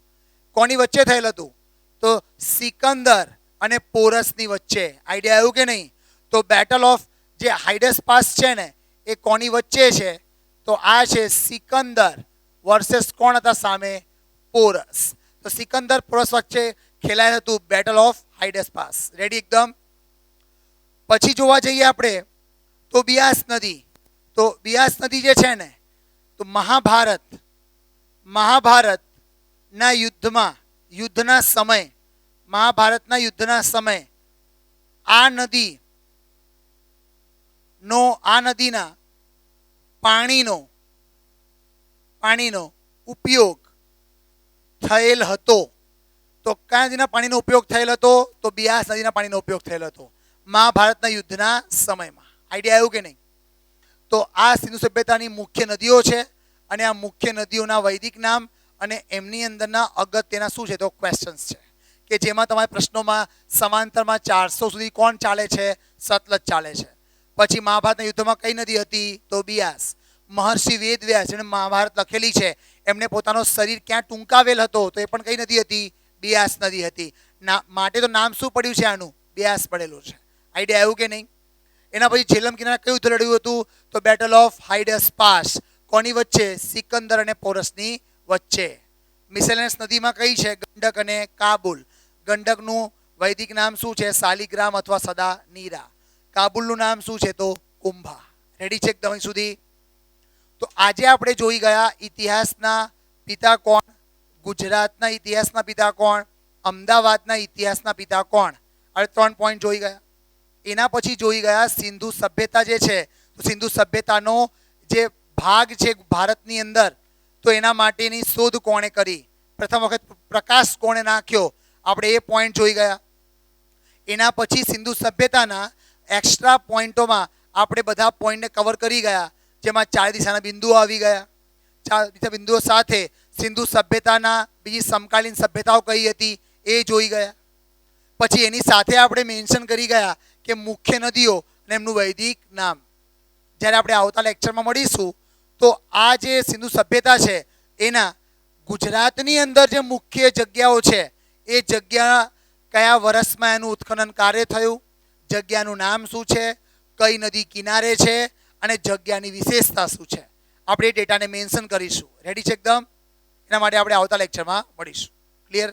કોની વચ્ચે થયેલ હતું? તો સિકંદર અને પોરસની વચ્ચે. આઈડિયા આવ્યું કે નહીં? તો બેટલ ઓફ જે હાઇડસ પાસ છે ને એ કોની વચ્ચે છે? તો આ છે સિકંદર વર્સેસ કોણ હતા સામે? પોરસ. તો સિકંદર પોરસ વચ્ચે ખેલાયેલ હતું બેટલ ઓફ હાઇડસ પાસ. રેડી એકદમ? પછી જોવા જઈએ આપણે તો બિયાસ નદી. તો બિયાસ નદી જે છે ને તો મહાભારતના યુદ્ધમાં, યુદ્ધના સમય, મહાભારતના યુદ્ધના સમય આ નદીના પાણીનો ઉપયોગ થયેલ હતો. તો કયા નદીના પાણીનો ઉપયોગ થયેલ હતો? તો બિયાસ નદીના પાણીનો ઉપયોગ થયેલ હતો મહાભારતના યુદ્ધના સમયમાં. આઈડિયા આવ્યું કે નહીં? તો આ સિંધુ સભ્યતાની મુખ્ય નદીઓ છે અને આ મુખ્ય નદીઓના વૈદિક નામ અને એમની અંદરના અગત્યના શું છે? તો ક્વેશ્ચન્સ છે કે જેમાં તમારે પ્રશ્નોમાં સમાંતરમાં 400 સુધી કોણ ચાલે છે? સતલજ ચાલે છે. પછી મહાભારતના યુદ્ધમાં કઈ નદી હતી? તો બિયાસ. મહર્ષિ વેદવ્યાસ જેણે મહાભારત લખેલી છે એમને પોતાનો શરીર ક્યાં ટૂંકાવેલ હતો? તો એ પણ કઈ નદી હતી? બિયાસ નદી હતી. માટે તો નામ શું પડ્યું છે આનું? બિયાસ પડેલું છે. આઈડિયા આવ્યું કે નહીં? એના પછી ઝેલમ કિનારે કયું યુદ્ધ લડ્યું હતું? તો બેટલ ઓફ હાઇડસ પાસ. કોની વચ્ચે? સિકંદર અને પોરસની વચ્ચે. મિસેલેનિયસ નદીમાં કઈ છે? ગંડક અને કાબુલ. ગંડકનું વૈદિક નામ શું છે? શાલિગ્રામ અથવા સદા નીરા. કાબુલનું નામ શું છે? તો કુંભા. રેડી છે એકદમ અહીં સુધી? તો આજે આપણે જોઈ ગયા ઇતિહાસના પિતા કોણ, ગુજરાતના ઇતિહાસના પિતા કોણ, અમદાવાદના ઇતિહાસના પિતા કોણ. આ 3 પોઈન્ટ જોઈ ગયા. એના પછી જોઈ ગયા સિંધુ સભ્યતા જે છે તો સિંધુ સભ્યતાનો જે ભાગ છે ભારતની અંદર તો એના માટેની શોધ કોણે કરી? પ્રથમ વખત પ્રકાશ કોણે નાખ્યો? આપણે એ પોઈન્ટ જોઈ ગયા. એના પછી સિંધુ સભ્યતાના એક્સ્ટ્રા પોઈન્ટોમાં આપણે બધા પોઈન્ટને કવર કરી ગયા, જેમાં 4 દિશાના બિંદુઓ આવી ગયા. 4 દિશા બિંદુઓ સાથે સિંધુ સભ્યતાના બીજી સમકાલીન સભ્યતાઓ કઈ હતી એ જોઈ ગયા. પછી એની સાથે આપણે મેન્શન કરી ગયા કે મુખ્ય નદીઓ અને એમનું વૈદિક નામ. જ્યારે આપણે આવતા લેક્ચરમાં મળીશું તો આ જે સિંધુ સભ્યતા છે એના ગુજરાતની અંદર જે મુખ્ય જગ્યાઓ છે એ જગ્યા કયા વર્ષમાં એનું ઉત્ખનન કાર્ય થયું, જગ્યાનું નામ શું છે, કઈ નદી કિનારે છે અને જગ્યાની વિશેષતા શું છે, આપણે એ ડેટાને મેન્શન કરીશું. રેડી છે એકદમ? એના માટે આપણે આવતા લેક્ચરમાં મળીશું. ક્લિયર?